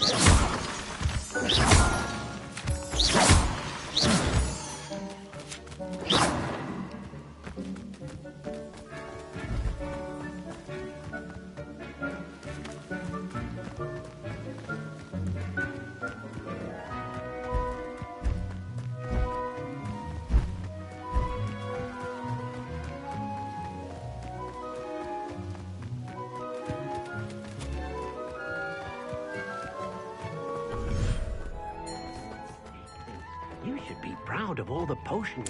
You should be proud of all the potions.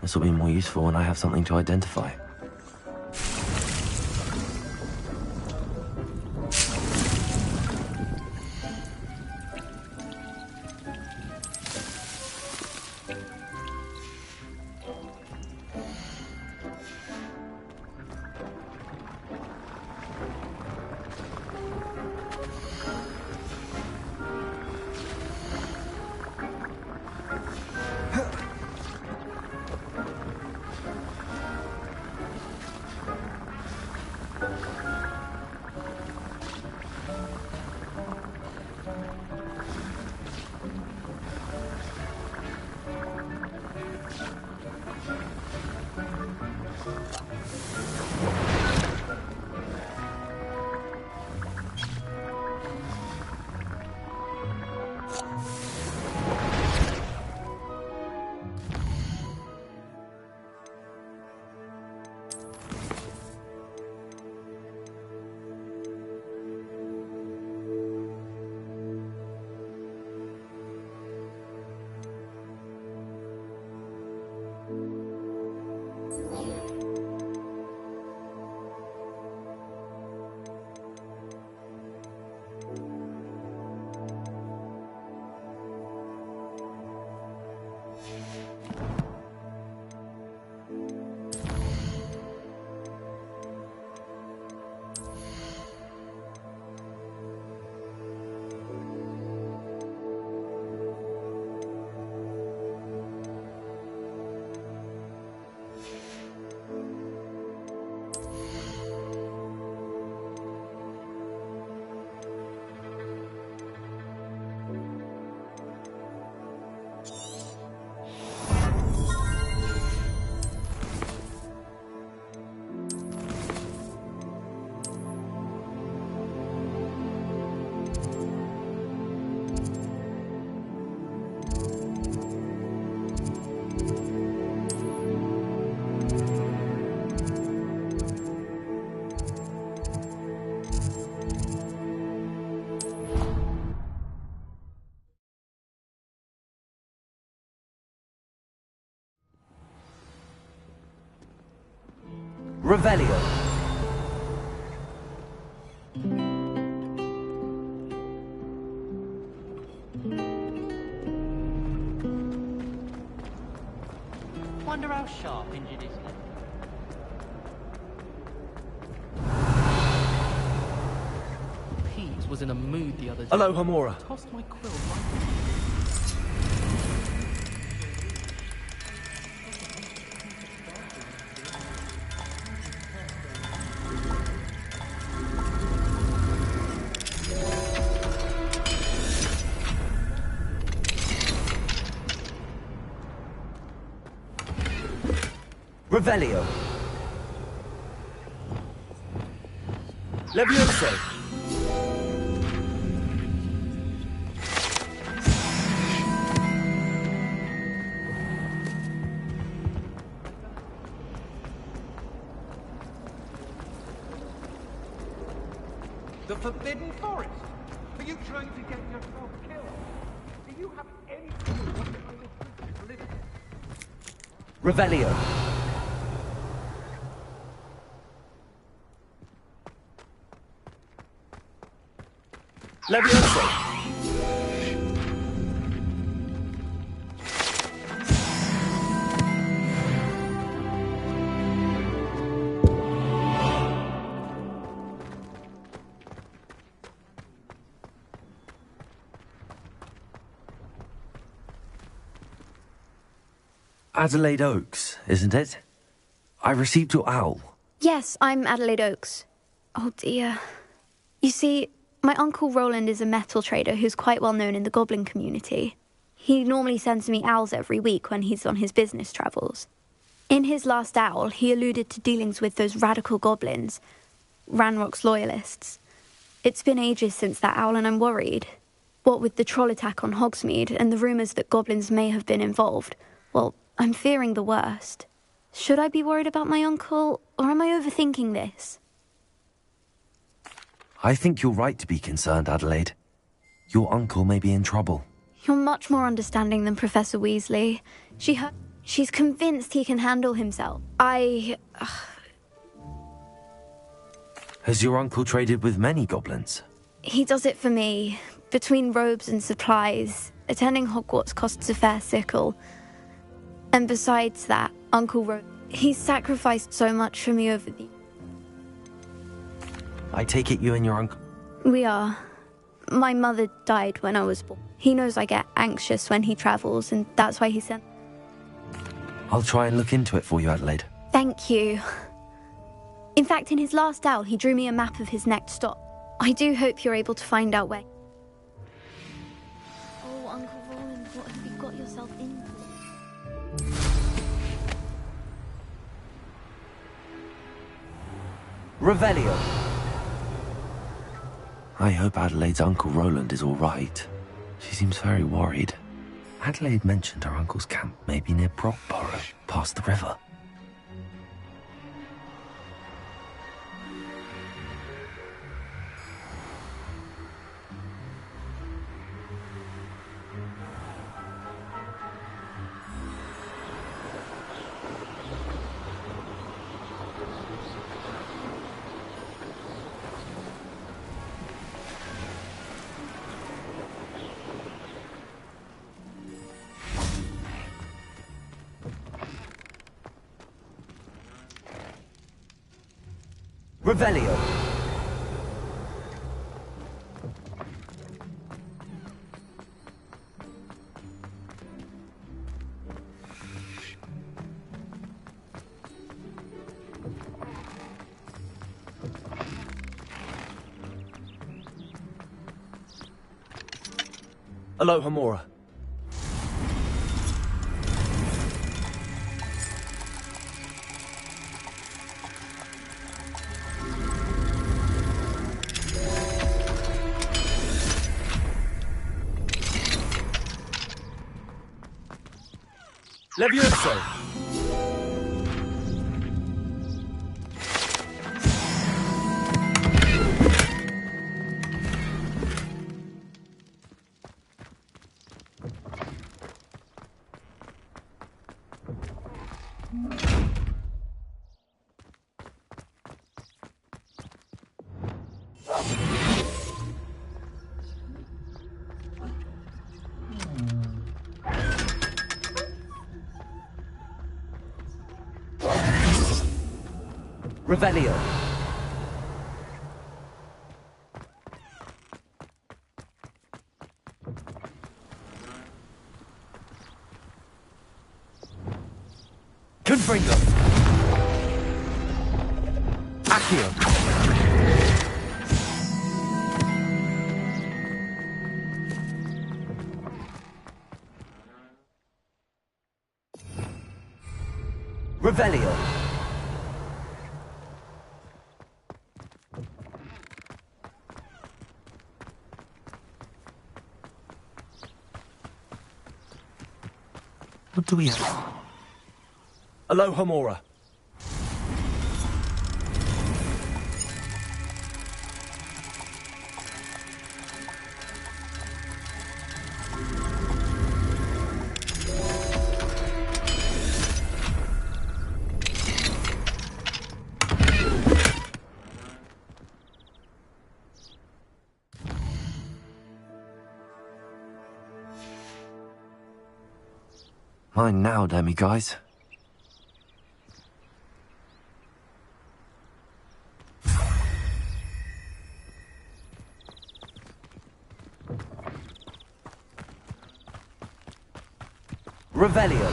This will be more useful when I have something to identify. Revelio. Wonder how sharp injured is. Peeves was in a mood the other day. Hello, Hamura. Tossed my quill Revelio. Leviosa. The Forbidden Forest? Are you trying to get yourself killed? Do you have any clue what kind of creatures live here? Revelio. Levioso! Adelaide Oaks, isn't it? I received your owl. Yes, I'm Adelaide Oaks. Oh dear. You see, my Uncle Roland is a metal trader who's quite well known in the goblin community. He normally sends me owls every week when he's on his business travels. In his last owl, he alluded to dealings with those radical goblins, Ranrock's loyalists. It's been ages since that owl and I'm worried. What with the troll attack on Hogsmeade and the rumours that goblins may have been involved, well, I'm fearing the worst. Should I be worried about my uncle, or am I overthinking this? I think you're right to be concerned, Adelaide. Your uncle may be in trouble. You're much more understanding than Professor Weasley. She's convinced he can handle himself. Has your uncle traded with many goblins? He does it for me. Between robes and supplies, attending Hogwarts costs a fair sickle. And besides that, he's sacrificed so much for me over the... I take it you and your uncle... We are. My mother died when I was born. He knows I get anxious when he travels, and that's why he sent... I'll try and look into it for you, Adelaide. Thank you. In fact, in his last owl, he drew me a map of his next stop. I do hope you're able to find out where... Oh, Uncle Roland, what have you got yourself into? Revelio. I hope Adelaide's Uncle Roland is all right. She seems very worried. Adelaide mentioned her uncle's camp may be near Brockborough, past the river. Revelio. Alohomora. Levioso. Revelio. Confringo. Accio. Revelio. What do we have? Alohomora. Mine now, Demi guys. Revelio.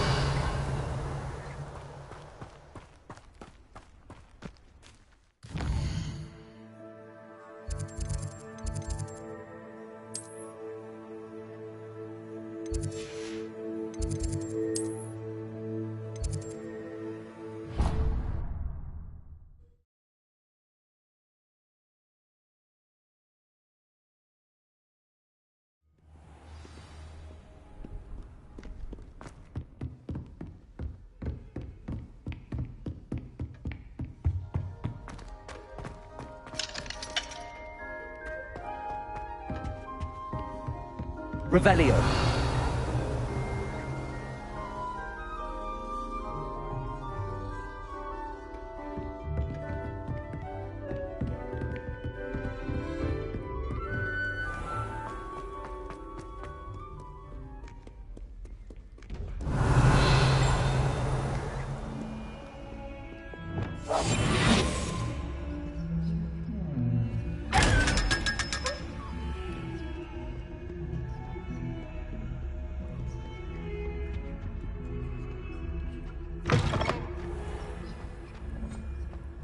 Revelio.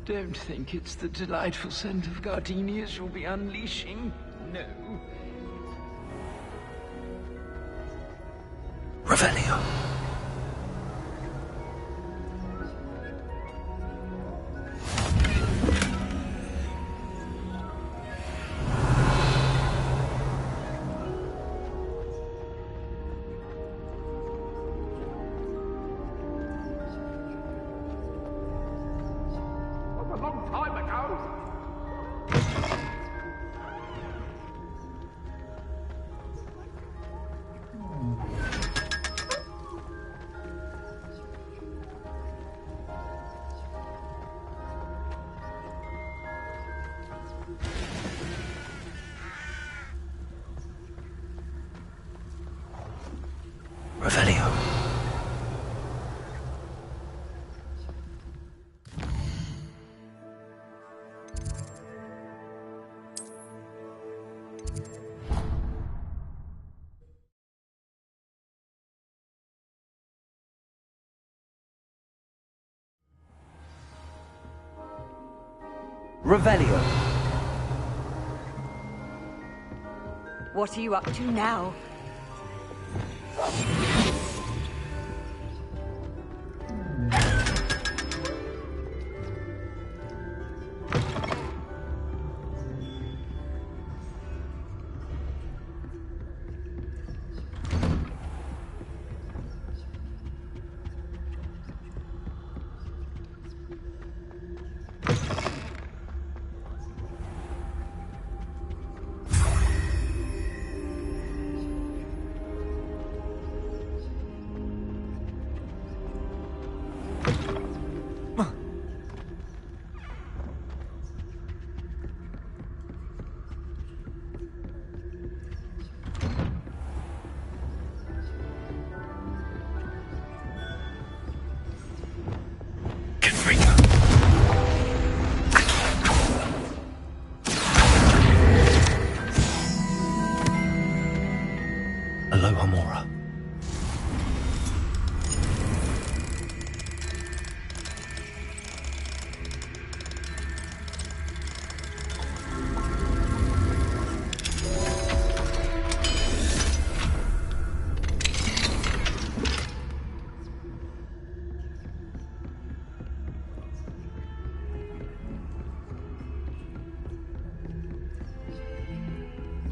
Don't think it's the delightful scent of gardenias you'll be unleashing. No. Revelio. A long time ago. Revelio. Revelio. What are you up to now? Alohomora.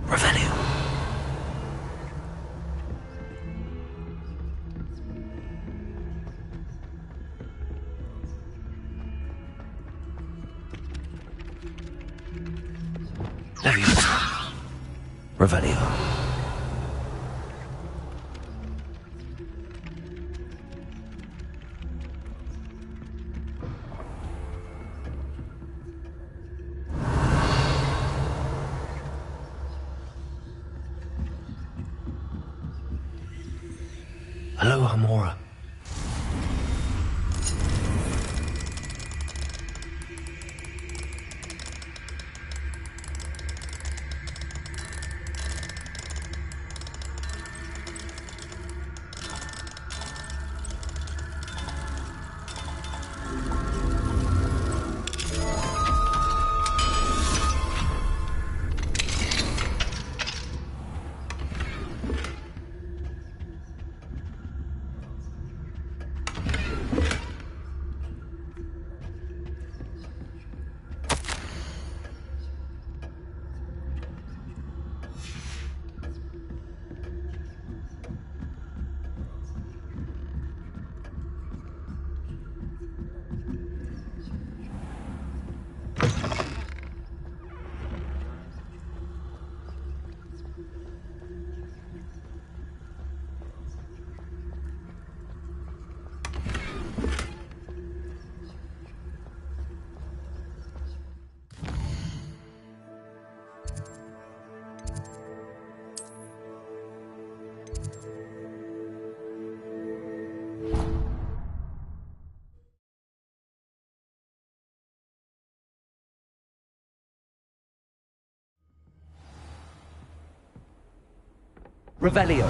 Revelio. Leviosa. Revelio. Alohomora. Revelio.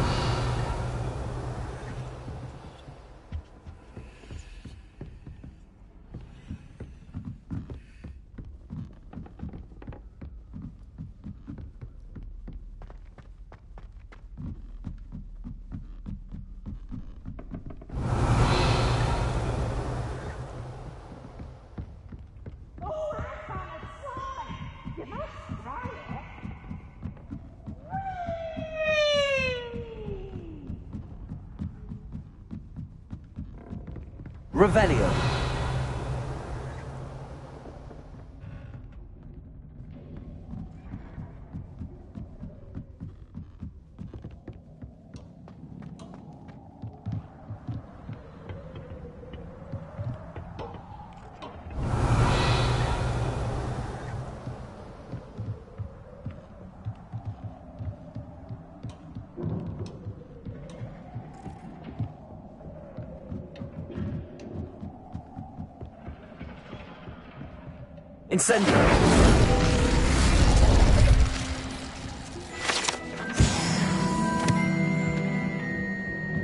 Revelio. Incendio.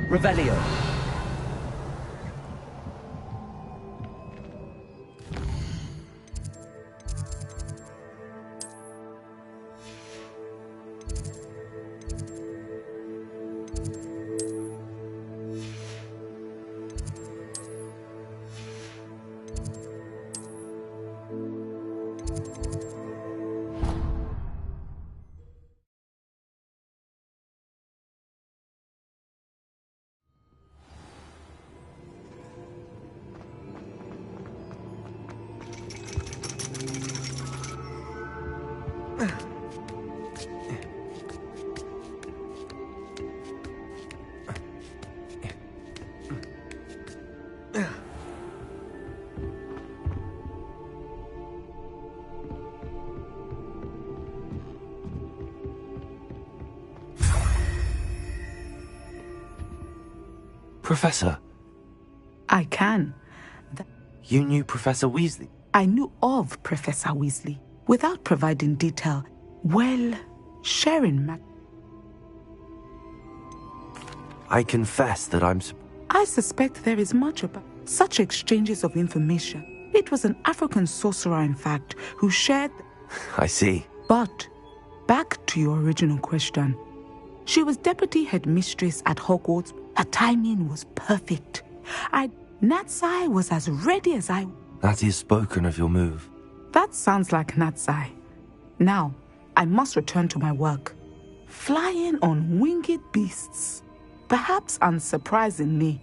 Revelio. Professor, I can. you knew Professor Weasley? I knew of Professor Weasley without providing detail. Well, sharing I confess that I suspect there is much about such exchanges of information. It was an African sorcerer, in fact, who shared... I see. But, back to your original question. She was deputy headmistress at Hogwarts. Her timing was perfect. Natsai was as ready as I... That is spoken of your move. That sounds like Natsai. Now, I must return to my work. Flying on winged beasts. Perhaps unsurprisingly.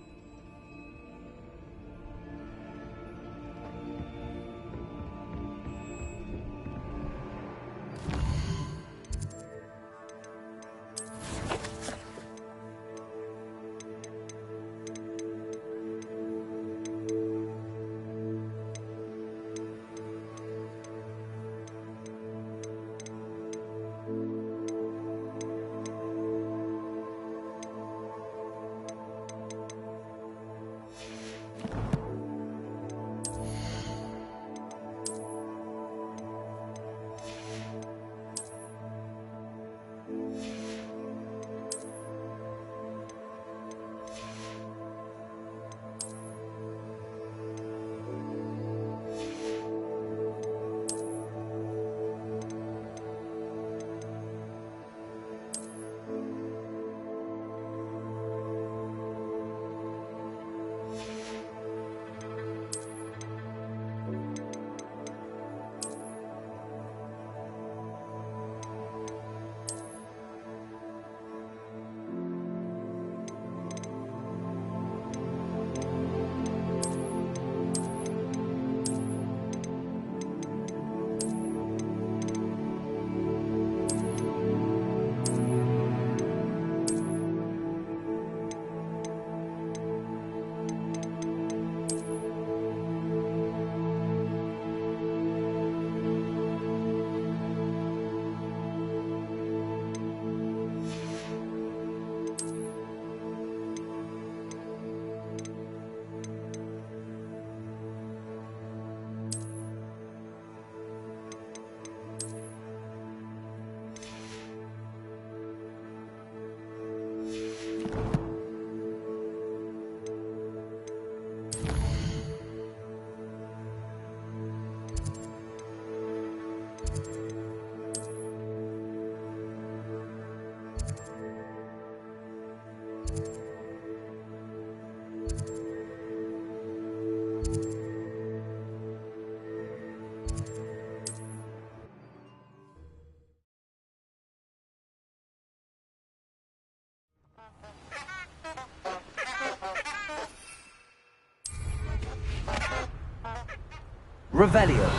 Revelio.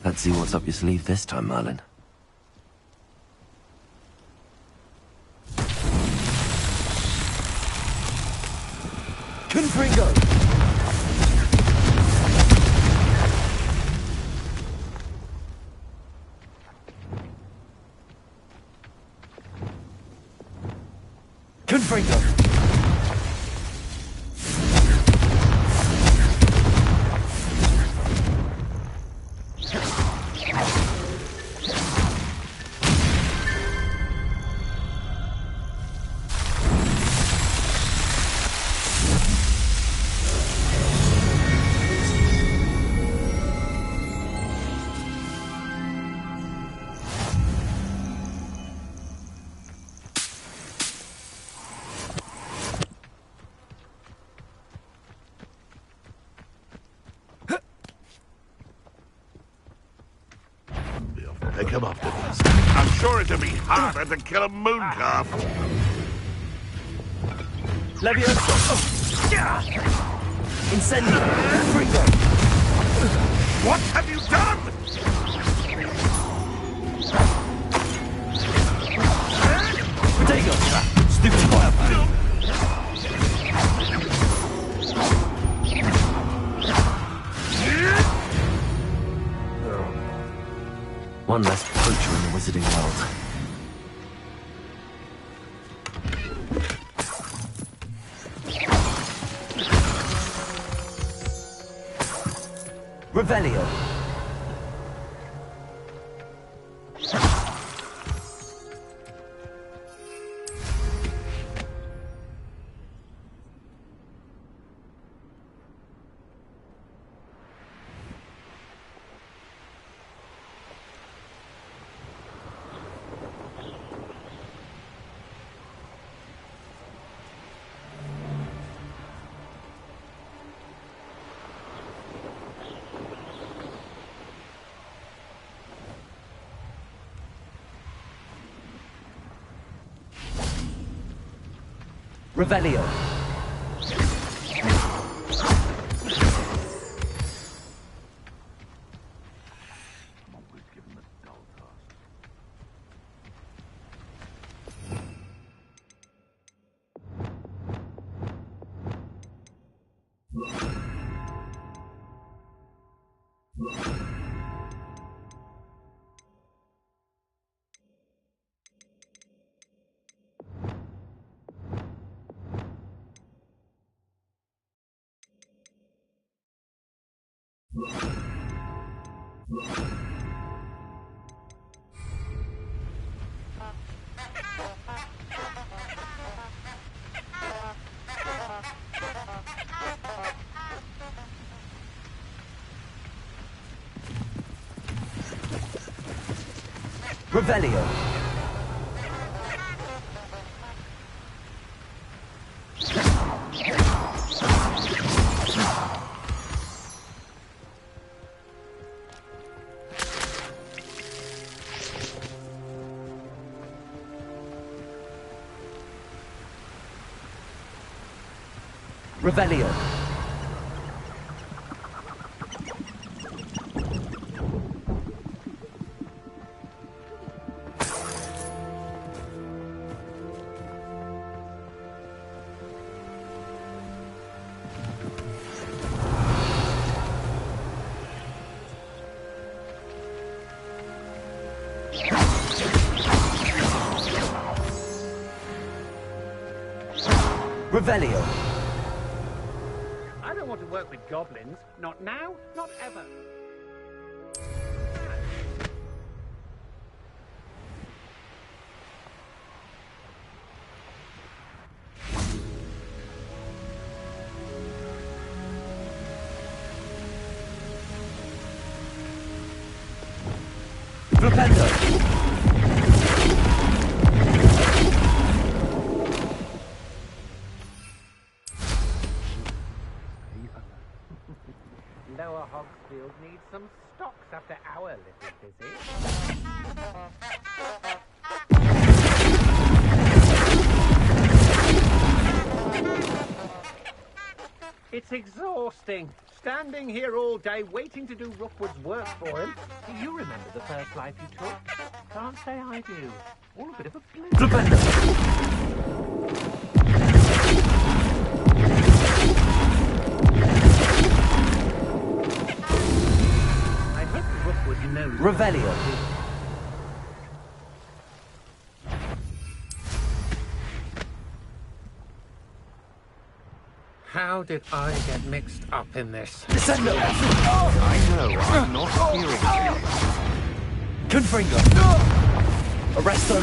Let's see what's up your sleeve this time, Merlin. Confringo. Confringo. Pick him up with us. I'm sure it'll be harder to kill a moon calf. Levioso. Incendio. Confringo. What have you done? Protego. Stupid fire. One less poacher in the wizarding world. Revelio. Revelio. Revelio. Revelio. Revelio. I don't want to work with goblins. Not now, not ever. Lower Hogsfield needs some stocks after our little visit. It's exhausting. Standing here all day waiting to do Rookwood's work for him. Do you remember the first life you took? Can't say I do. All a bit of a blur. I hope Rookwood knows. Revelio. How did I get mixed up in this? Descendo. I know, I'm not hearing you. Confringo. Arresto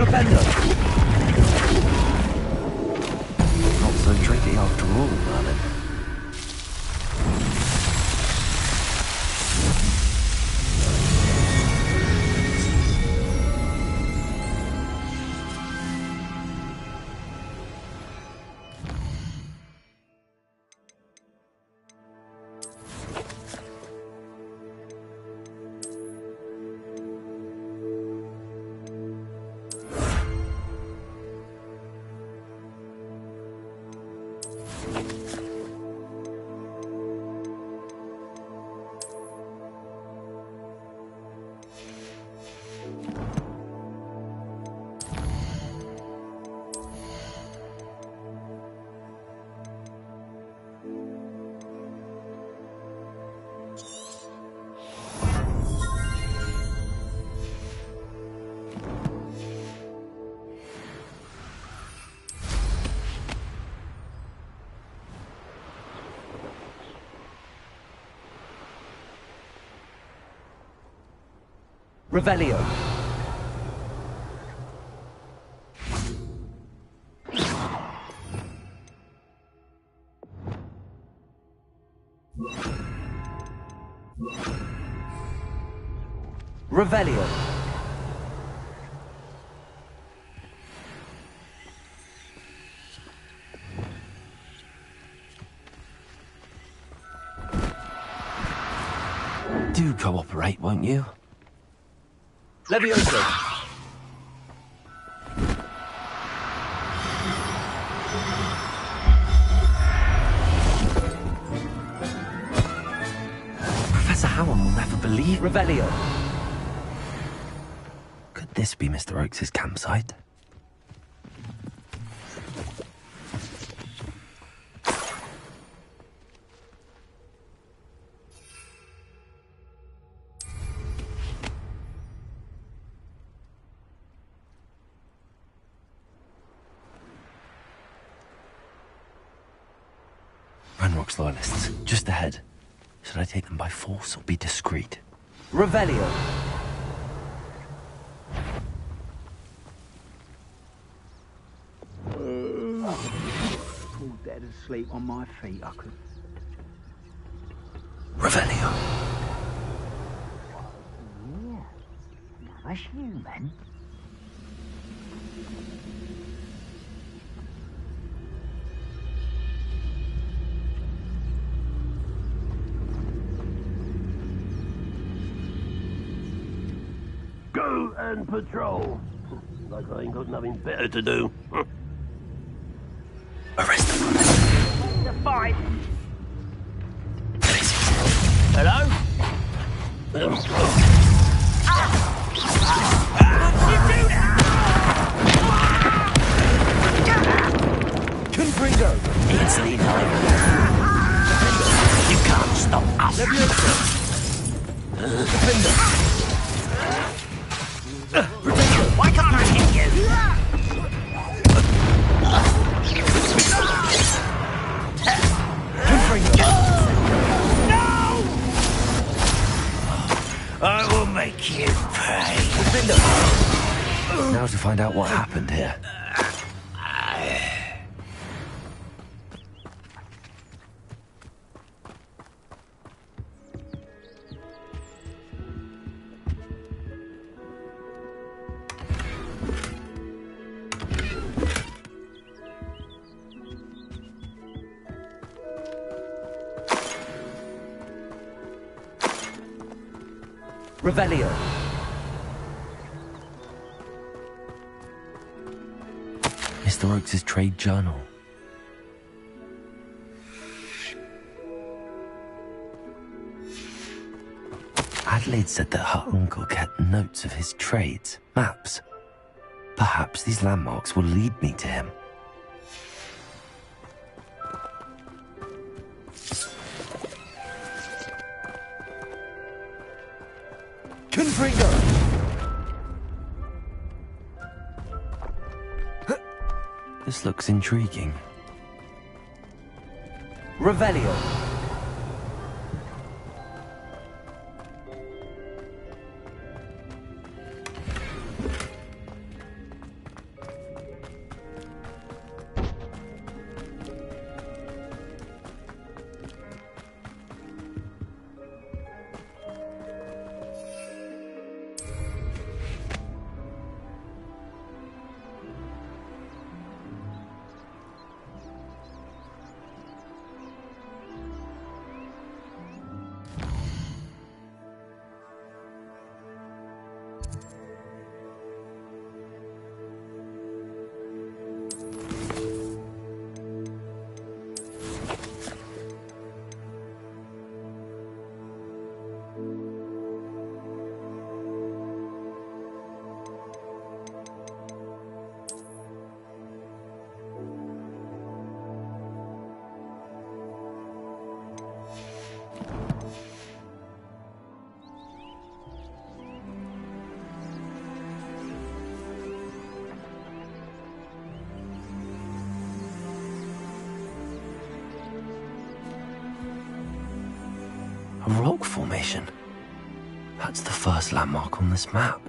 Flipendo. Not so tricky after all, Merlin. Revelio. Revelio. Do cooperate, won't you? Levioso. Professor Howard will never believe. Revelio. Could this be Mr. Oakes' campsite? Ranrock's loyalists, just ahead. Should I take them by force or be discreet? Revelio. Fall dead asleep on my feet, I could. Revelio. Yeah. Another human. Go and patrol. Like I ain't got nothing better to do. Arrest them. The fight. Hello? Confringo! Easily done. You can't stop us. Why can't I hit you? I will make you pay. Now to find out what happened here. Revelio. Mr. Oakes' trade journal. Adelaide said that her uncle kept notes of his trades, maps. Perhaps these landmarks will lead me to him. Confringo! This looks intriguing. Revelio. A rock formation. That's the first landmark on this map.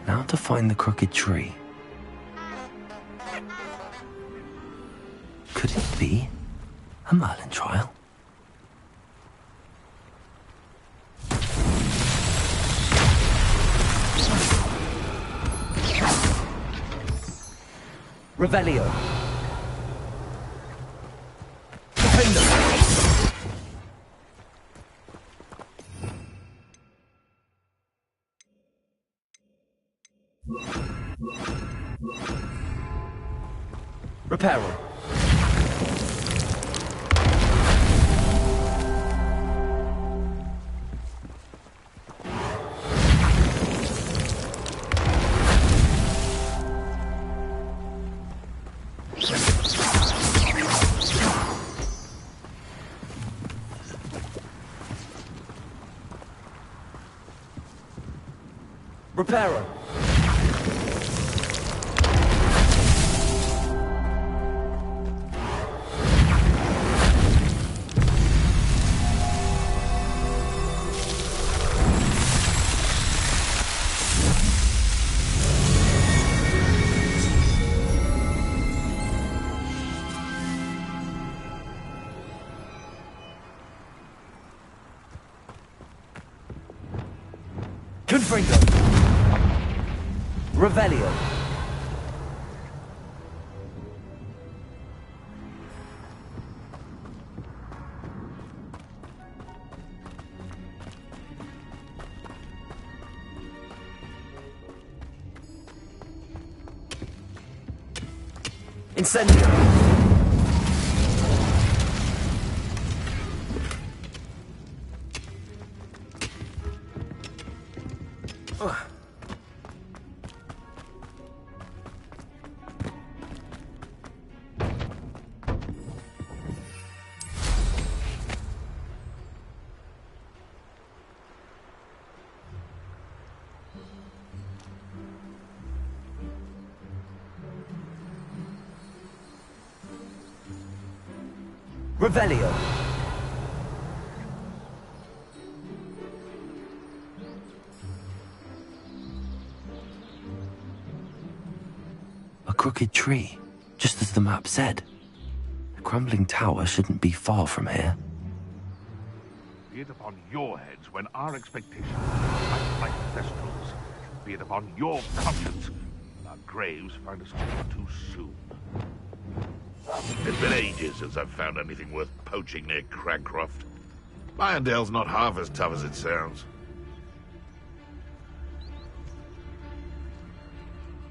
Now to find the crooked tree. Could it be a Merlin trial? Revelio. Reparo. Reparo. Confringo. Revelio. Incendio. Revelio. A crooked tree, just as the map said. The crumbling tower shouldn't be far from here. Be it upon your heads when our expectations are like thestrals. Be it upon your conscience when our graves find us all too soon. It's been ages since I've found anything worth poaching near Cragcroft. Irondale's not half as tough as it sounds.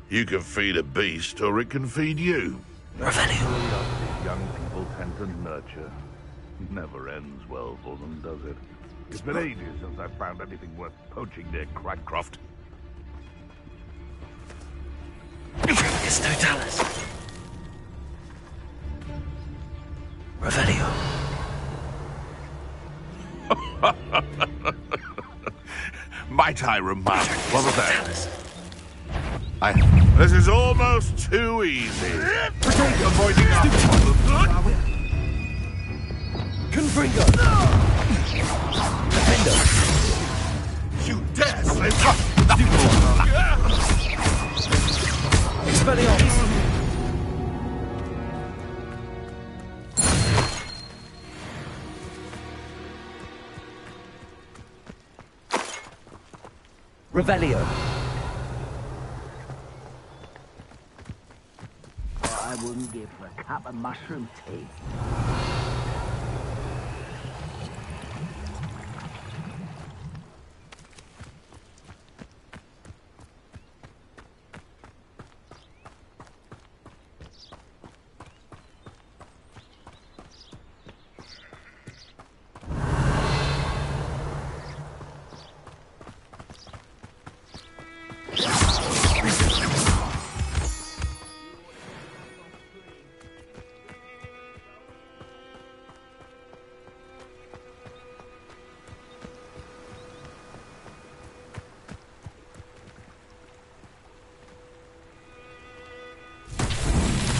You can feed a beast, or it can feed you. Revelio. Young people tend to nurture. Never ends well for them, does it? It's been ages since I've found anything worth poaching near Cragcroft. It's Totalis. Revelio. Might I remark? What was that? This is almost too easy. Avoiding our problems. Confringo. Defender. You dare say Expelliarmus. Revelio. I wouldn't give for a cup of mushroom tea.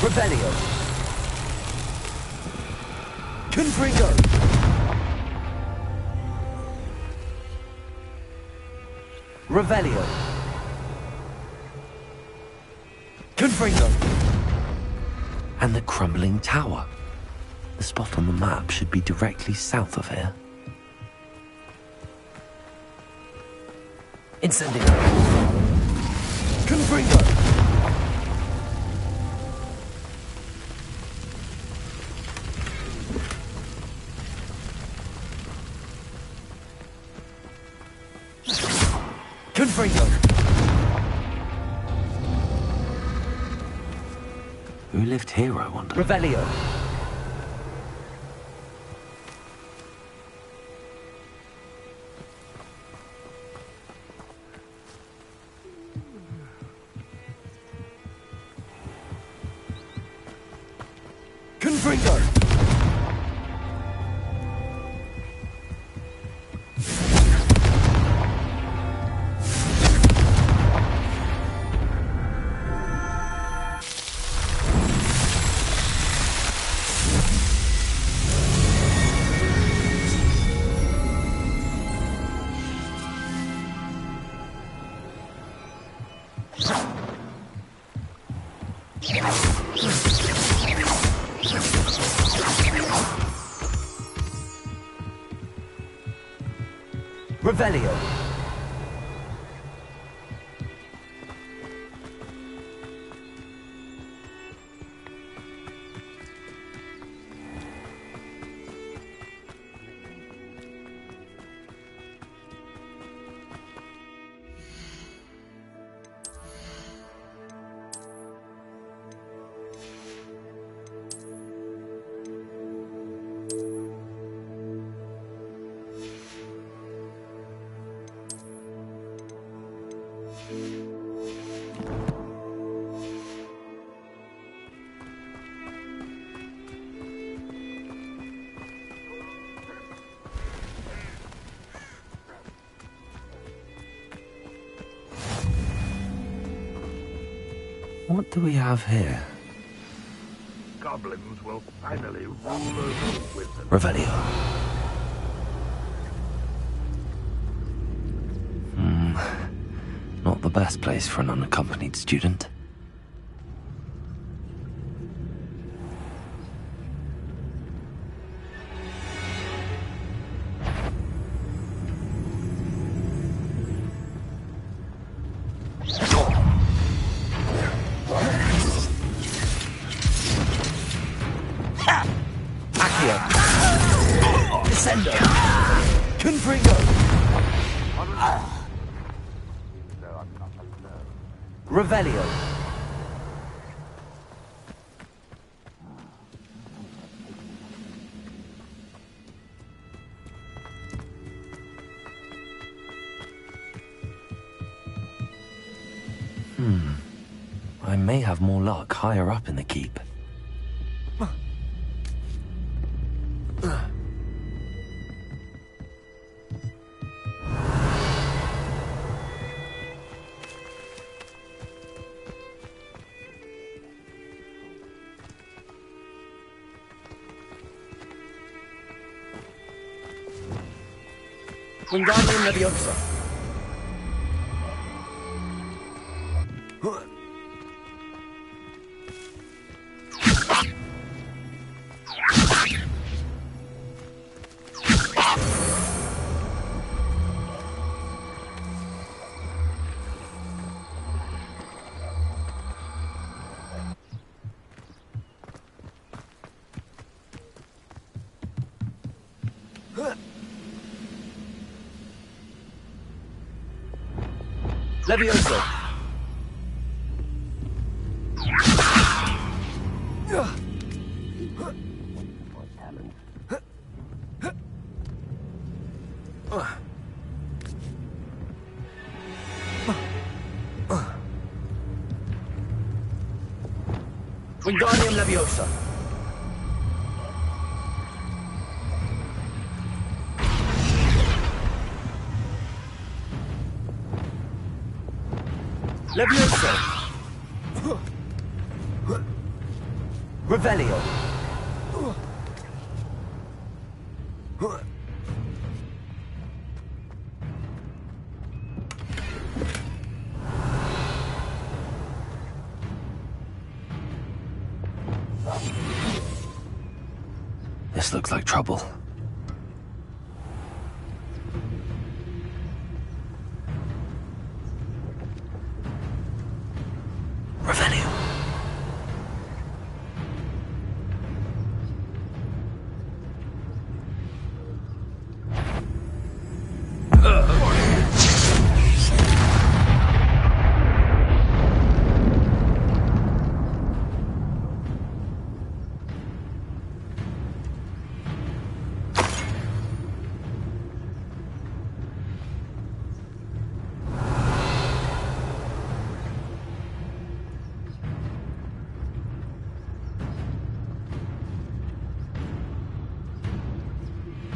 Revelio. Confringo. Revelio. Confringo. And the crumbling tower. The spot on the map should be directly south of here. Incendio. Confringo. Confringo. Who lived here, I wonder? Revelio. Confringo. Revelio. What do we have here? Goblins will finally rule over wizards. Revelio. Not the best place for an unaccompanied student. Accio. Descendo. Confringo. Revelio. I may have more luck higher up in the keep. Wingardium Leviosa. Levioso. Wingardium Leviosa. Levioso. Revelio. This looks like trouble. Revelio.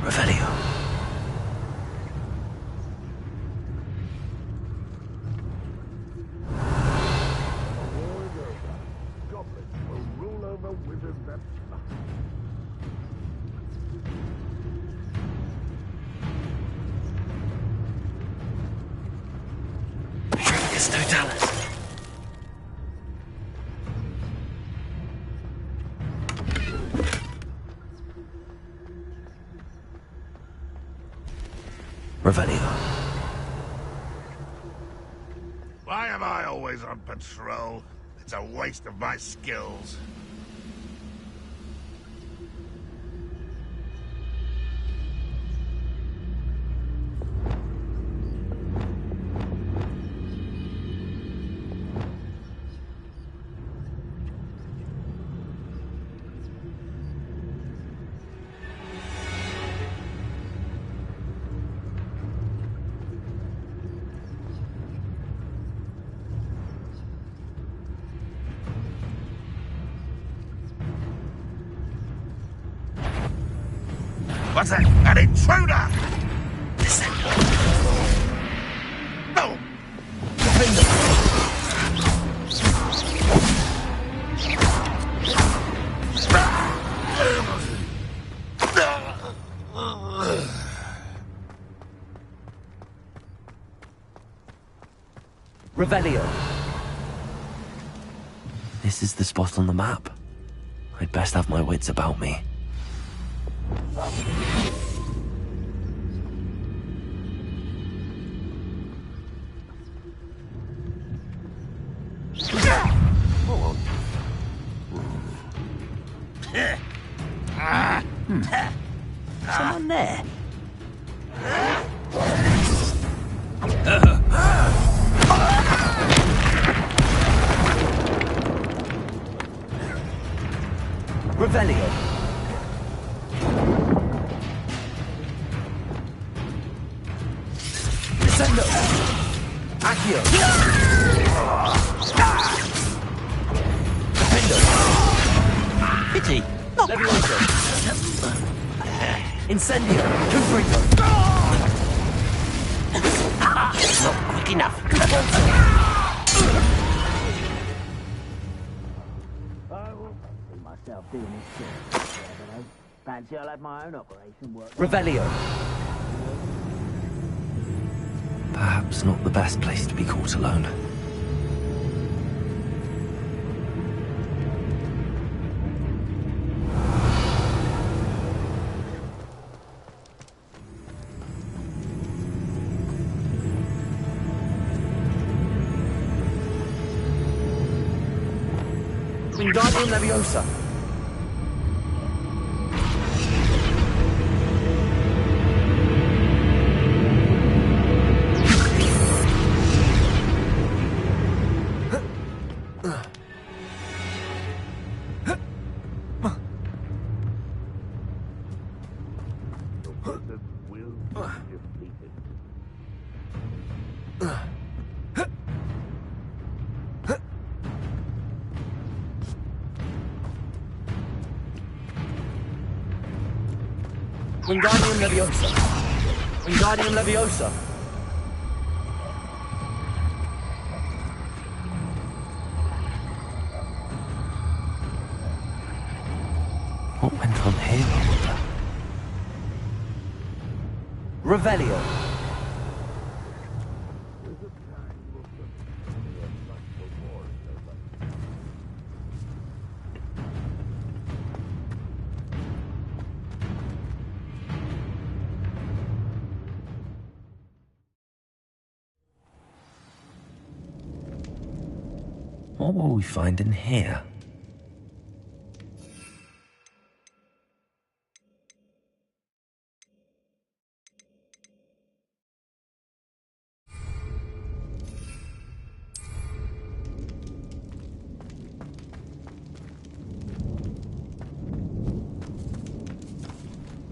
Revelio. Goblins will rule over wizards and Tricus Totalis. Revelio. why am I always on patrol? It's a waste of my skills. What's that? An intruder! No! Revelio. This is the spot on the map. I'd best have my wits about me. Someone there? Revelio. Descendo. Accio. Defendo. Pity. Levioso. Incendio. Confringo. Not quick enough. Myself doing this shit. I don't know. Fancy I'll have my own operation work. Revelio. Perhaps not the best place to be caught alone. Wingardium Leviosa. Wingardium Leviosa. Wingardium Leviosa. What went on here, I wonder? Revelio. What will we find in here?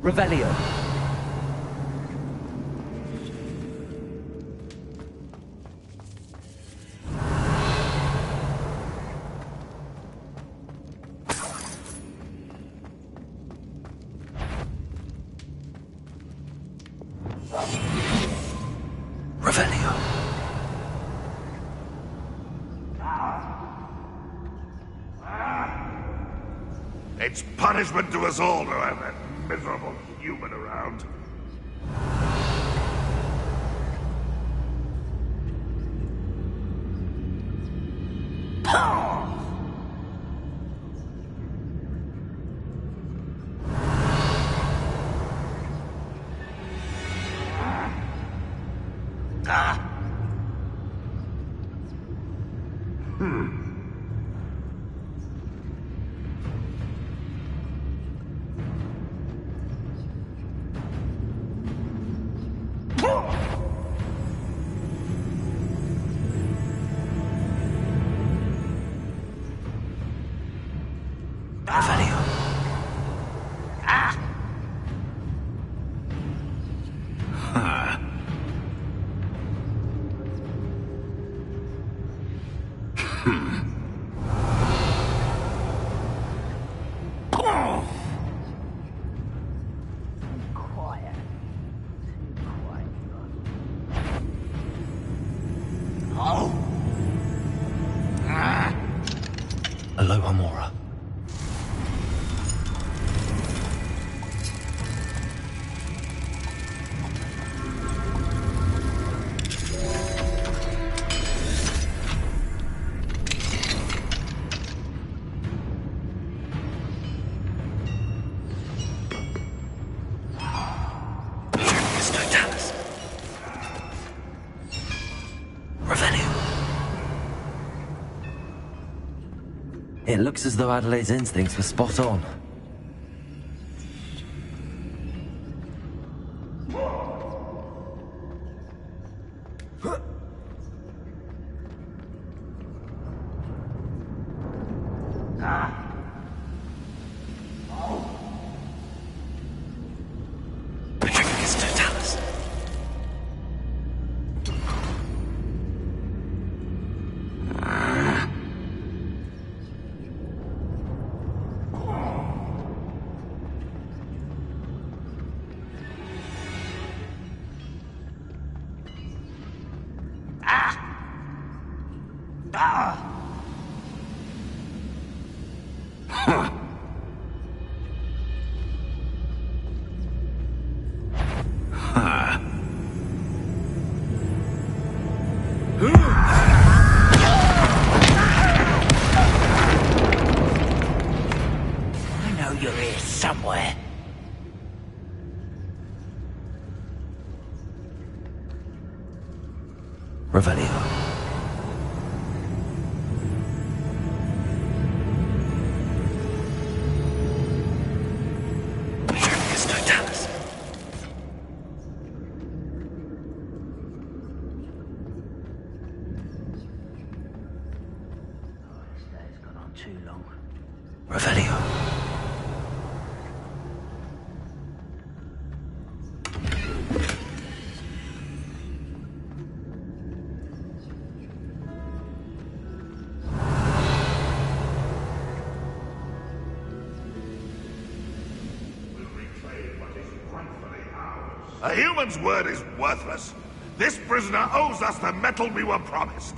Revelio. Revelio. It's punishment to us all to have that miserable human around. It looks as though Adelaide's instincts were spot on. Patricus Totalis. I know you're here somewhere. Revelio. Patricus Totalis. This day's gone on too long. Revelio. A human's word is worthless. This prisoner owes us the metal we were promised.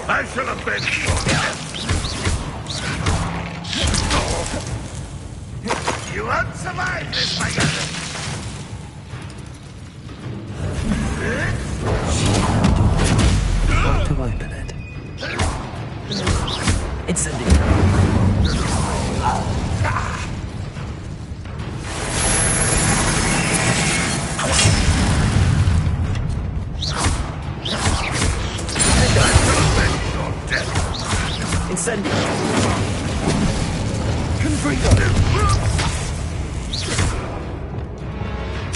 I shall have been. You won't survive this, my god. How to open it? Incendiary. Incendiary. Confringo.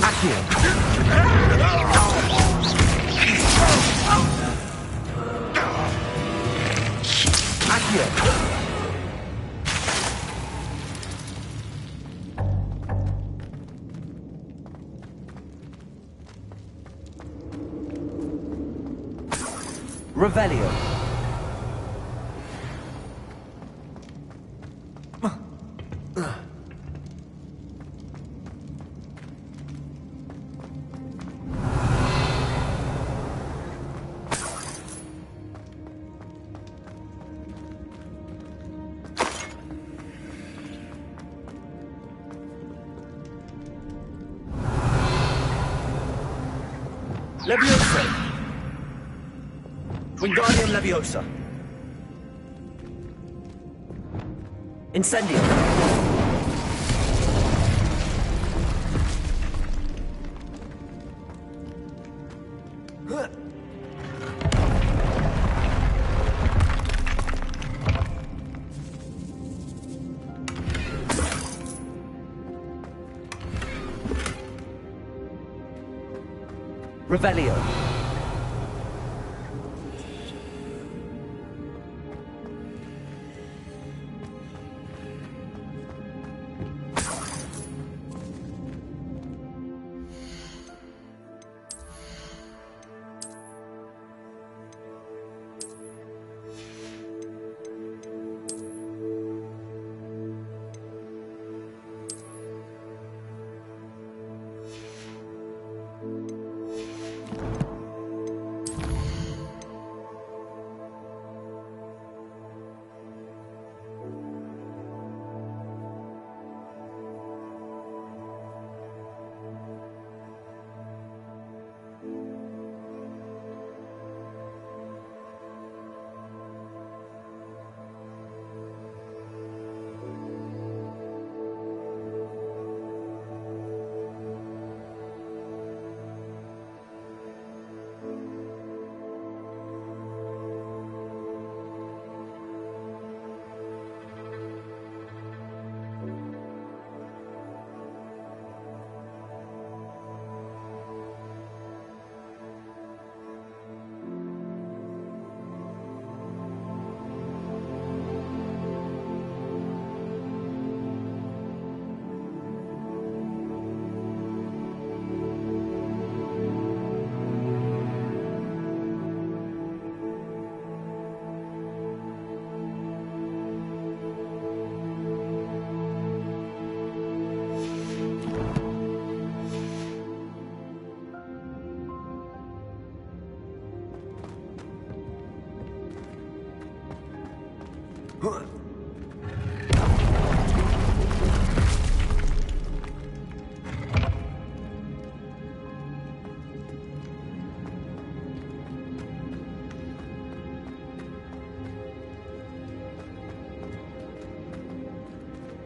Accio. Accio. Revelio. Leviosa! Wingardium Leviosa! Incendio! Revelio.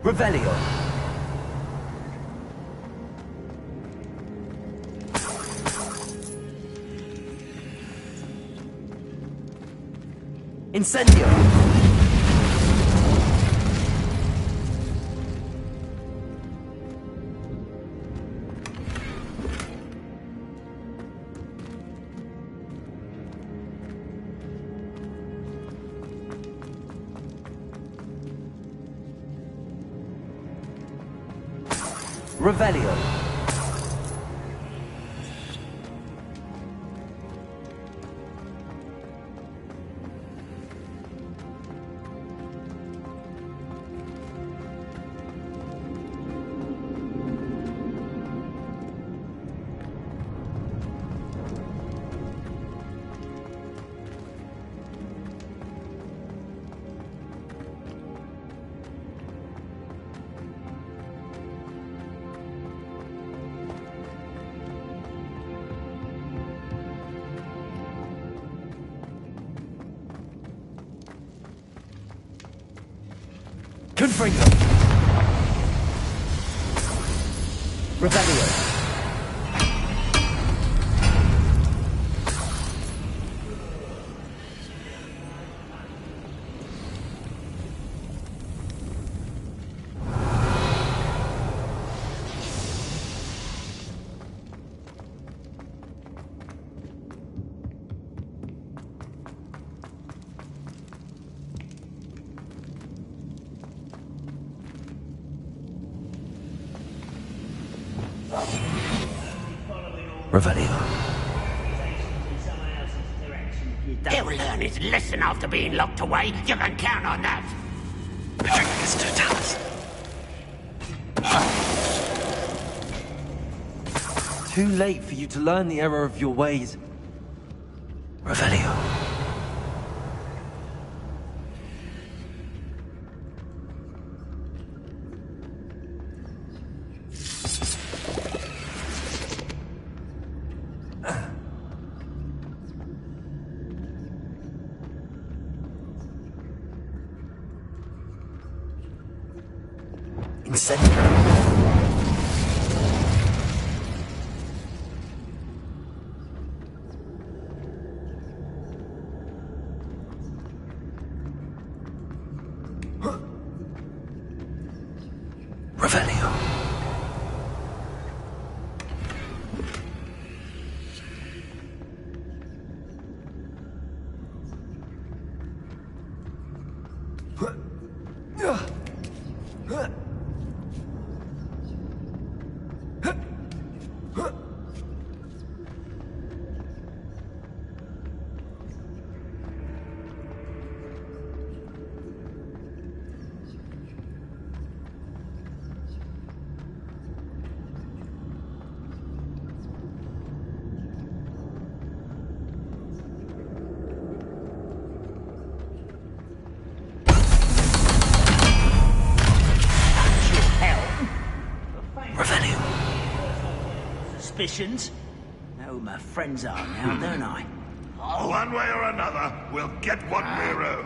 Revelio. Incendio. Revelio. Confringo. Revelio. Revelio. He'll learn his lesson after being locked away. You can count on that. Patriclus Totalis. Too late for you to learn the error of your ways. Revelio. Suspicions? Know who my friends are now, don't I? One way or another, we'll get what we owe.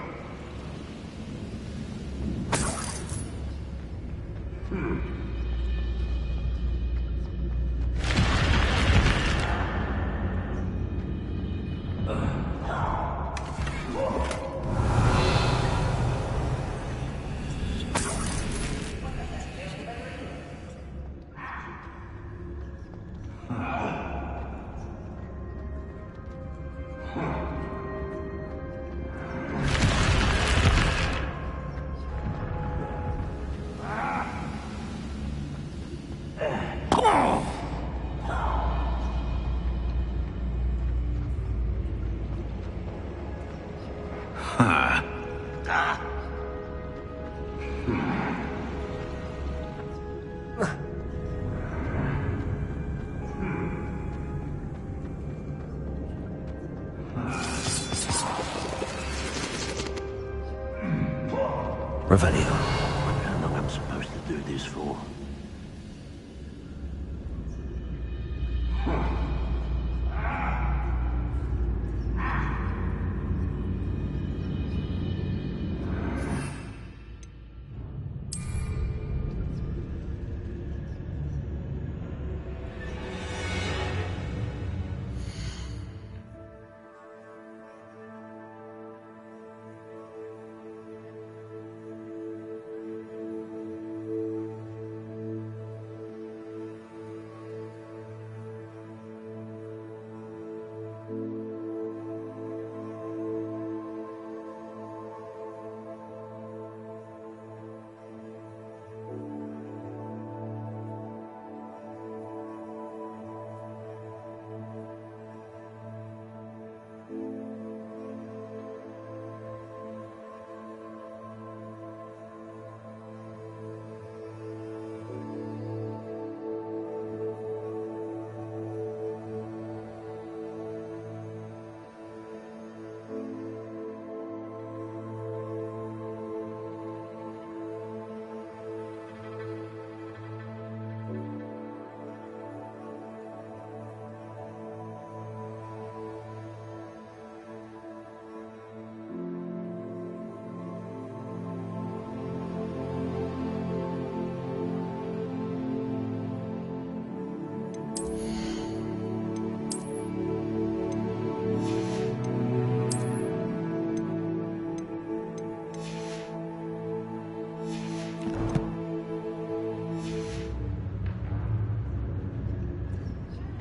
Revelio. How long I'm supposed to do this for?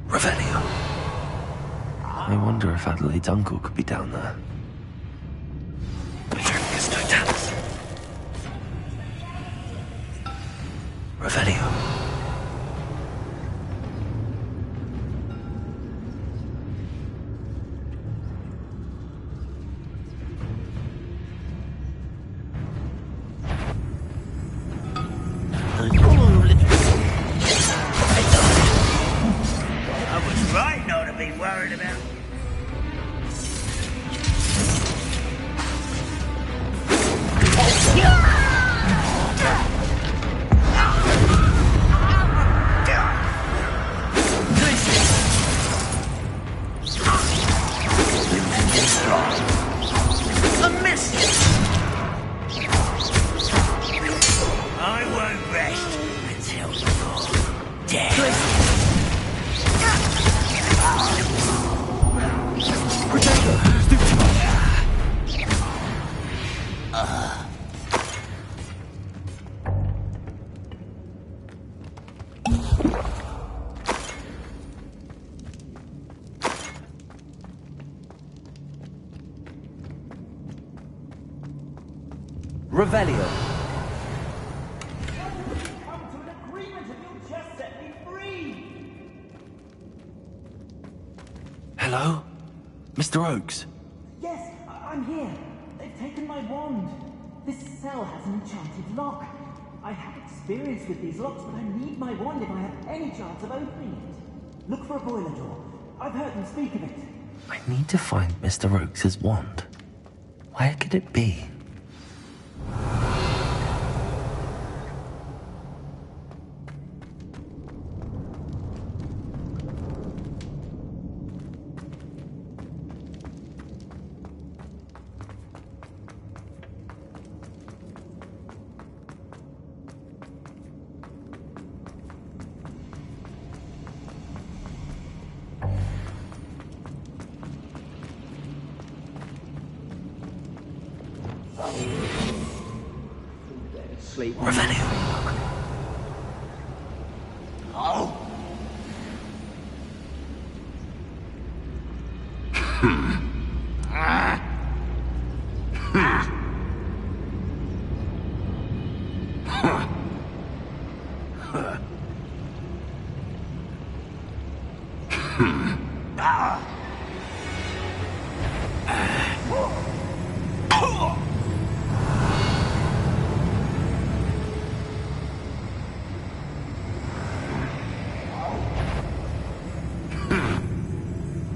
Revelio. I wonder if Adelaide's uncle could be down there. Patriclus Totalis. Revelio. Revelio. Hello? Mr. Oakes? Yes, I'm here. They've taken my wand. This cell has an enchanted lock. I have experience with these locks, but I need my wand if I have any chance of opening it. Look for a boiler door. I've heard them speak of it. I need to find Mr. Oakes' wand. Where could it be? Revelio. Oh.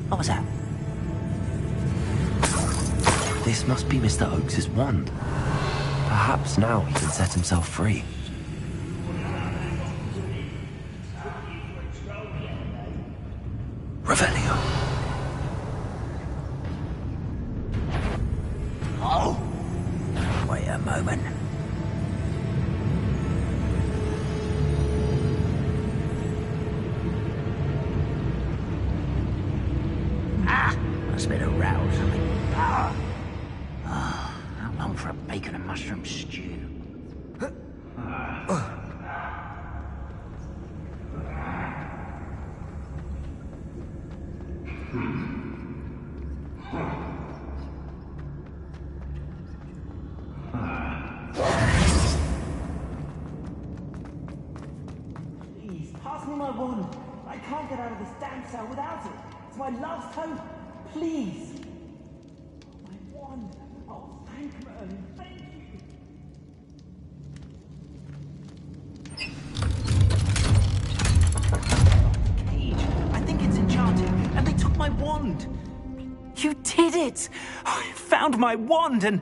What was that? This must be Mr. Oakes' wand. Perhaps now he can set himself free. Revelio. Oh. Wait a moment. Must have been a row or something. How long for a bacon and mushroom stew? Please, pass me my wand. I can't get out of this damn cell without it. It's my last hope. Please. My wand. Oh, thank Merlin. Thank you. Cage. I think it's enchanted, and they took my wand. You did it! I found my wand and...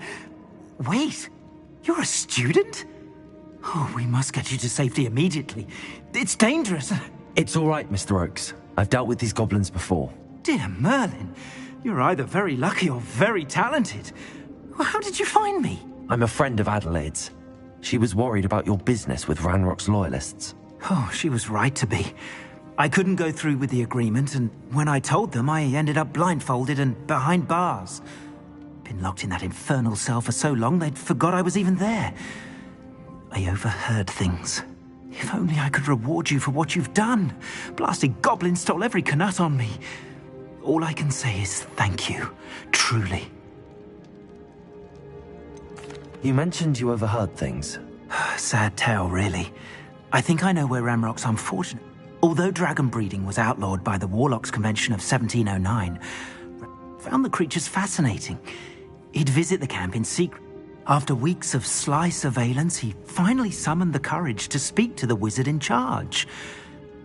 Wait, you're a student? Oh, we must get you to safety immediately. It's dangerous. It's all right, Mr. Oakes. I've dealt with these goblins before. Dear Merlin, you're either very lucky or very talented. Well, how did you find me? I'm a friend of Adelaide's. She was worried about your business with Ranrock's loyalists. Oh, she was right to be. I couldn't go through with the agreement, and when I told them, I ended up blindfolded and behind bars. Been locked in that infernal cell for so long, they'd forgot I was even there. I overheard things. If only I could reward you for what you've done. Blasted goblins stole every Knut on me. All I can say is thank you, truly. You mentioned you overheard things. Sad tale, really. I think I know where Ranrock's unfortunate. Although dragon breeding was outlawed by the Warlocks Convention of 1709, found the creatures fascinating. He'd visit the camp in secret. After weeks of sly surveillance, he finally summoned the courage to speak to the wizard in charge.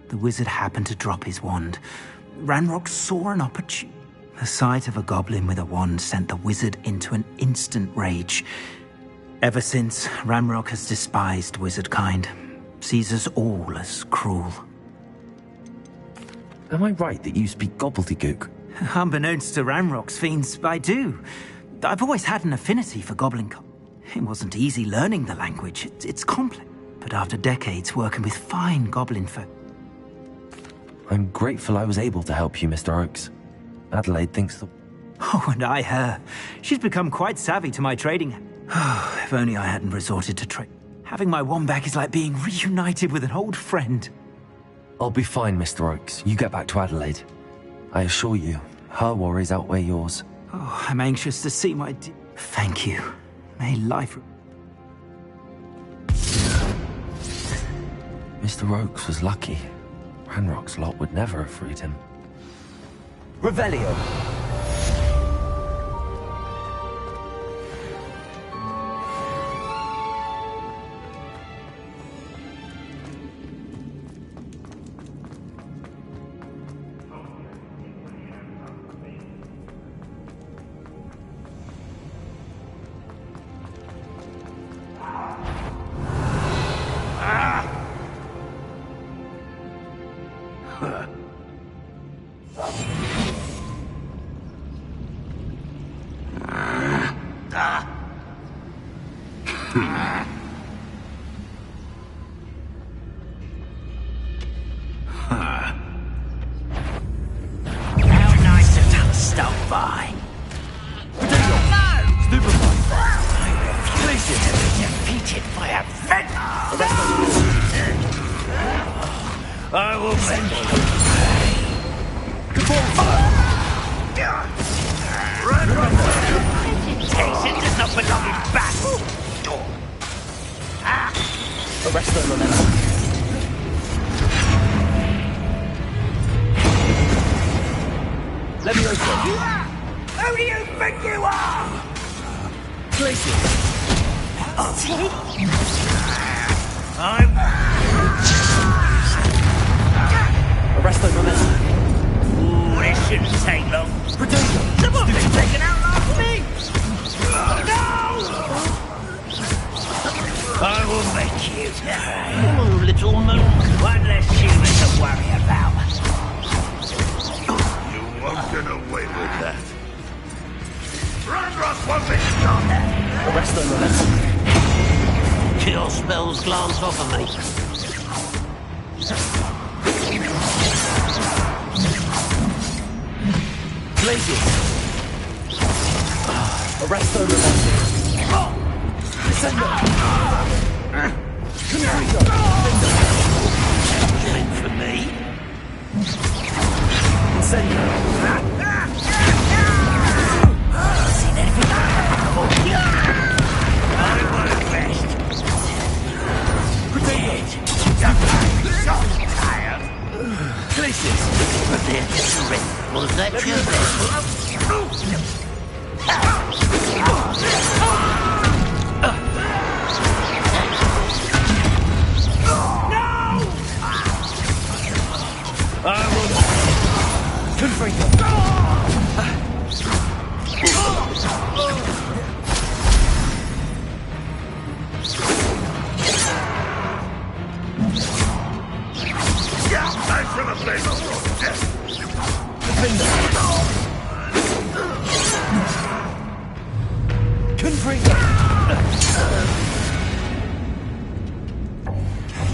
The wizard happened to drop his wand. Ranrock saw an opportunity. The sight of a goblin with a wand sent the wizard into an instant rage. Ever since, Ranrock has despised wizard kind, sees us all as cruel. Am I right that you speak gobbledygook? Unbeknownst to Ranrock's fiends, I do. I've always had an affinity for goblin. It wasn't easy learning the language. It's complex. But after decades working with fine goblin folk... I'm grateful I was able to help you, Mr. Oakes. Adelaide thinks the... Oh, and I her. She's become quite savvy to my trading. If only I hadn't resorted to trade. Having my wand back is like being reunited with an old friend. I'll be fine, Mr. Oakes. You get back to Adelaide. I assure you, her worries outweigh yours. Oh, I'm anxious to see my... Thank you. May life... Mr. Oakes was lucky. Ranrock's lot would never have freed him. Revelio.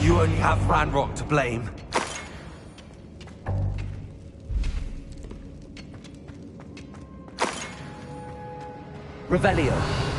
You only have Ranrock to blame. Revelio.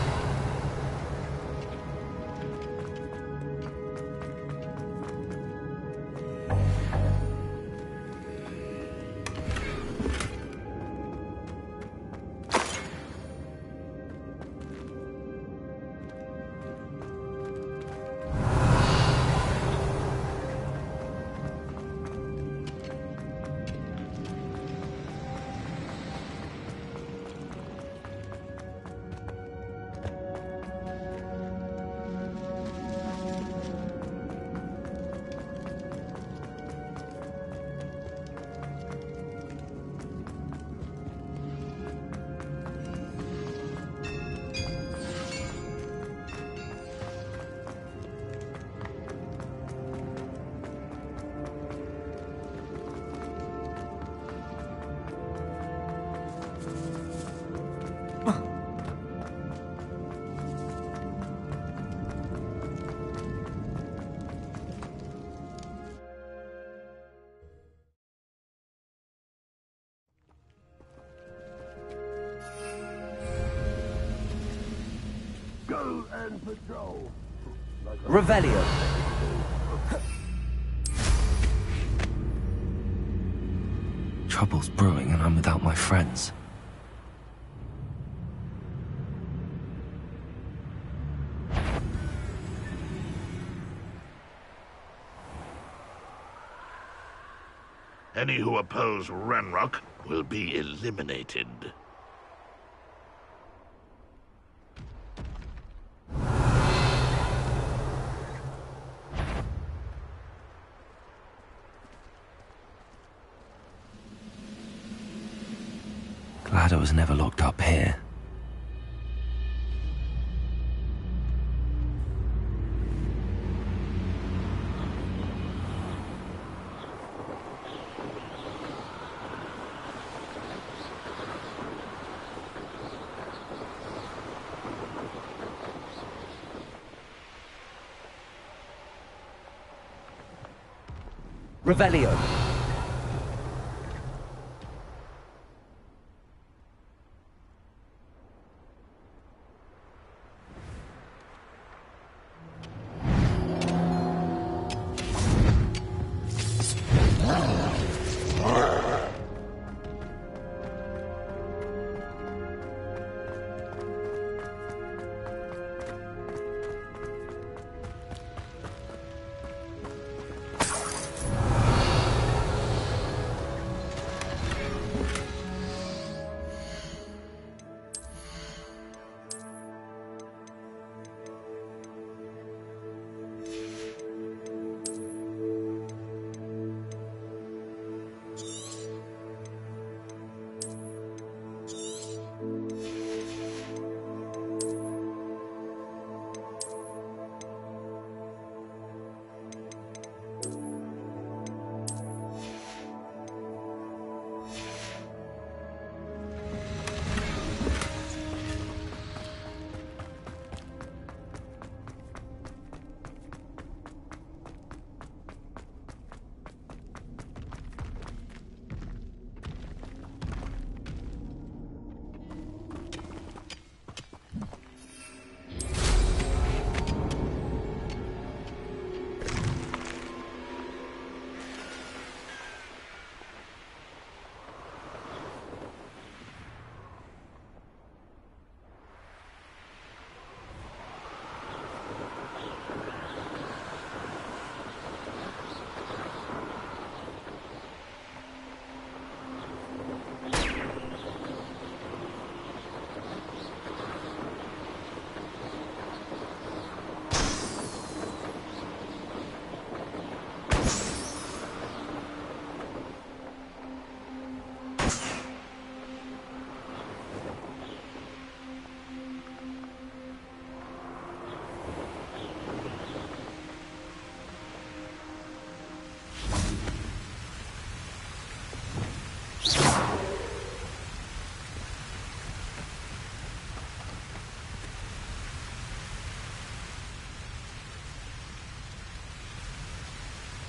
Go and patrol. Revelio. Trouble's brewing and I'm without my friends. Any who oppose Ranrock will be eliminated. Glad I was never locked up here. Revelio.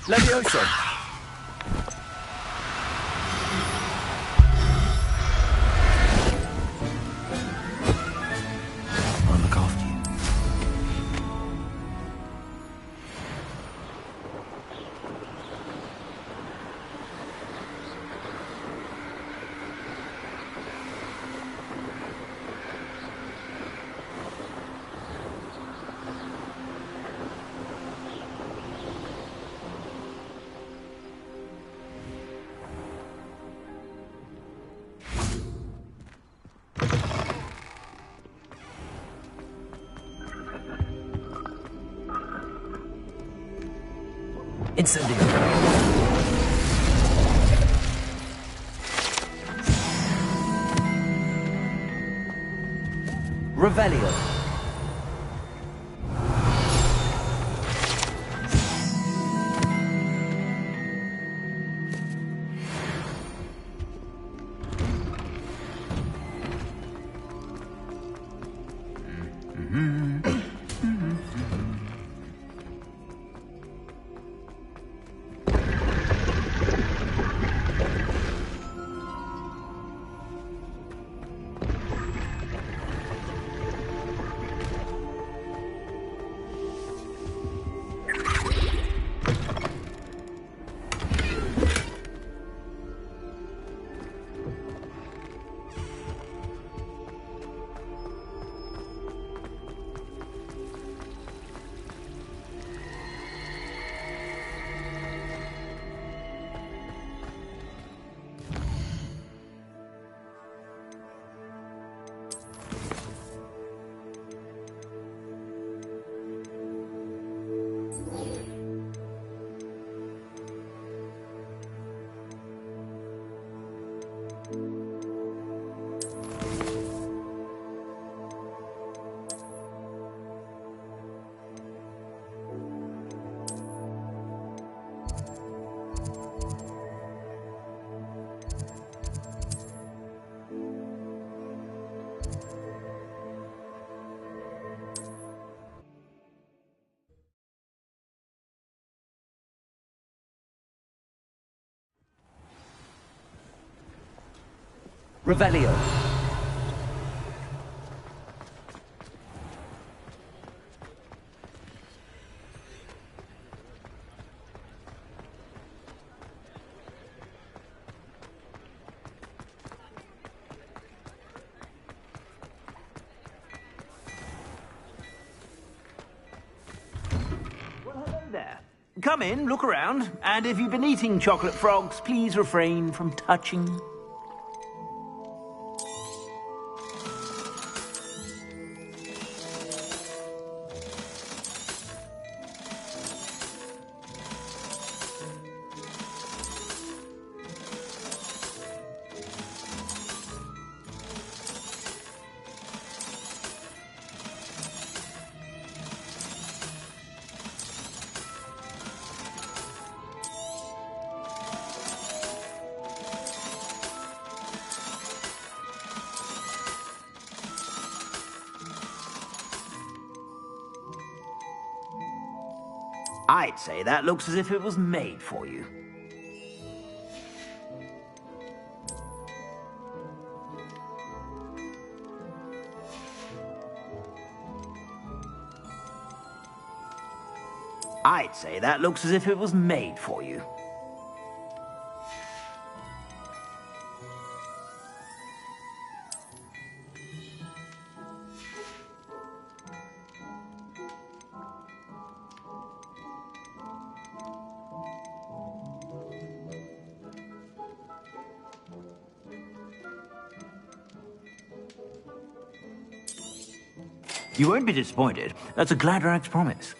Levioso. I'll look after you. Incendio. Revelio. Revelio. Well, hello there. Come in, look around, and if you've been eating chocolate frogs, please refrain from touching. I'd say that looks as if it was made for you. I'd say that looks as if it was made for you. You won't be disappointed. That's a Gladrax promise.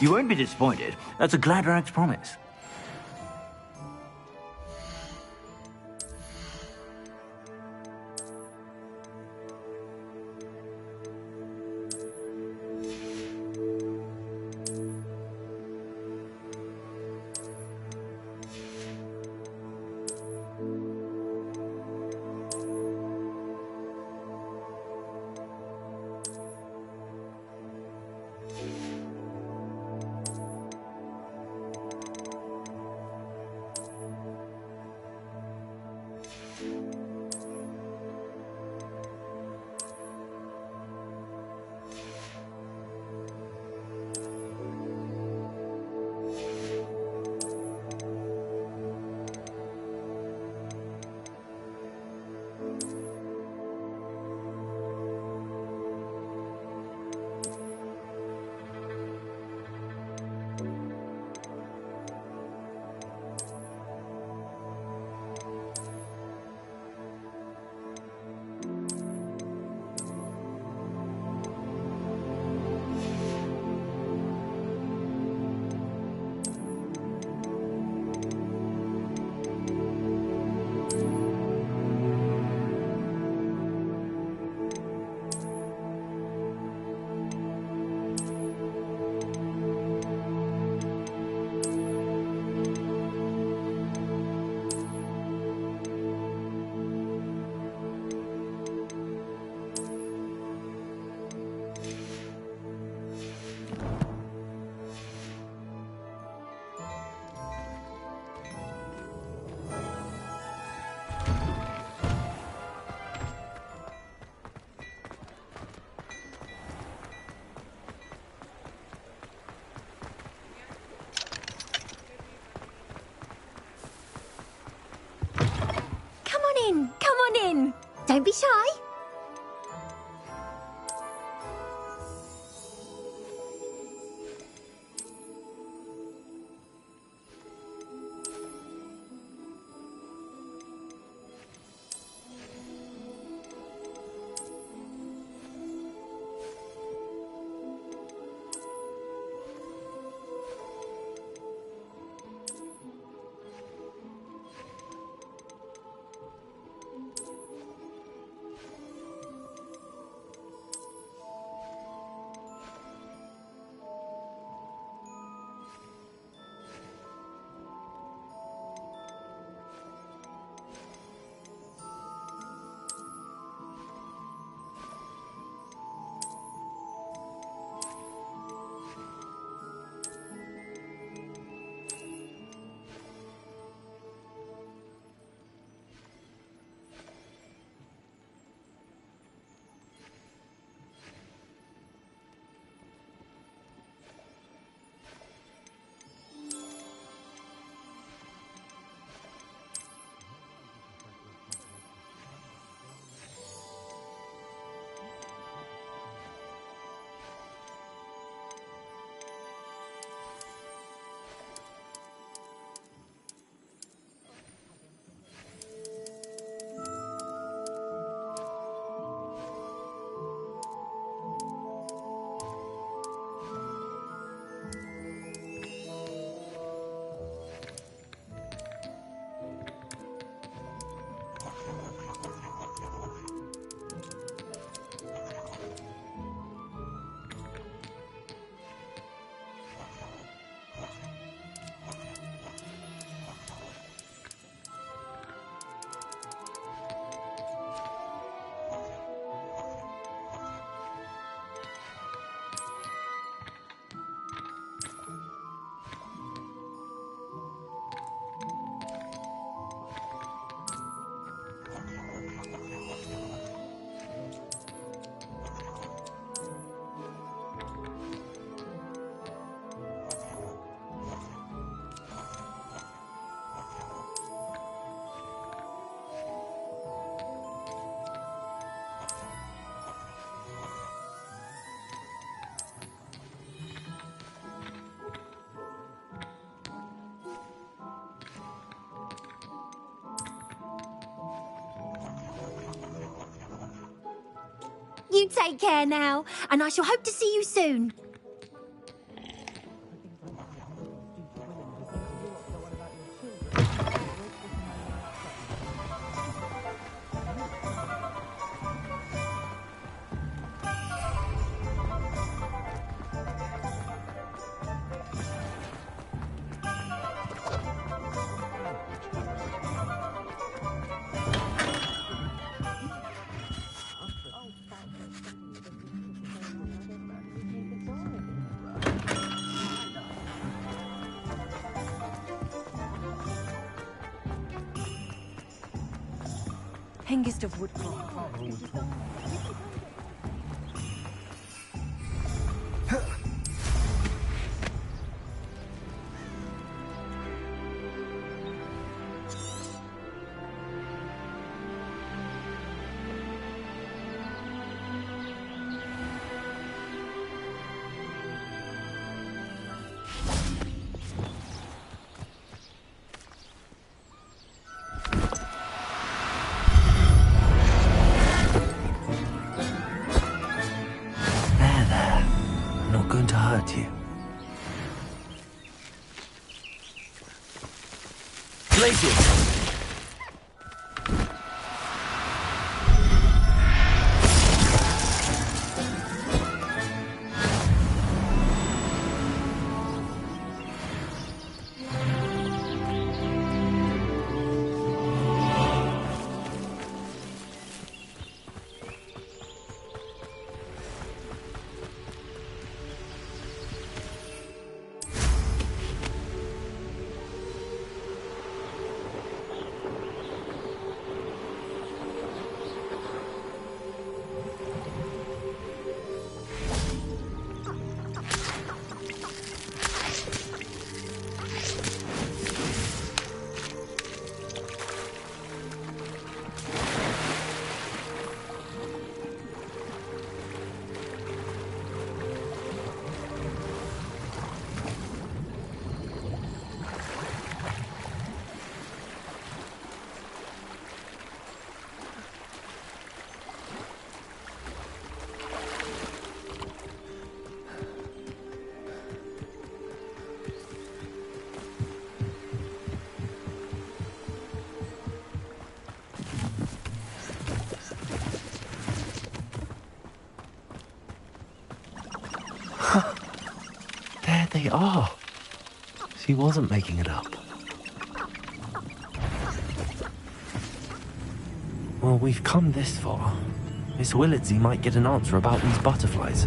You won't be disappointed. That's a Gladrax promise. Don't be shy. You take care now, and I shall hope to see you soon. Hengist of Woodcroft. Glacius! There they are. She wasn't making it up. Well, we've come this far. Miss Willardsey might get an answer about these butterflies.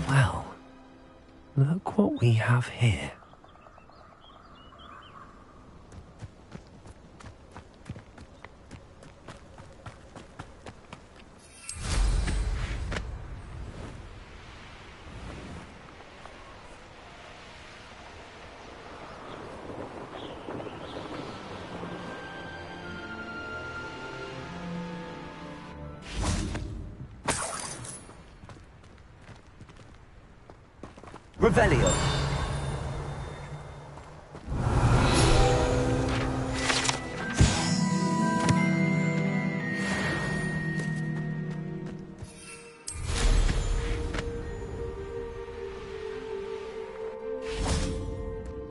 Well, look what we have here. Revelio.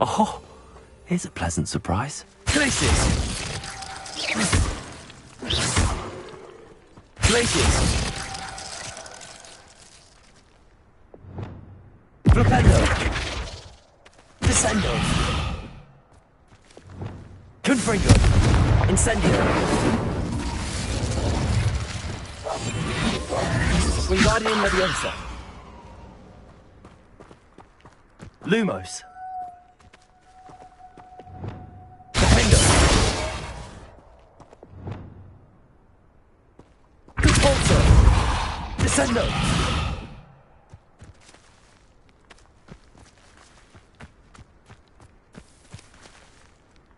Oh, here's a pleasant surprise. Glacius! Glacius! Flipendo! Descendo! Confringo! Incendio! Wingardium Leviosa! Lumos. Defender. Compulsor. Descendo.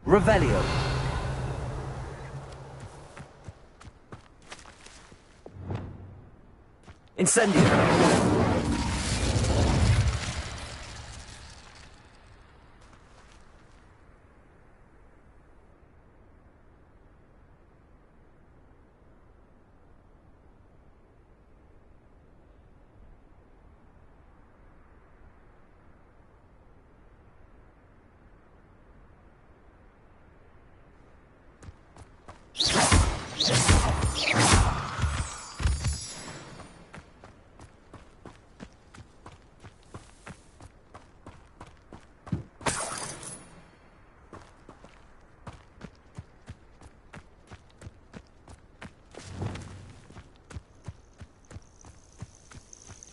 Revelio. Incendio.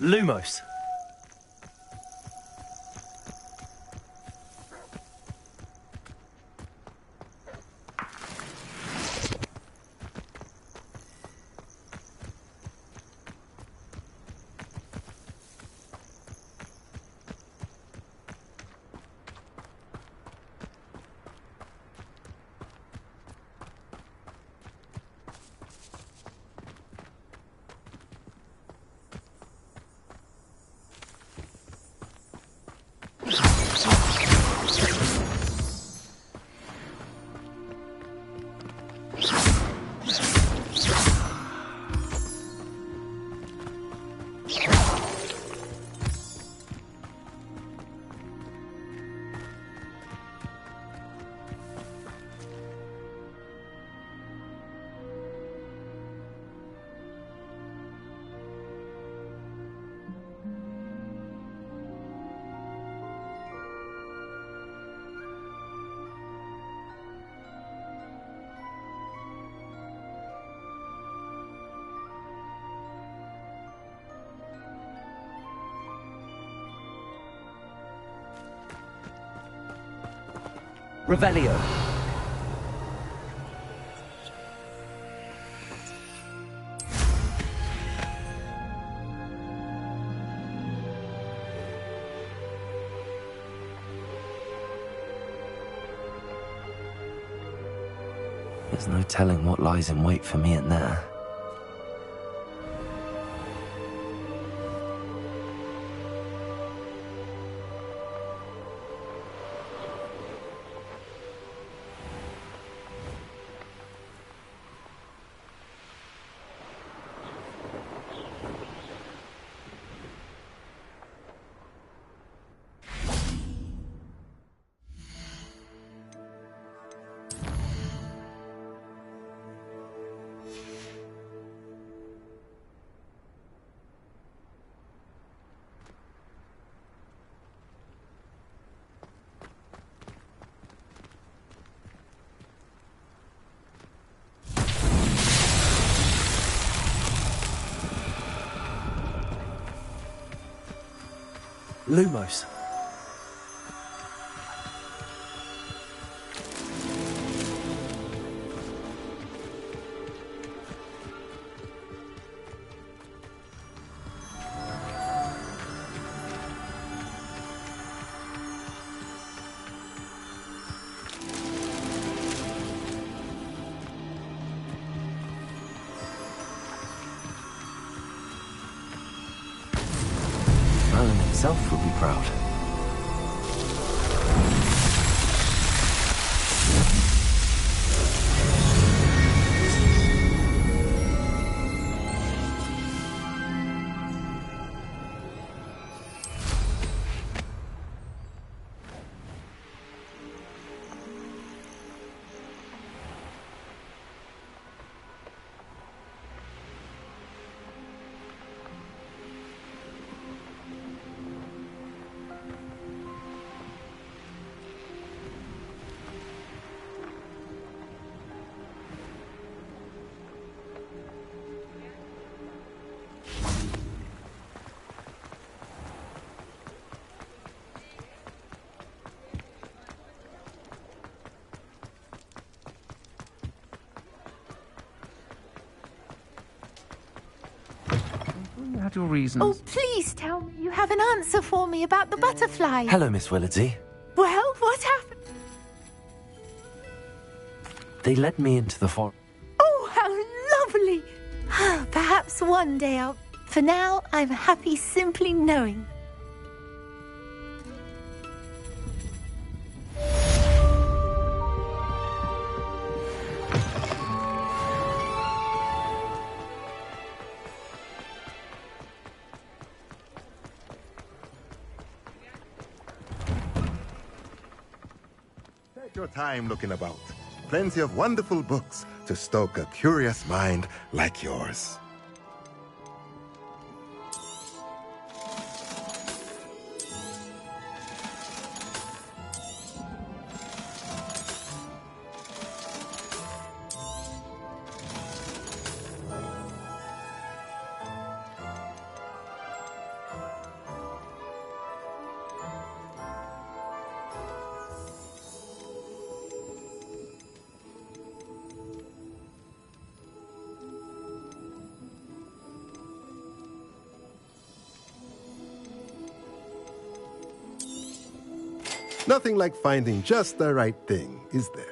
Lumos. Revelio. There's no telling what lies in wait for me in there. Lumos. Merlin himself would be proud. had your reasons. Oh, please tell me you have an answer for me about the butterfly. Hello, Miss Willardsey. Well, what happened? They led me into the forest. Oh, how lovely. Perhaps one day I'll... For now, I'm happy simply knowing. Take your time looking about. Plenty of wonderful books to stoke a curious mind like yours. Nothing like finding just the right thing, is there?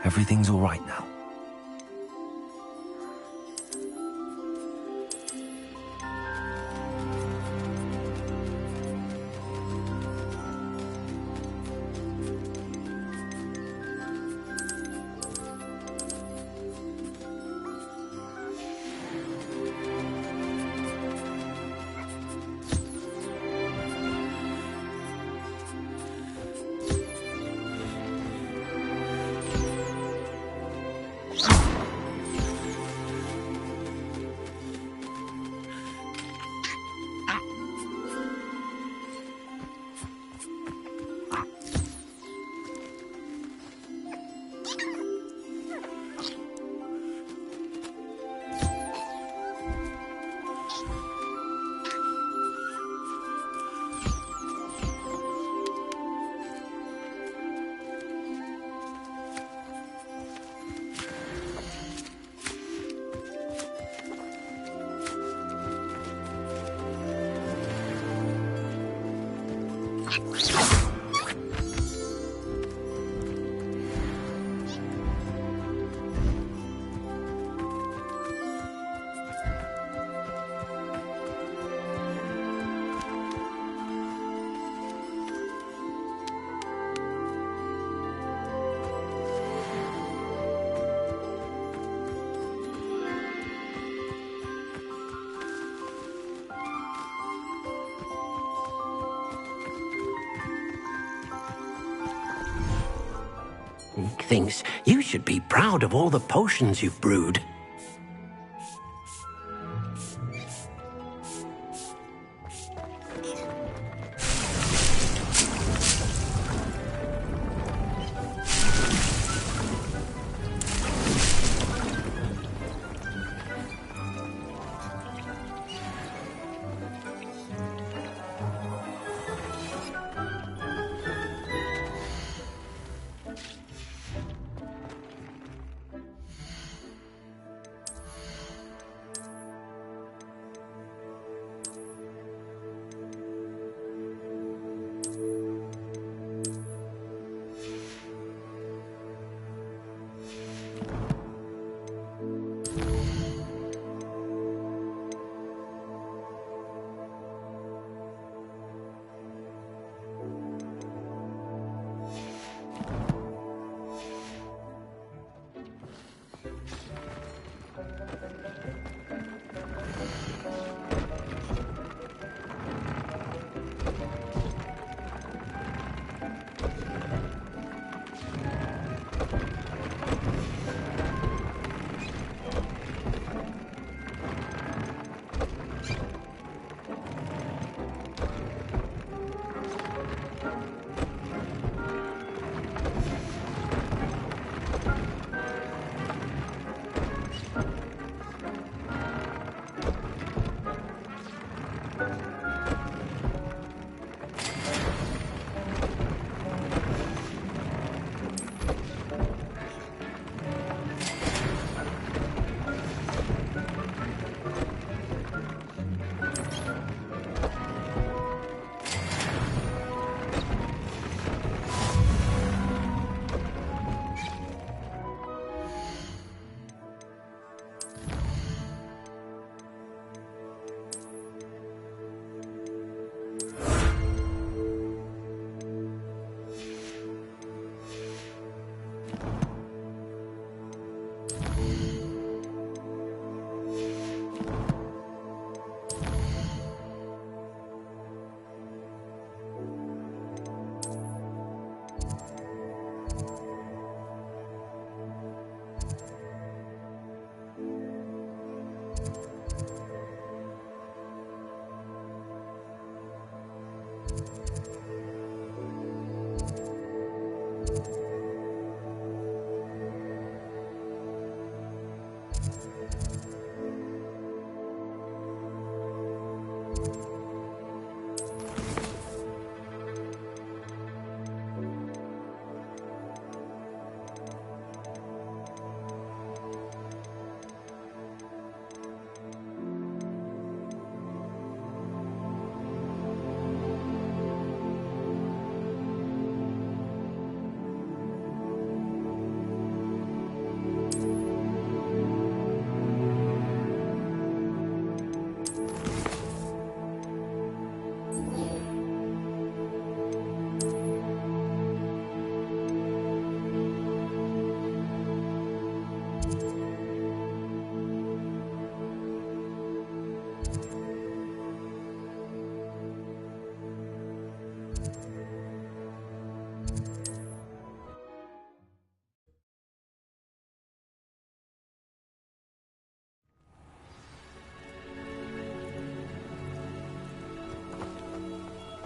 Everything's all right now. Thinks you should be proud of all the potions you've brewed.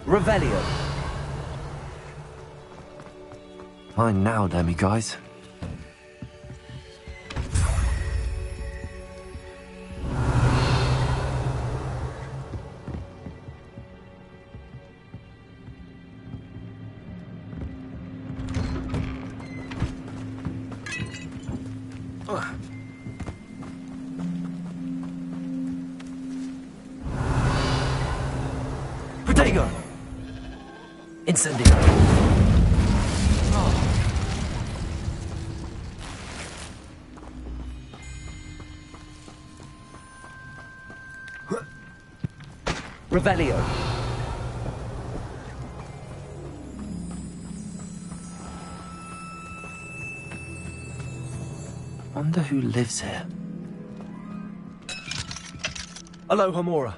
Revelio. Fine now, demiguise. Protego! Incendio. Revelio. Wonder who lives here. Alohomora.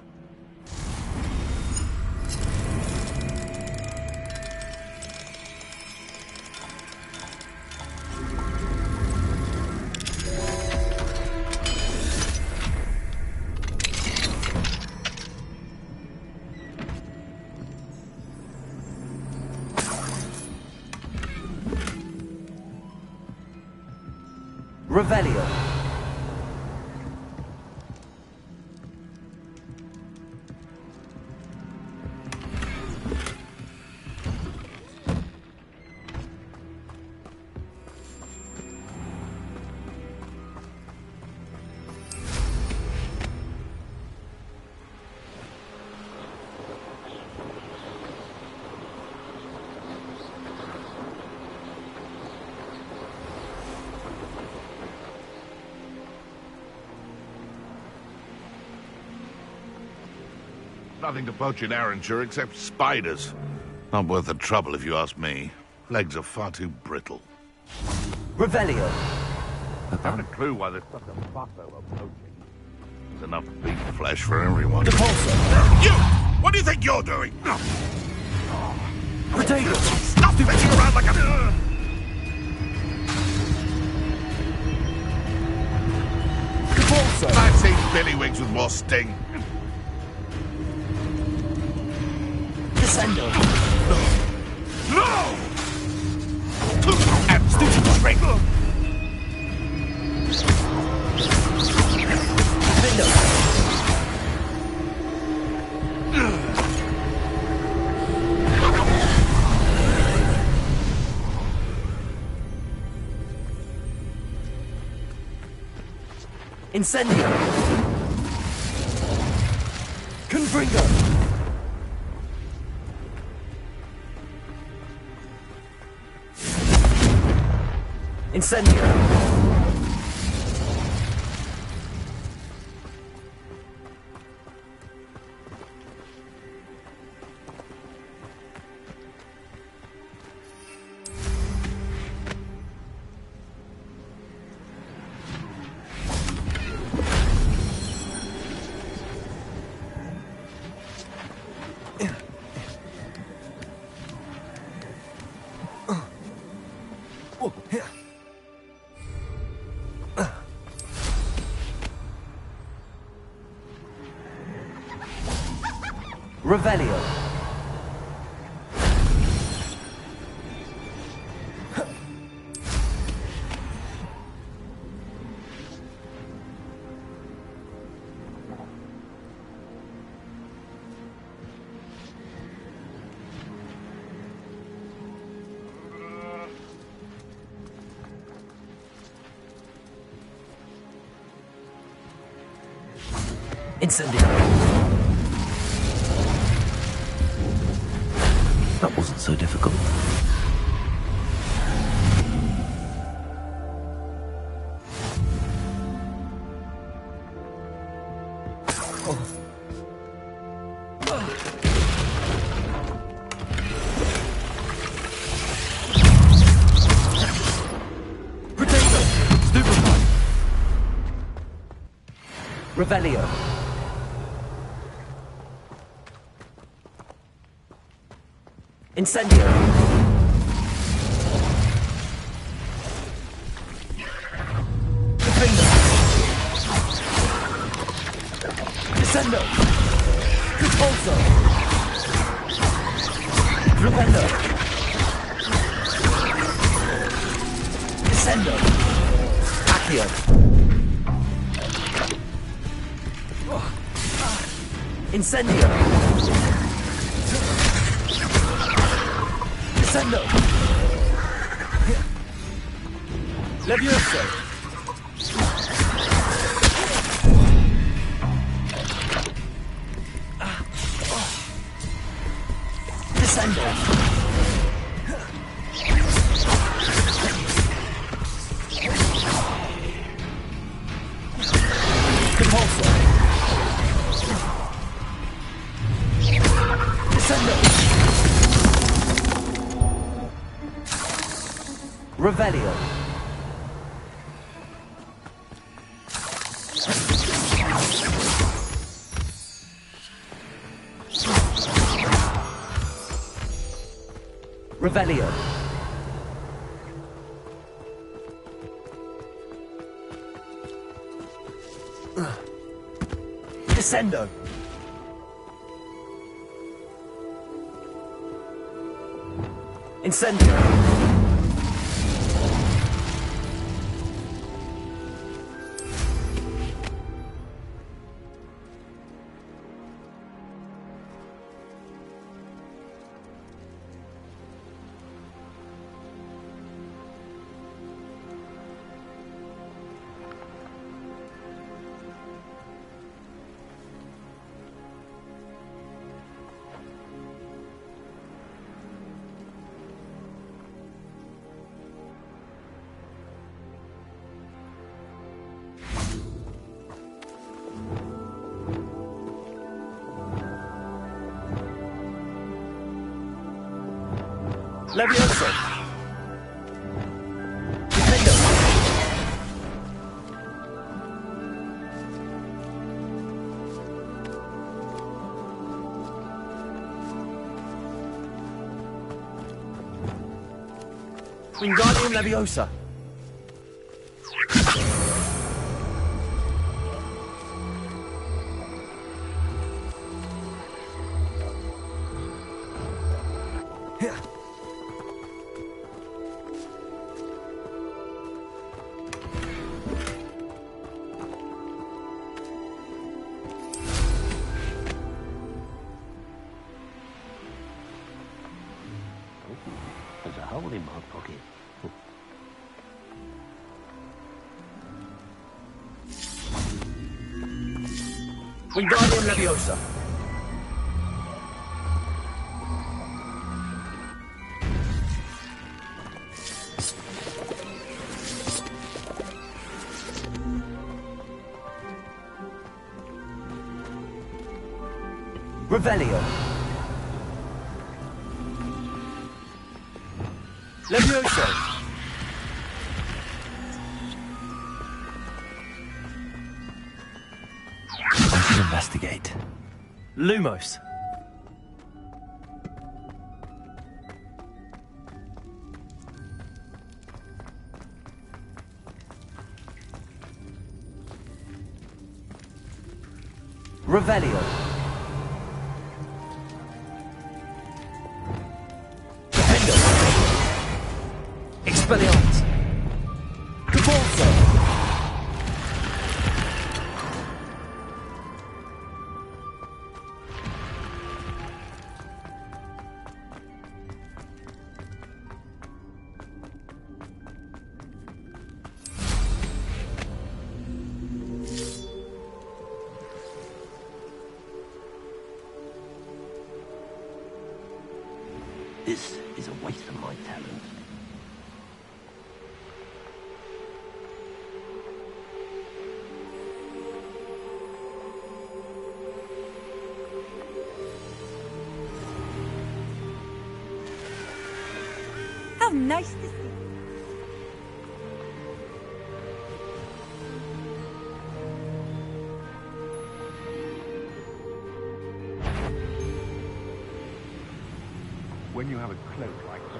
Revelio. Nothing to poach in Arranshire except spiders. Not worth the trouble if you ask me. Legs are far too brittle. Revelio. I haven't a clue why there's such a fuss over poaching. There's enough beef flesh for everyone. Depulso. You! What do you think you're doing? Potato. Stop fetching around like a... Depulso. I've seen Billywigs with more sting. Descendo. No! And stupid trick! Incendio. Confringo. Incendio. Revelio. Incendio. That wasn't so difficult. Potato. Stupefy. Revelio. Incendio. Defender. Descendo. Repulso. Repender. Descendo. Accio. Incendio. Descendo. Levioso. Descendo. Revelio. Revelio. Descendo. Incendio. Levioso. Defendo. Wingardium Leviosa. There's a hole in my pocket. Wingardium Leviosa. Revelio. Levioso. I should investigate. Lumos. Revelio. Defendo. Expelliarmus. Cabalzo. This is a waste of my talent. How nice to see you. When you have a cloak like this.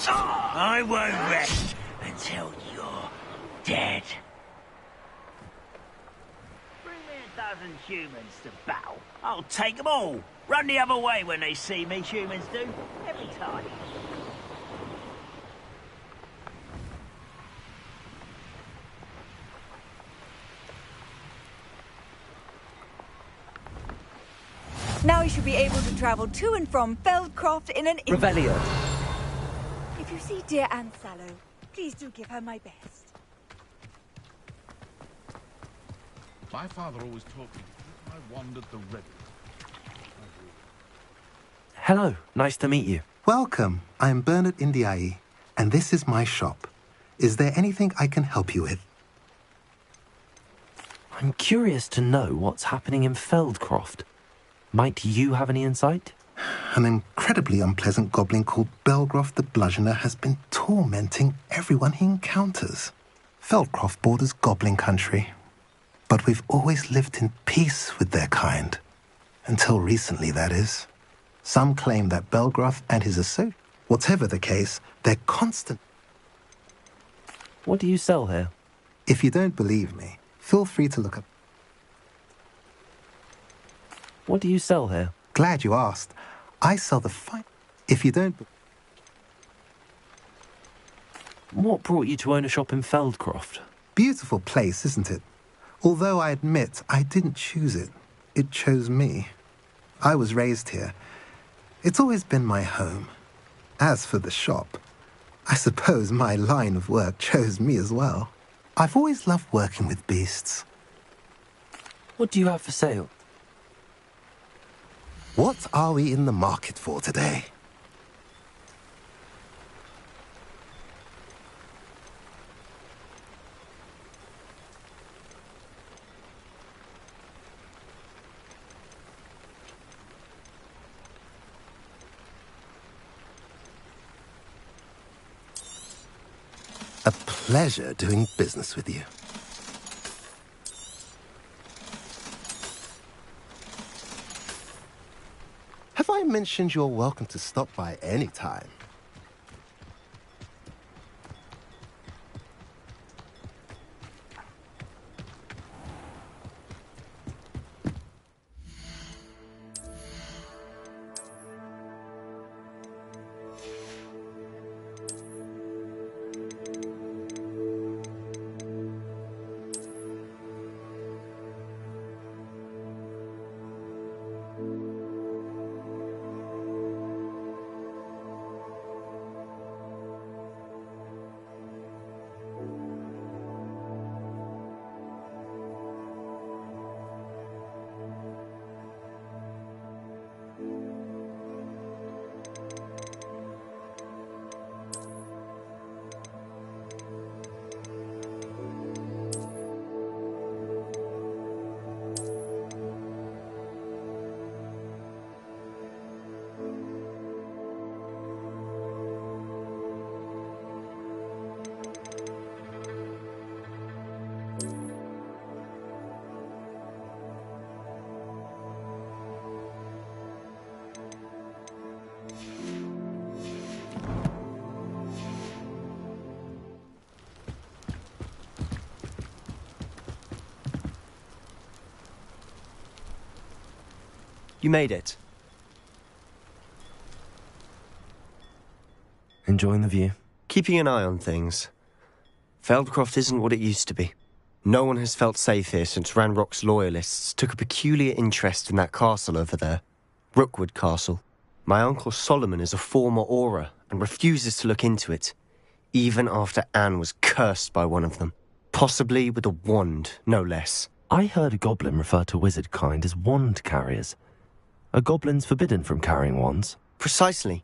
I won't rest until you're dead. Bring me a dozen humans to battle. I'll take them all. Run the other way when they see me, humans do. Every time. Now you should be able to travel to and from Feldcroft in an instant. Revelio. If you see dear Anne Sallow, please do give her my best. My father always taught me to keep my wand at the ready. Hello, nice to meet you. Welcome. I'm Bernard Indiai, and this is my shop. Is there anything I can help you with? I'm curious to know what's happening in Feldcroft. Might you have any insight? An incredibly unpleasant goblin called Belgroth the Bludgeoner has been tormenting everyone he encounters. Feldcroft borders goblin country, but we've always lived in peace with their kind. Until recently, that is. Some claim that Belgroth and his associates, whatever the case, they're constant. What do you sell here? If you don't believe me, feel free to look up. What do you sell here? Glad you asked. I sell the fine. If you don't... What brought you to own a shop in Feldcroft? Beautiful place, isn't it? Although I admit I didn't choose it. It chose me. I was raised here. It's always been my home. As for the shop, I suppose my line of work chose me as well. I've always loved working with beasts. What do you have for sale? What are we in the market for today? A pleasure doing business with you. Have I mentioned you're welcome to stop by any time? You made it. Enjoying the view? Keeping an eye on things. Feldcroft isn't what it used to be. No one has felt safe here since Ranrock's loyalists took a peculiar interest in that castle over there. Rookwood Castle. My uncle Solomon is a former Auror and refuses to look into it, even after Anne was cursed by one of them. Possibly with a wand, no less. I heard a goblin refer to wizard kind as wand carriers. Are goblins forbidden from carrying wands? Precisely.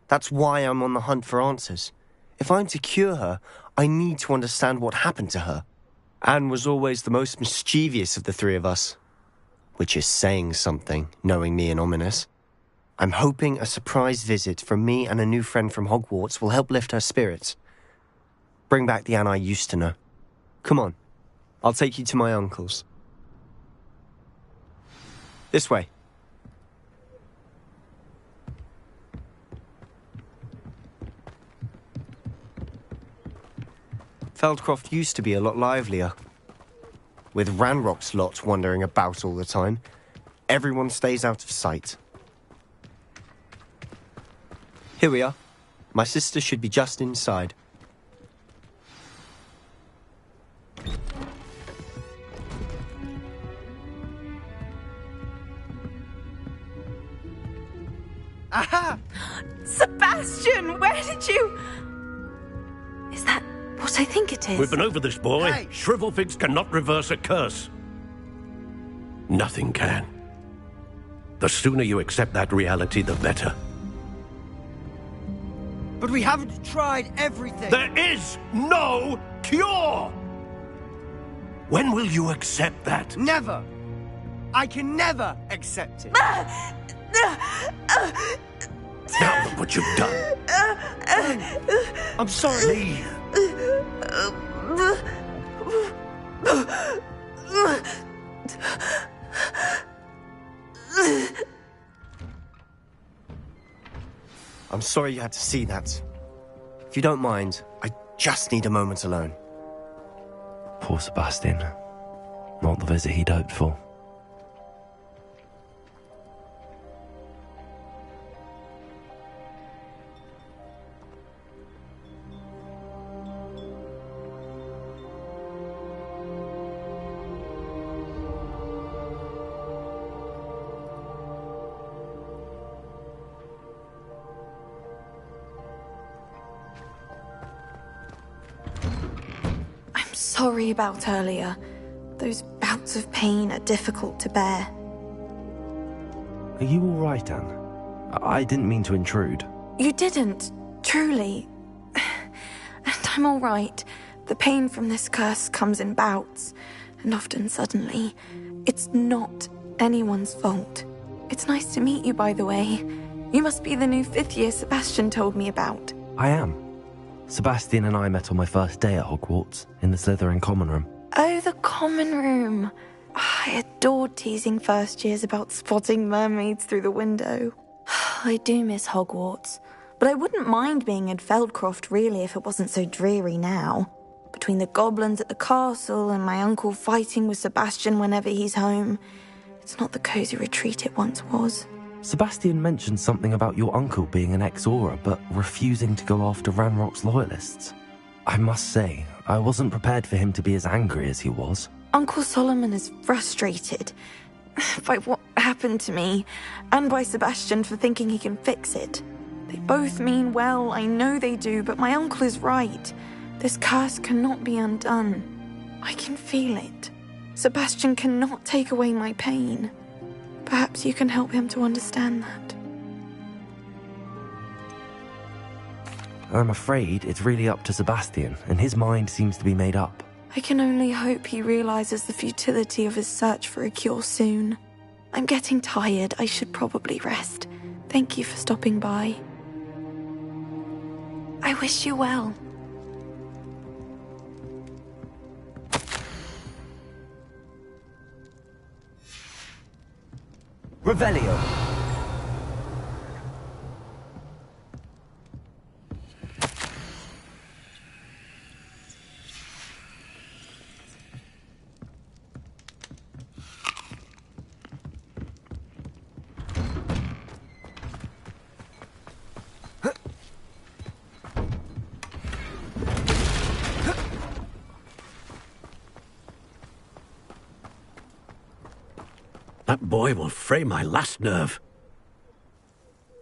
That's why I'm on the hunt for answers. If I'm to cure her, I need to understand what happened to her. Anne was always the most mischievous of the three of us. Which is saying something, knowing me and Ominis. I'm hoping a surprise visit from me and a new friend from Hogwarts will help lift her spirits. Bring back the Anne I used to know. Come on. I'll take you to my uncle's. This way. Feldcroft used to be a lot livelier. With Ranrock's lot wandering about all the time, everyone stays out of sight. Here we are. My sister should be just inside. Aha! Sebastian, where did you... Is that what I think it is? We've been over this, boy. Hey. Shrivelfigs cannot reverse a curse. Nothing can. The sooner you accept that reality, the better. But we haven't tried everything. There is no cure! When will you accept that? Never! I can never accept it. Now look what you've done. I'm sorry. Leave. I'm sorry you had to see that. If you don't mind, I just need a moment alone. Poor Sebastian. Not the visit he'd hoped for. Sorry about earlier. Those bouts of pain are difficult to bear. Are you all right, Anne? I didn't mean to intrude. You didn't, truly. And I'm all right. The pain from this curse comes in bouts, and often suddenly. It's not anyone's fault. It's nice to meet you, by the way. You must be the new 5th year Sebastian told me about. I am. Sebastian and I met on my first day at Hogwarts, in the Slytherin common room. Oh, the common room. I adored teasing first years about spotting mermaids through the window. I do miss Hogwarts, but I wouldn't mind being in Feldcroft really if it wasn't so dreary now. Between the goblins at the castle and my uncle fighting with Sebastian whenever he's home, it's not the cosy retreat it once was. Sebastian mentioned something about your uncle being an ex-Auror, but refusing to go after Ranrock's loyalists. I must say, I wasn't prepared for him to be as angry as he was. Uncle Solomon is frustrated by what happened to me, and by Sebastian for thinking he can fix it. They both mean well, I know they do, but my uncle is right. This curse cannot be undone. I can feel it. Sebastian cannot take away my pain. Perhaps you can help him to understand that. I'm afraid it's really up to Sebastian, and his mind seems to be made up. I can only hope he realizes the futility of his search for a cure soon. I'm getting tired. I should probably rest. Thank you for stopping by. I wish you well. Revelio. That boy will fray my last nerve.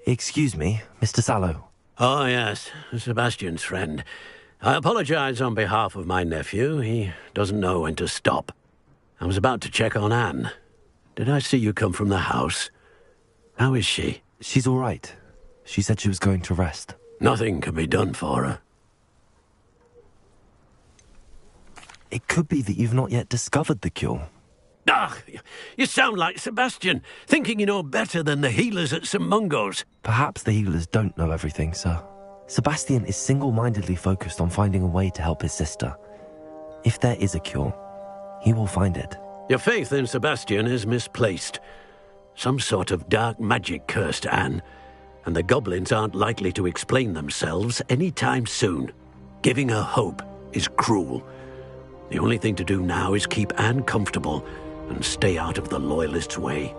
Excuse me, Mr. Sallow. Oh, yes, Sebastian's friend. I apologize on behalf of my nephew. He doesn't know when to stop. I was about to check on Anne. Did I see you come from the house? How is she? She's all right. She said she was going to rest. Nothing can be done for her. It could be that you've not yet discovered the cure. Ah, you sound like Sebastian, thinking you know better than the healers at St. Mungo's. Perhaps the healers don't know everything, sir. Sebastian is single-mindedly focused on finding a way to help his sister. If there is a cure, he will find it. Your faith in Sebastian is misplaced. Some sort of dark magic cursed Anne, and the goblins aren't likely to explain themselves any time soon. Giving her hope is cruel. The only thing to do now is keep Anne comfortable and stay out of the Loyalists' way.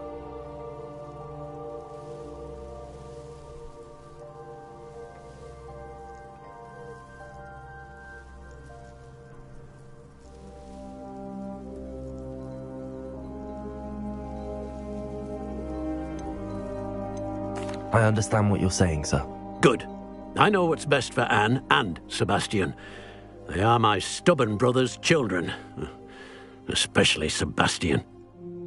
I understand what you're saying, sir. Good. I know what's best for Anne and Sebastian. They are my stubborn brother's children. Especially Sebastian.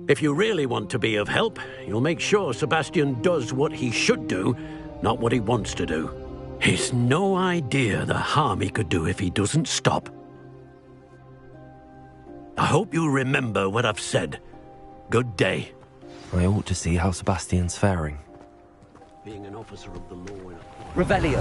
If you really want to be of help, you'll make sure Sebastian does what he should do, not what he wants to do. He's no idea the harm he could do if he doesn't stop. I hope you'll remember what I've said. Good day. I ought to see how Sebastian's faring. Being an officer of the law in a... Revelio.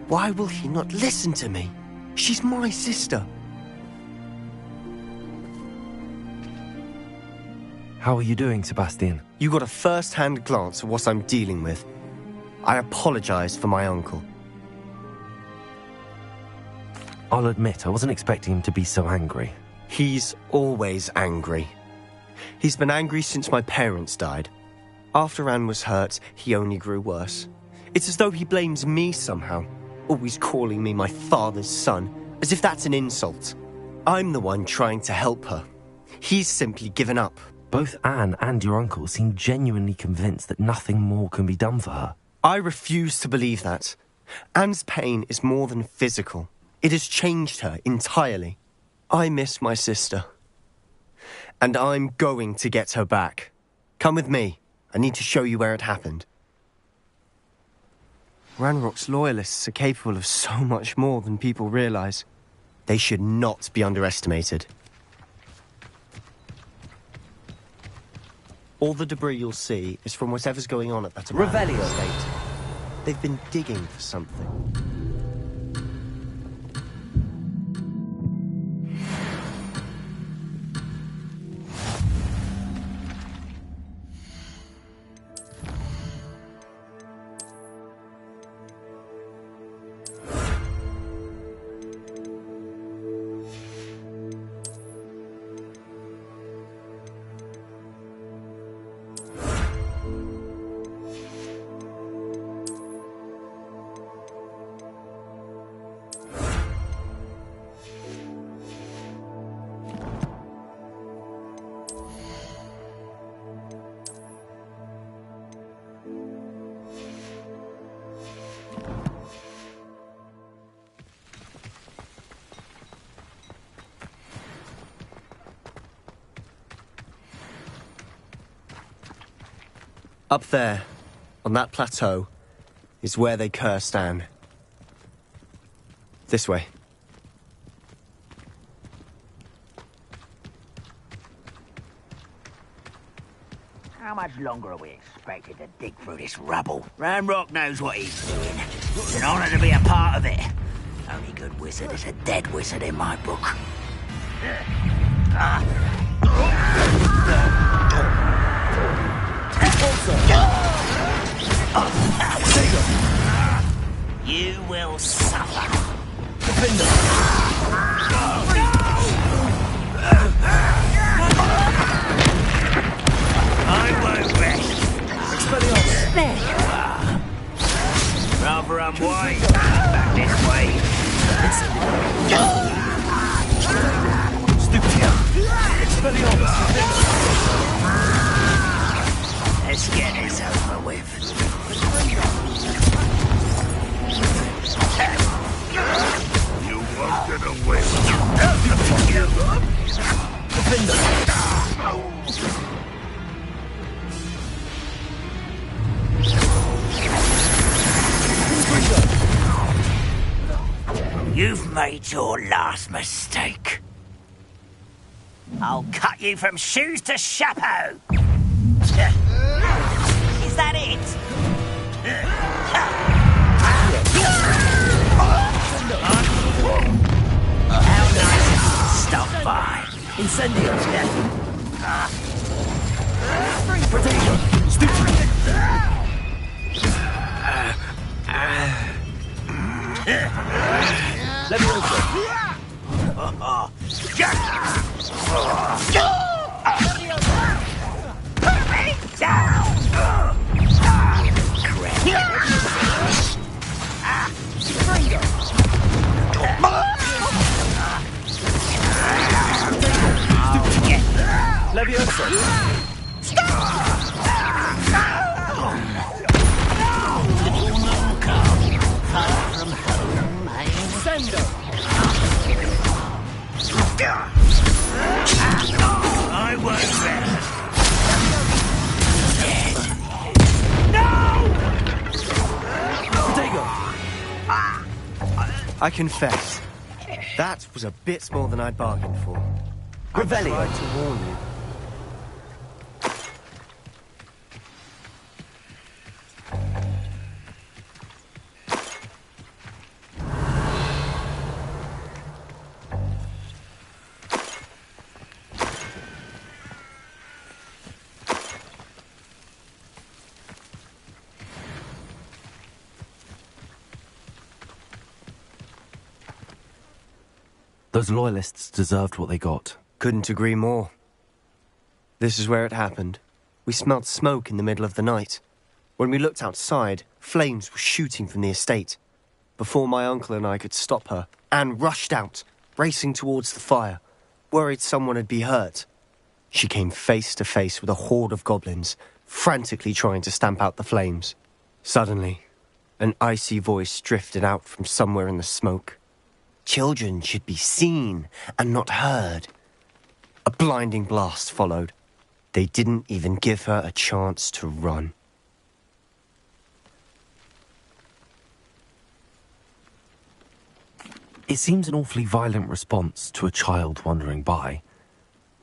Why will he not listen to me? She's my sister. How are you doing, Sebastian? You got a first-hand glance at what I'm dealing with. I apologize for my uncle. I'll admit, I wasn't expecting him to be so angry. He's always angry. He's been angry since my parents died. After Anne was hurt, he only grew worse. It's as though he blames me somehow. Always calling me my father's son, as if that's an insult. I'm the one trying to help her. He's simply given up. Both Anne and your uncle seem genuinely convinced that nothing more can be done for her. I refuse to believe that. Anne's pain is more than physical. It has changed her entirely. I miss my sister. And I'm going to get her back. Come with me. I need to show you where it happened. Ranrock's loyalists are capable of so much more than people realize. They should not be underestimated. All the debris you'll see is from whatever's going on at that abandoned estate. They've been digging for something. Up there, on that plateau, is where they cursed Anne. This way. How much longer are we expected to dig through this rubble? Ranrock knows what he's doing. It's an honor to be a part of it. Only good wizard is a dead wizard in my book. You will suffer. I won't rest. There you are. Rather unwise. Back this way. Let's get this over with. You won't get away. You've made your last mistake. I'll cut you from shoes to chapeau. Is that it? How nice to stop by. Incendio. Let me Levioso. Sendo. I won't rest. Potato. I confess, that was a bit more than I'd bargained for. Revelio. I tried to warn you. Those loyalists deserved what they got. Couldn't agree more. This is where it happened. We smelled smoke in the middle of the night. When we looked outside, flames were shooting from the estate. Before my uncle and I could stop her, Anne rushed out, racing towards the fire, worried someone had been hurt. She came face to face with a horde of goblins, frantically trying to stamp out the flames. Suddenly, an icy voice drifted out from somewhere in the smoke. Children should be seen and not heard. A blinding blast followed. They didn't even give her a chance to run. It seems an awfully violent response to a child wandering by.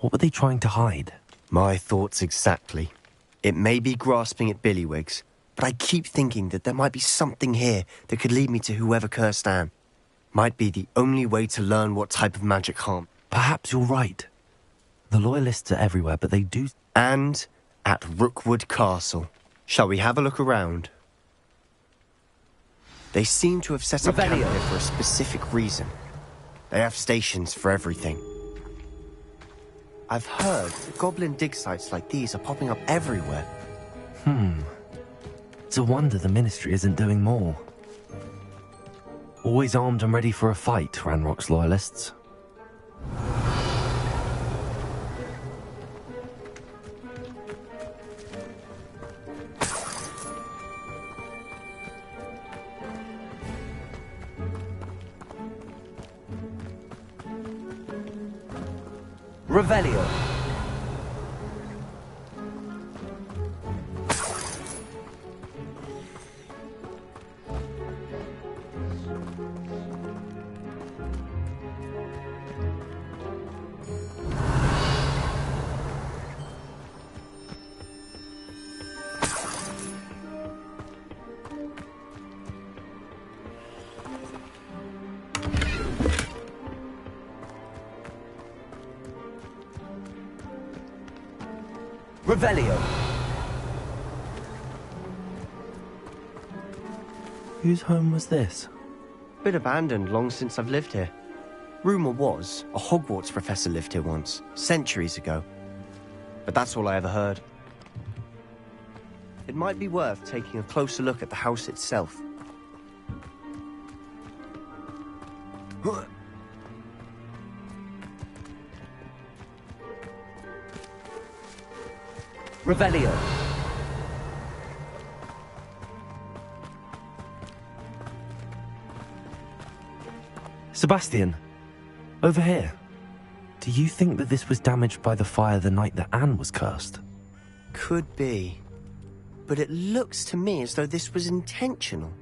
What were they trying to hide? My thoughts exactly. It may be grasping at Billywigs, but I keep thinking that there might be something here that could lead me to whoever cursed Anne. Might be the only way to learn what type of magic harm. Perhaps you're right. The loyalists are everywhere, but they do... And at Rookwood Castle. Shall we have a look around? They seem to have set up camp here for a specific reason. They have stations for everything. I've heard that goblin dig sites like these are popping up everywhere. It's a wonder the Ministry isn't doing more. Always armed and ready for a fight, Ranrock's loyalists. Revelio. Revelio. Whose home was this? Been abandoned long since I've lived here. Rumour was a Hogwarts professor lived here once, centuries ago. But that's all I ever heard. It might be worth taking a closer look at the house itself. Revelio. Sebastian, over here. Do you think that this was damaged by the fire the night that Anne was cursed? Could be. But it looks to me as though this was intentional.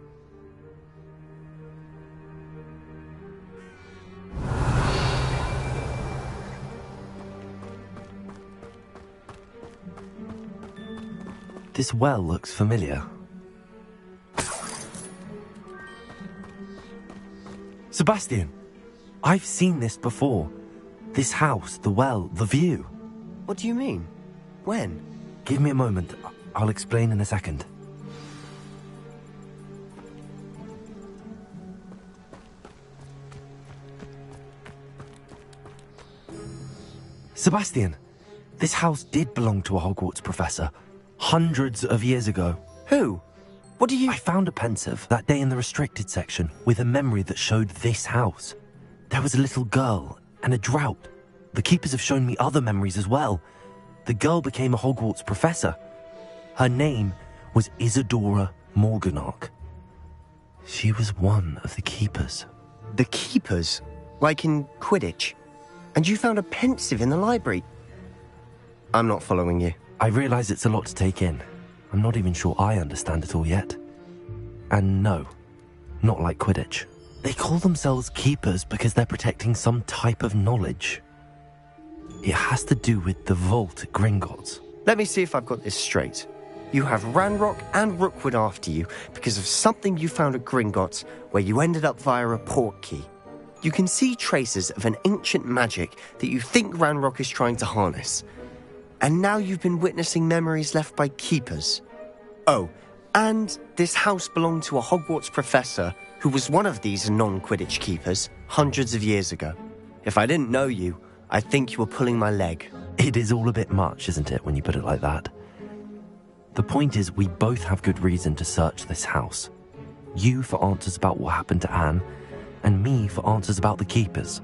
This well looks familiar. Sebastian! I've seen this before. This house, the well, the view. What do you mean? When? Give me a moment. I'll explain in a second. Sebastian, this house did belong to a Hogwarts professor. Hundreds of years ago. Who? What do you... I found a pensive that day in the restricted section with a memory that showed this house. There was a little girl and a drought. The keepers have shown me other memories as well. The girl became a Hogwarts professor. Her name was Isadora Morganach. She was one of the keepers. The keepers? Like in Quidditch? And you found a pensive in the library? I'm not following you. I realise it's a lot to take in. I'm not even sure I understand it all yet. And no, not like Quidditch. They call themselves keepers because they're protecting some type of knowledge. It has to do with the vault at Gringotts. Let me see if I've got this straight. You have Ranrock and Rookwood after you because of something you found at Gringotts where you ended up via a portkey. You can see traces of an ancient magic that you think Ranrock is trying to harness. And now you've been witnessing memories left by keepers. Oh, and this house belonged to a Hogwarts professor who was one of these non-Quidditch keepers hundreds of years ago. If I didn't know you, I'd think you were pulling my leg. It is all a bit much, isn't it, when you put it like that? The point is, we both have good reason to search this house. You for answers about what happened to Anne, and me for answers about the keepers.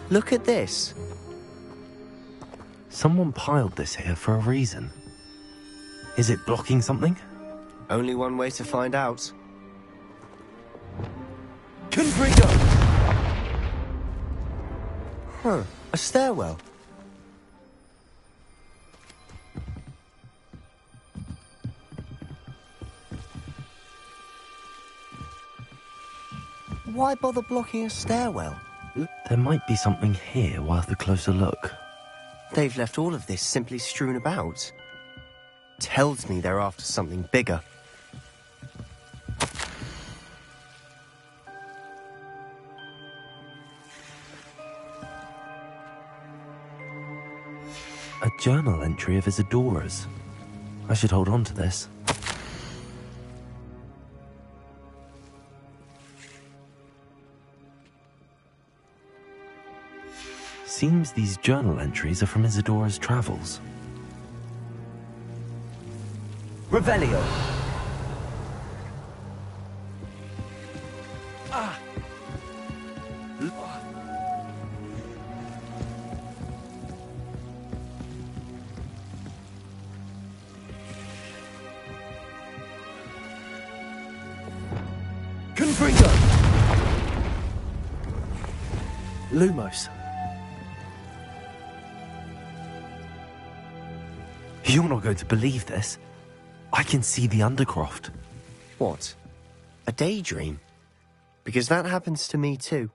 Look at this. Someone piled this here for a reason. Is it blocking something? Only one way to find out. Confringo! Huh, a stairwell. Why bother blocking a stairwell? There might be something here worth a closer look. They've left all of this simply strewn about. Tells me they're after something bigger. A journal entry of Isadora's. I should hold on to this. Seems these journal entries are from Isadora's travels. Revelio. Confringo! Lumos. You're not going to believe this. I can see the Undercroft. What? A daydream? Because that happens to me too.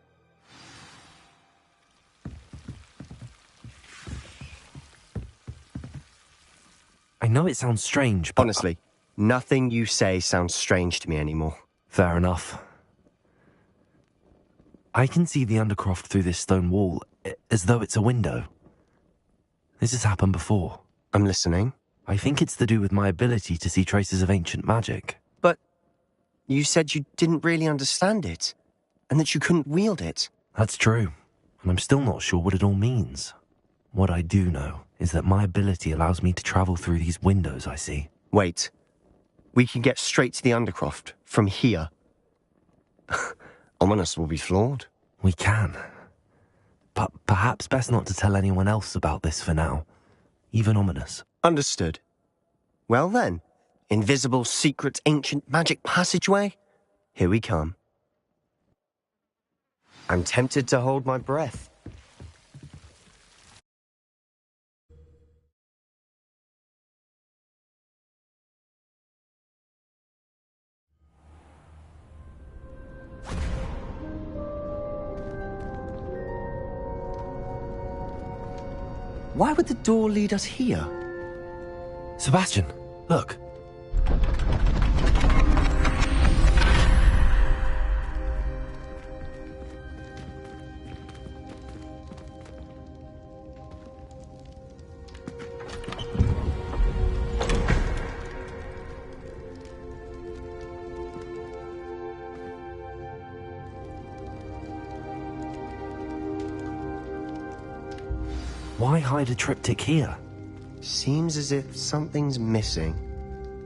I know it sounds strange, but... Honestly, nothing you say sounds strange to me anymore. Fair enough. I can see the Undercroft through this stone wall, as though it's a window. This has happened before. I'm listening. I think it's to do with my ability to see traces of ancient magic. But you said you didn't really understand it, and that you couldn't wield it. That's true, and I'm still not sure what it all means. What I do know is that my ability allows me to travel through these windows I see. Wait. We can get straight to the Undercroft from here. Ominis will be floored. We can. But perhaps best not to tell anyone else about this for now. Even Ominis. Understood. Well then, invisible, secret, ancient magic passageway? Here we come. I'm tempted to hold my breath. Why would the door lead us here? Sebastian, look. Why hide a triptych here? Seems as if something's missing.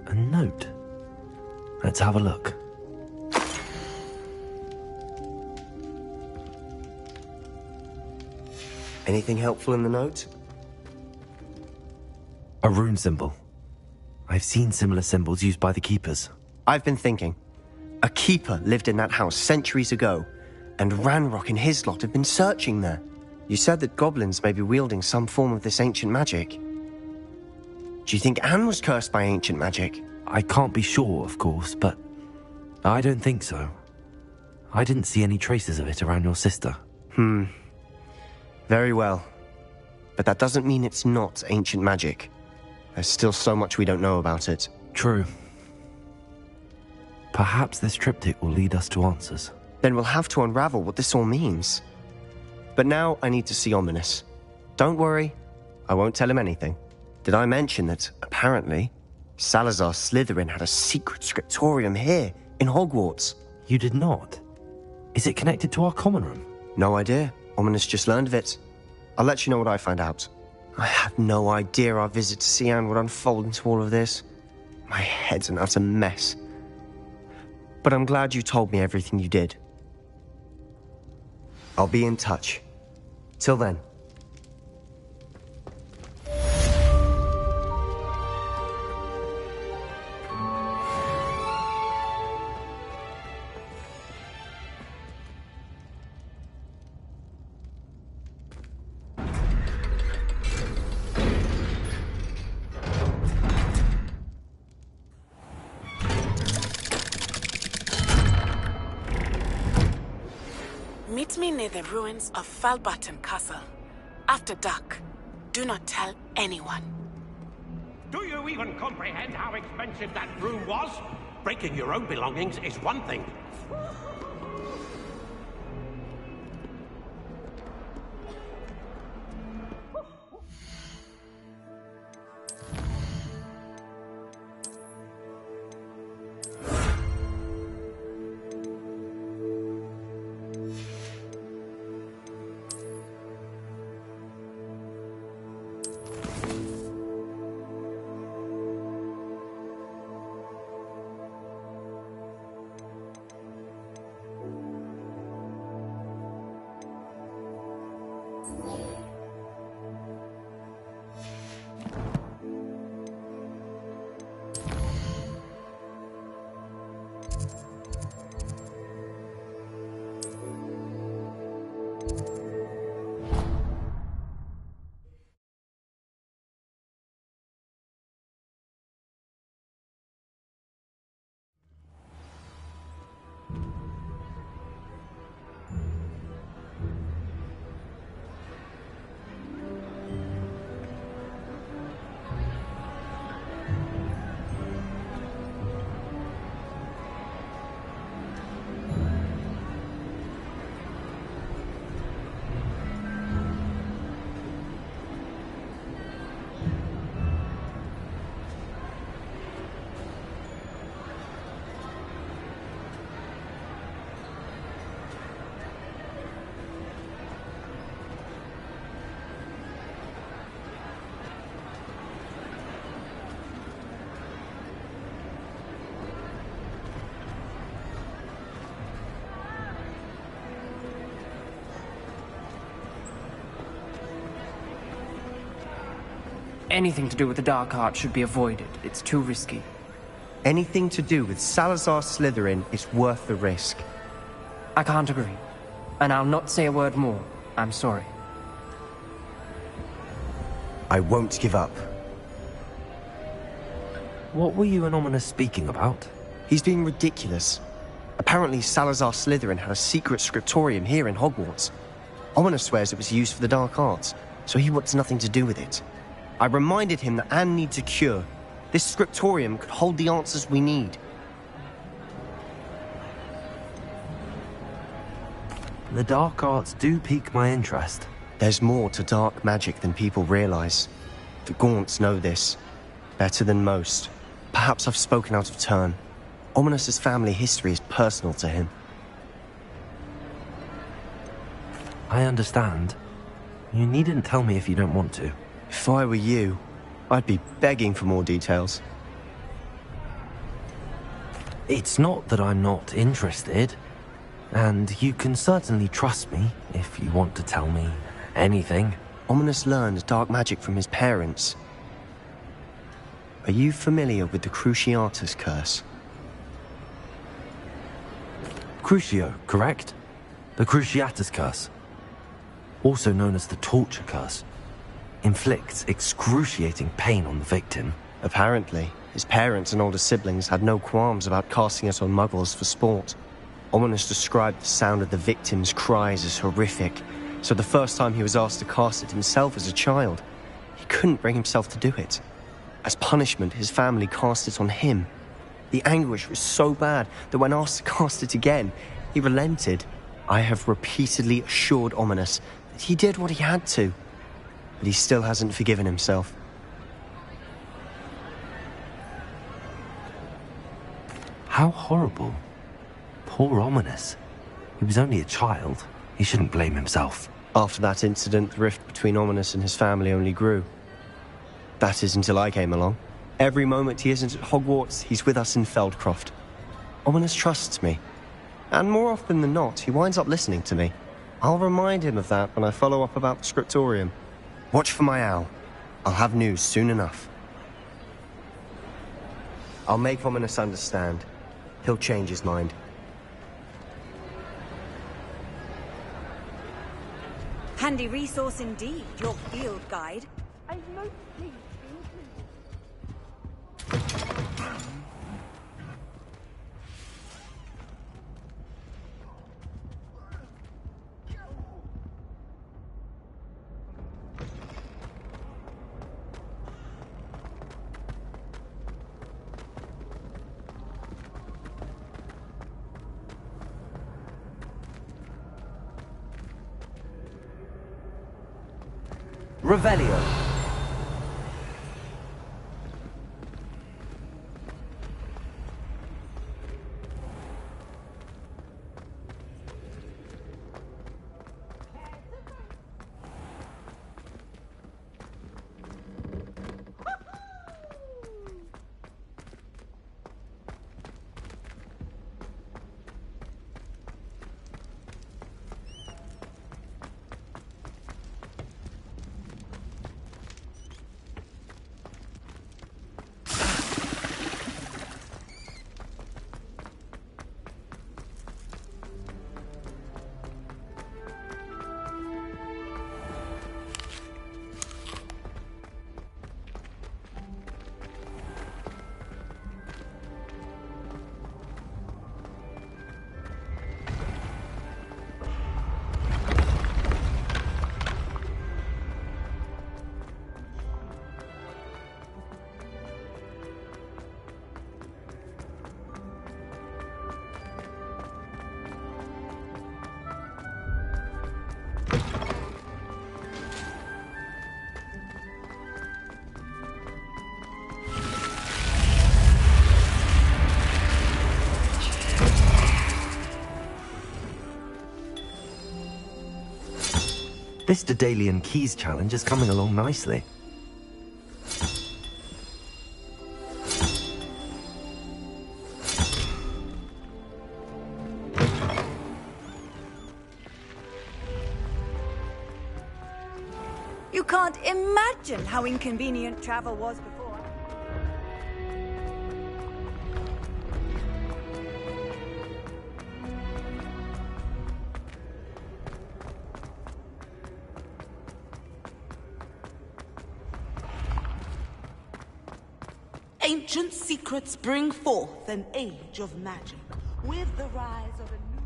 A note. Let's have a look. Anything helpful in the note? A rune symbol. I've seen similar symbols used by the keepers. I've been thinking. A keeper lived in that house centuries ago, and Ranrock and his lot have been searching there. You said that goblins may be wielding some form of this ancient magic. Do you think Anne was cursed by ancient magic? I can't be sure, of course, but I don't think so. I didn't see any traces of it around your sister. Very well. But that doesn't mean it's not ancient magic. There's still so much we don't know about it. True. Perhaps this triptych will lead us to answers. Then we'll have to unravel what this all means. But now I need to see Ominis. Don't worry, I won't tell him anything. Did I mention that, apparently, Salazar Slytherin had a secret scriptorium here, in Hogwarts? You did not? Is it connected to our common room? No idea. Ominis just learned of it. I'll let you know what I find out. I had no idea our visit to see Anne would unfold into all of this. My head's an utter mess. But I'm glad you told me everything you did. I'll be in touch. Till then. Meet me near the ruins of Falbaton Castle. After dark. Do not tell anyone. Do you even comprehend how expensive that room was? Breaking your own belongings is one thing. Anything to do with the Dark Art should be avoided. It's too risky. Anything to do with Salazar Slytherin is worth the risk. I can't agree. And I'll not say a word more. I'm sorry. I won't give up. What were you and Ominis speaking about? He's being ridiculous. Apparently Salazar Slytherin had a secret scriptorium here in Hogwarts. Ominis swears it was used for the Dark Arts, so he wants nothing to do with it. I reminded him that Anne needs a cure, This scriptorium could hold the answers we need. The dark arts do pique my interest. There's more to dark magic than people realize. The Gaunts know this better than most. Perhaps I've spoken out of turn. Ominos's family history is personal to him. I understand. You needn't tell me if you don't want to. If I were you, I'd be begging for more details. It's not that I'm not interested. And you can certainly trust me if you want to tell me anything. Ominos learned dark magic from his parents. Are you familiar with the Cruciatus curse? Crucio, correct? The Cruciatus curse, also known as the torture curse, inflicts excruciating pain on the victim. Apparently, his parents and older siblings had no qualms about casting it on muggles for sport. Ominos described the sound of the victim's cries as horrific, so the first time he was asked to cast it himself as a child, he couldn't bring himself to do it. As punishment, his family cast it on him. The anguish was so bad that when asked to cast it again, he relented. I have repeatedly assured Ominos that he did what he had to, but he still hasn't forgiven himself. How horrible. Poor Ominos. He was only a child. He shouldn't blame himself. After that incident, the rift between Ominos and his family only grew. That is until I came along. Every moment he isn't at Hogwarts, he's with us in Feldcroft. Ominos trusts me. And more often than not, he winds up listening to me. I'll remind him of that when I follow up about the scriptorium. Watch for my owl. I'll have news soon enough. I'll make Ominos understand. He'll change his mind. Handy resource indeed, your field guide. I've no please. Revelio. This Daedalian Keys challenge is coming along nicely. You can't imagine how inconvenient travel was before. Ancient secrets bring forth an age of magic. With the rise of a new...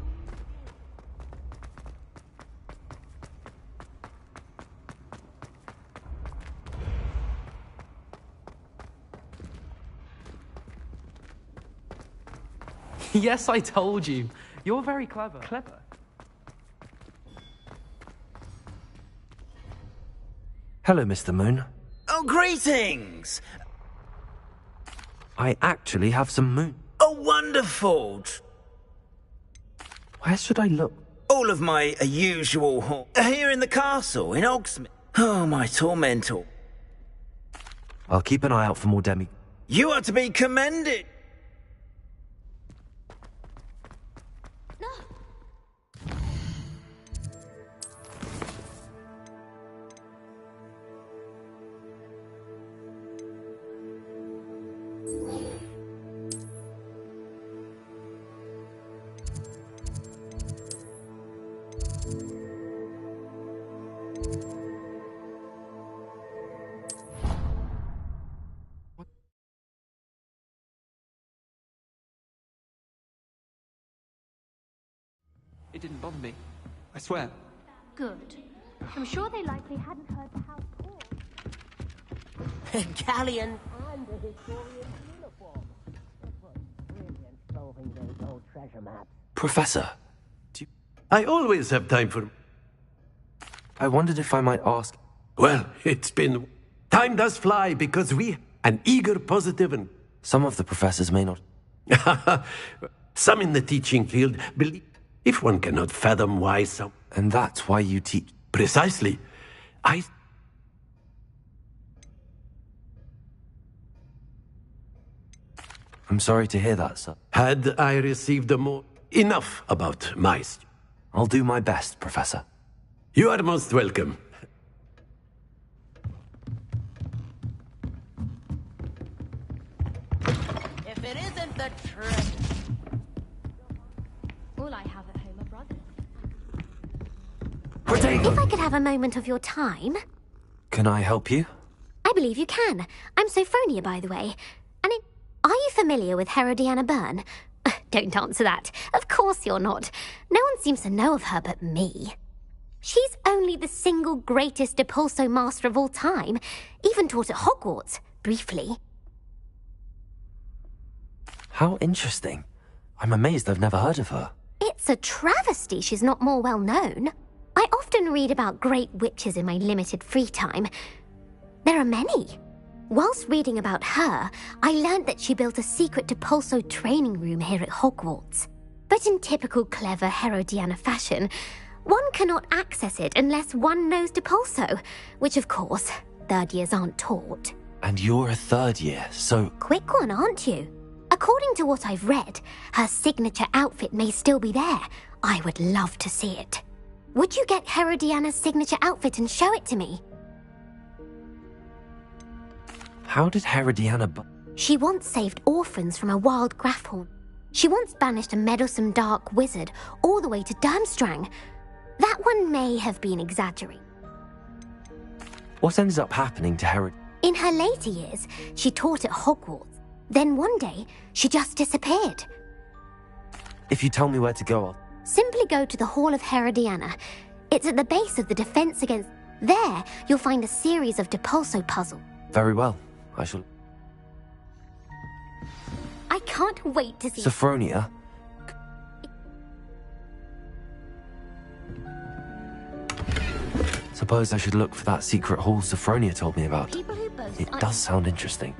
Yes, I told you. You're very clever. Clever? Hello, Mr. Moon. Oh, greetings! I actually have some moon. Oh, wonderful! Where should I look? All of my usual here in the castle, in Hogsmeade. Oh, my tormentor. I'll keep an eye out for more demi... You are to be commended! It didn't bother me. I swear. Good. I'm sure they likely hadn't heard the house call. Galleon and the historian's uniform. Brilliant solving those old treasure maps. Professor, I always have time for... I wondered if I might ask... Well, it's been... Time does fly because we... An eager, positive and... Some of the professors may not... Some in the teaching field believe... If one cannot fathom why some... And that's why you teach... Precisely. I'm sorry to hear that, sir. Had I received enough about my... I'll do my best, Professor. You are most welcome. If it isn't the treasure... All I have at home are brothers. Potato! If I could have a moment of your time... Can I help you? I believe you can. I'm Sophronia, by the way. Are you familiar with Herodiana Byrne? Don't answer that. Of course you're not. No one seems to know of her but me. She's only the single greatest Depulso master of all time. Even taught at Hogwarts, briefly. How interesting. I'm amazed I've never heard of her. It's a travesty she's not more well known. I often read about great witches in my limited free time. There are many. Whilst reading about her, I learned that she built a secret Depulso training room here at Hogwarts. But in typical clever Herodiana fashion, one cannot access it unless one knows Depulso, which of course, third years aren't taught. And you're a third year, so... Quick one, aren't you? According to what I've read, her signature outfit may still be there. I would love to see it. Would you get Herodiana's signature outfit and show it to me? How did Herodiana... She once saved orphans from a wild Grafhorn. She once banished a meddlesome dark wizard all the way to Durmstrang. That one may have been exaggerating. What ended up happening to Herod? In her later years, she taught at Hogwarts. Then one day, she just disappeared. If you tell me where to go, I'll... Simply go to the Hall of Herodiana. It's at the base of the Defense Against... There, you'll find a series of Depulso puzzles. Very well. I shall... I can't wait to see... Sophronia? Suppose I should look for that secret hall Sophronia told me about. It does sound interesting.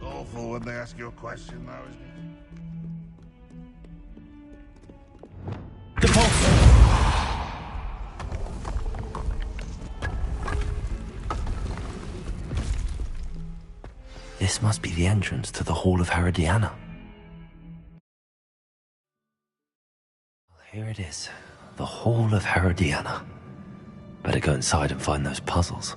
Awful when they ask you a question, though, isn't it? This must be the entrance to the Hall of Herodiana. Here it is, the Hall of Herodiana. Better go inside and find those puzzles.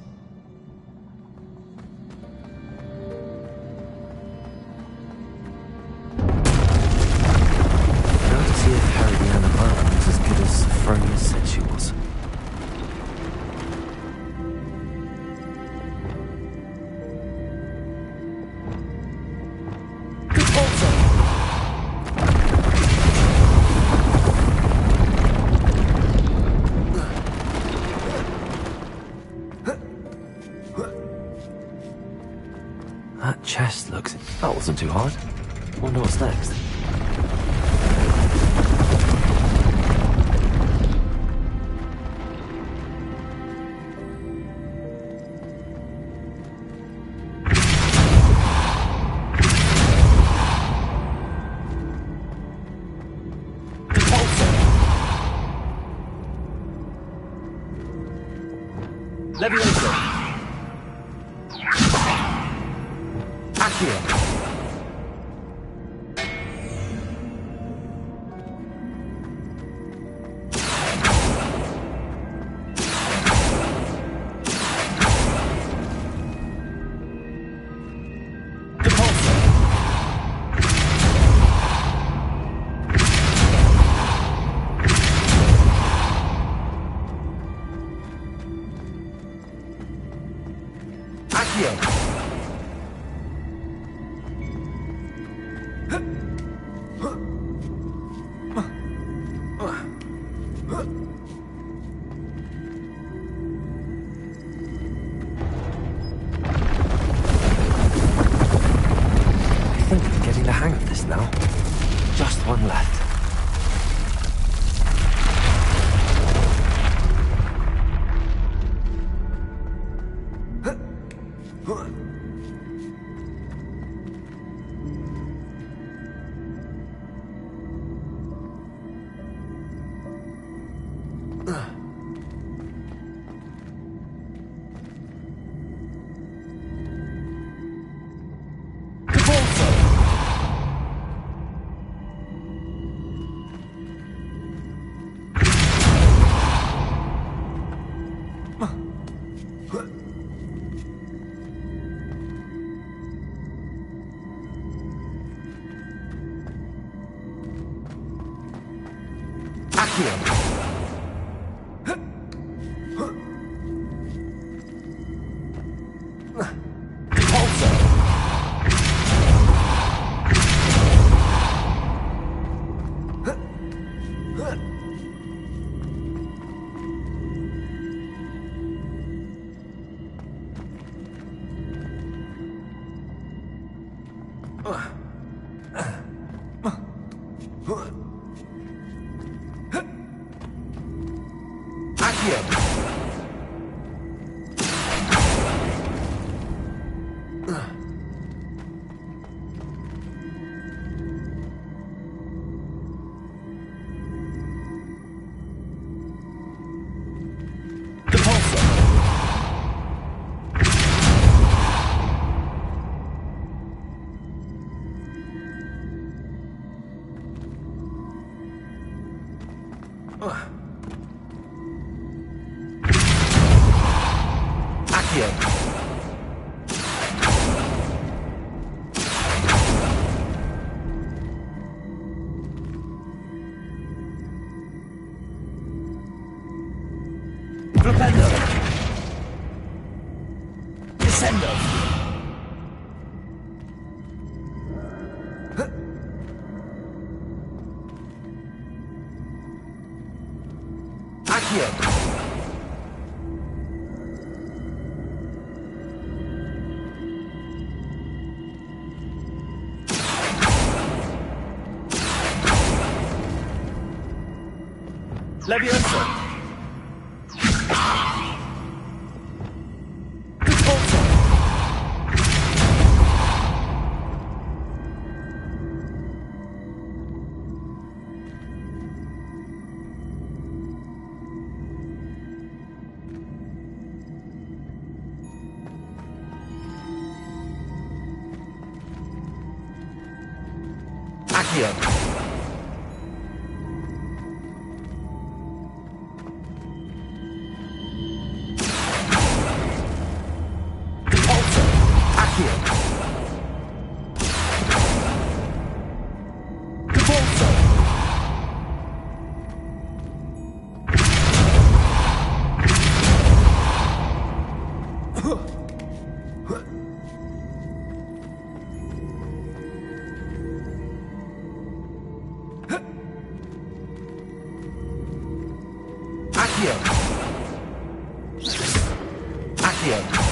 That chest looks... That wasn't too hard. Wonder what's next. Leviosa. Accio. Leviosa. Accio. Accio.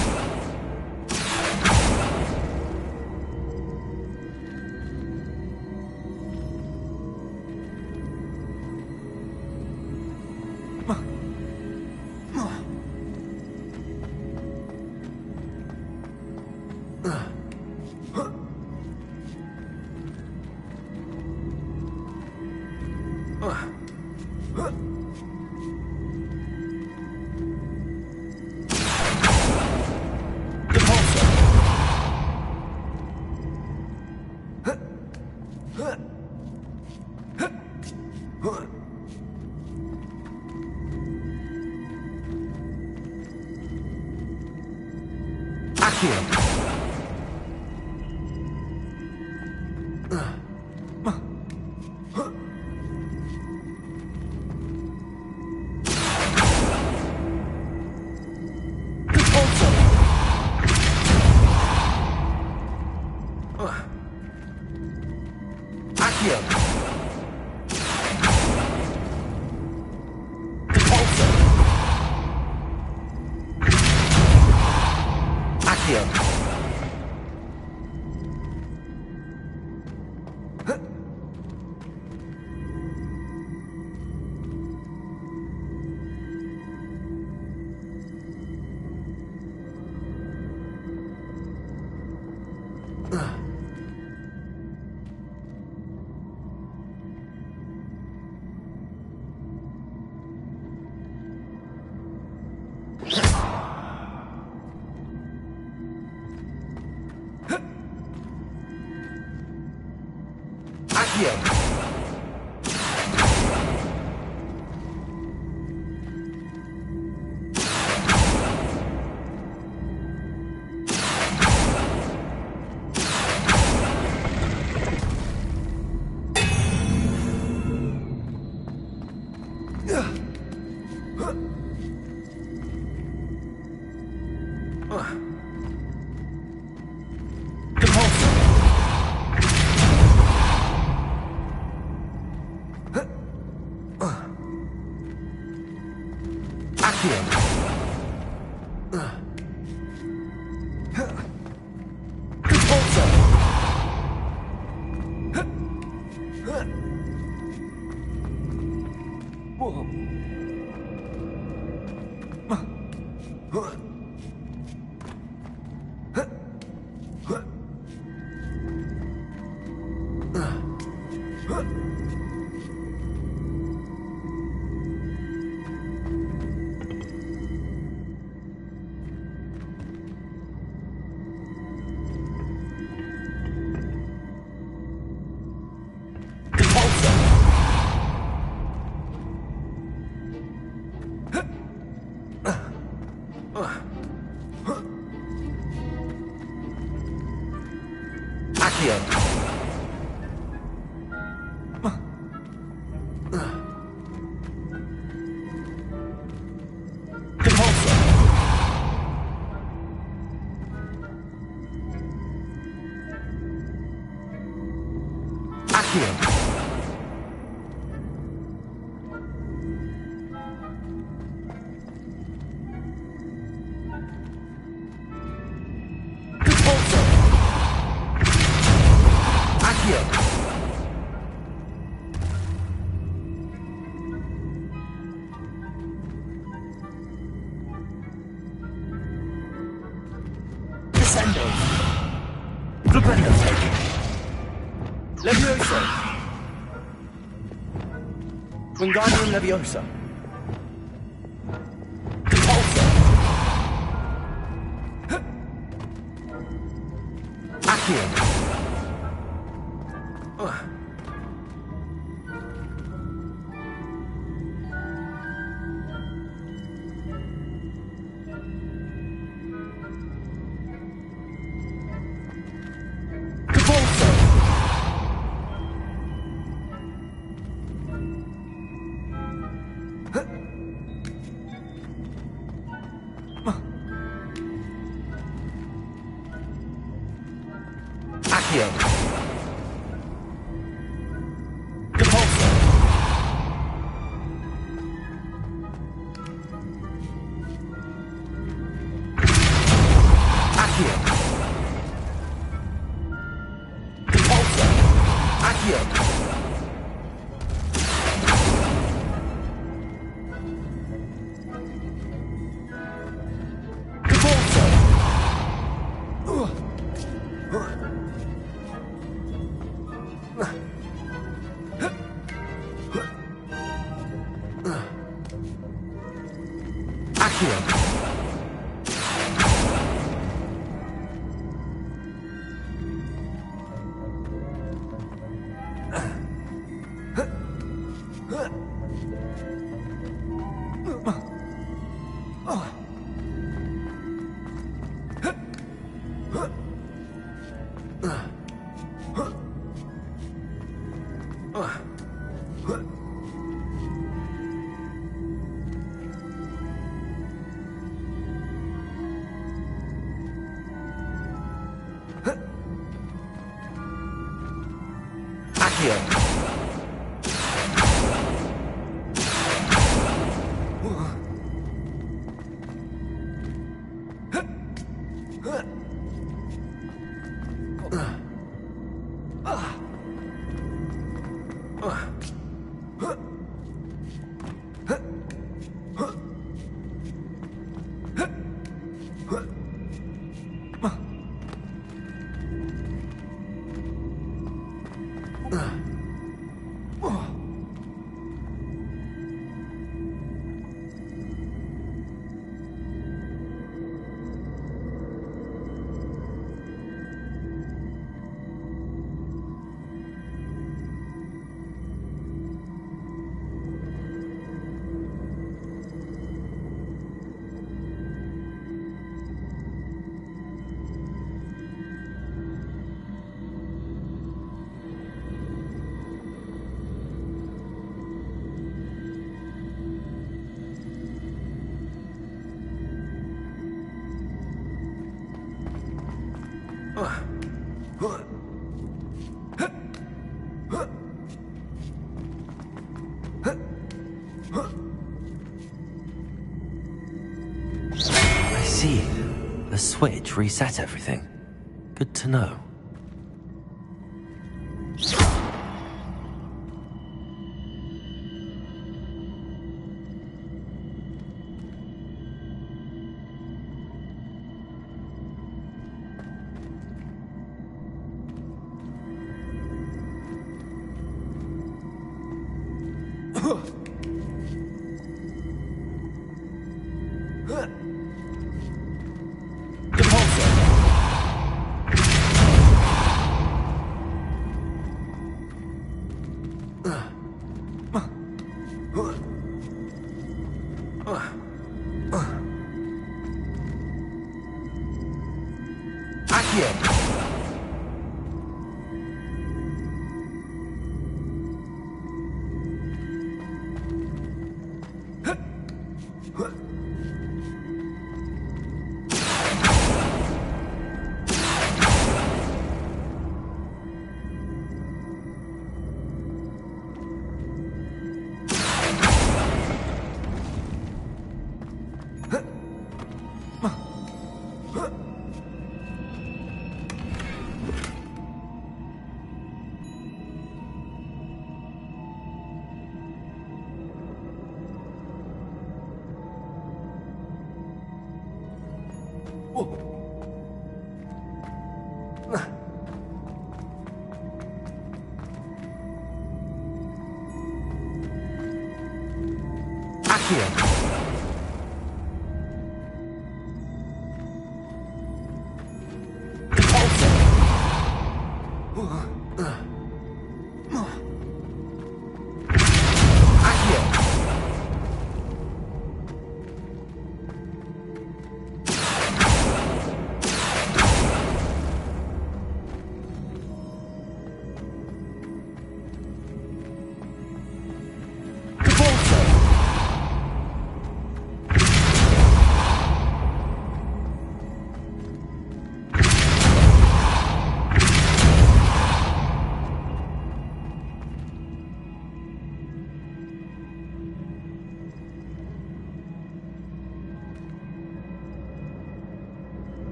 Wingardium Leviosa. I see. The switch reset everything. Good to know.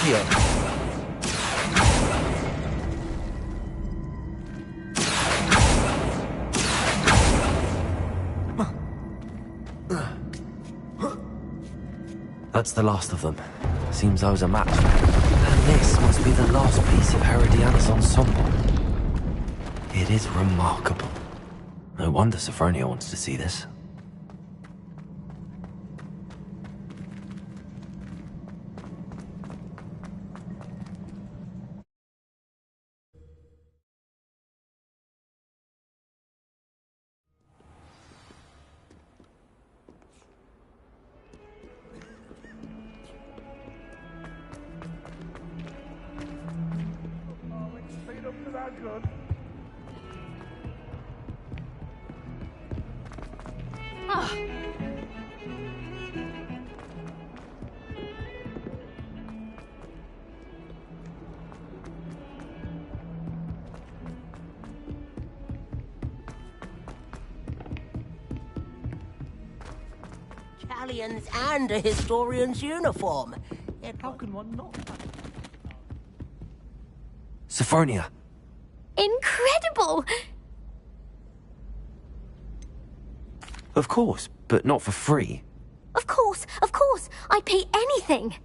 Accio. That's the last of them. Seems I was a match. And this must be the last piece of Herodiana's ensemble. It is remarkable. No wonder Sophronia wants to see this. And a historian's uniform. How can one not? Sophronia! Incredible! Of course, but not for free. Of course, I'd pay anything.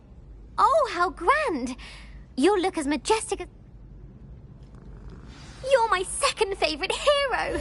Oh, how grand! You'll look as majestic as... You're my second favourite hero!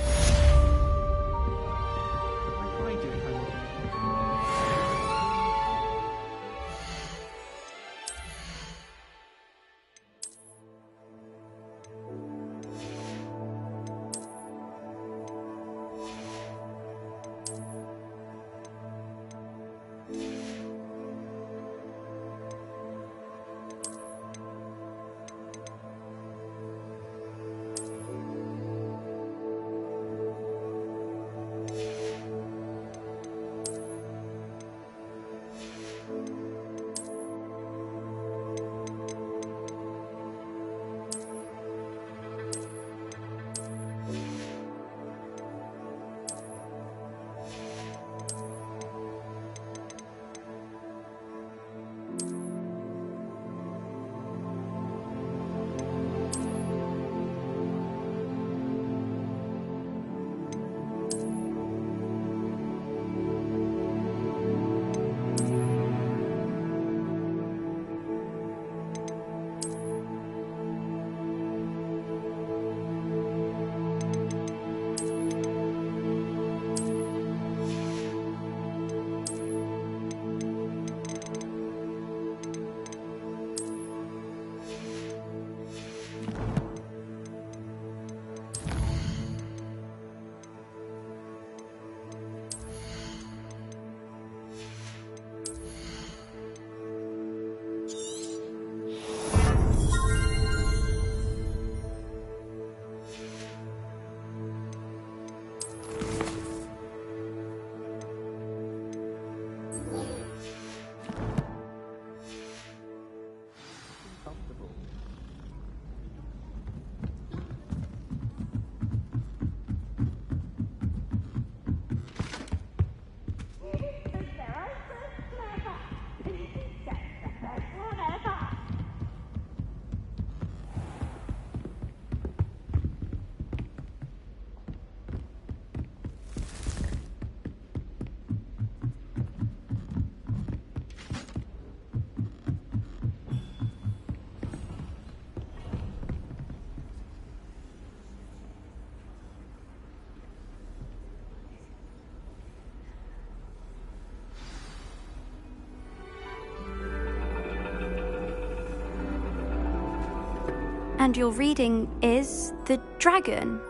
And your reading is The Dragon.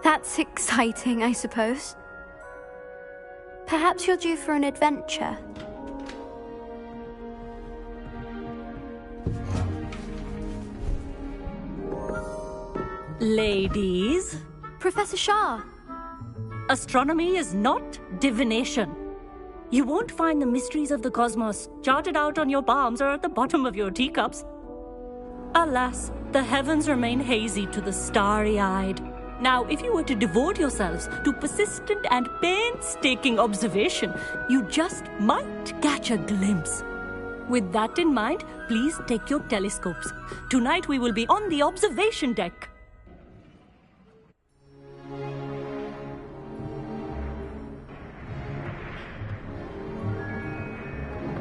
That's exciting, I suppose. Perhaps you're due for an adventure. Ladies. Professor Shah. Astronomy is not divination. You won't find the mysteries of the cosmos charted out on your palms or at the bottom of your teacups. Alas, the heavens remain hazy to the starry-eyed. Now, if you were to devote yourselves to persistent and painstaking observation, you just might catch a glimpse. With that in mind, please take your telescopes. Tonight we will be on the observation deck.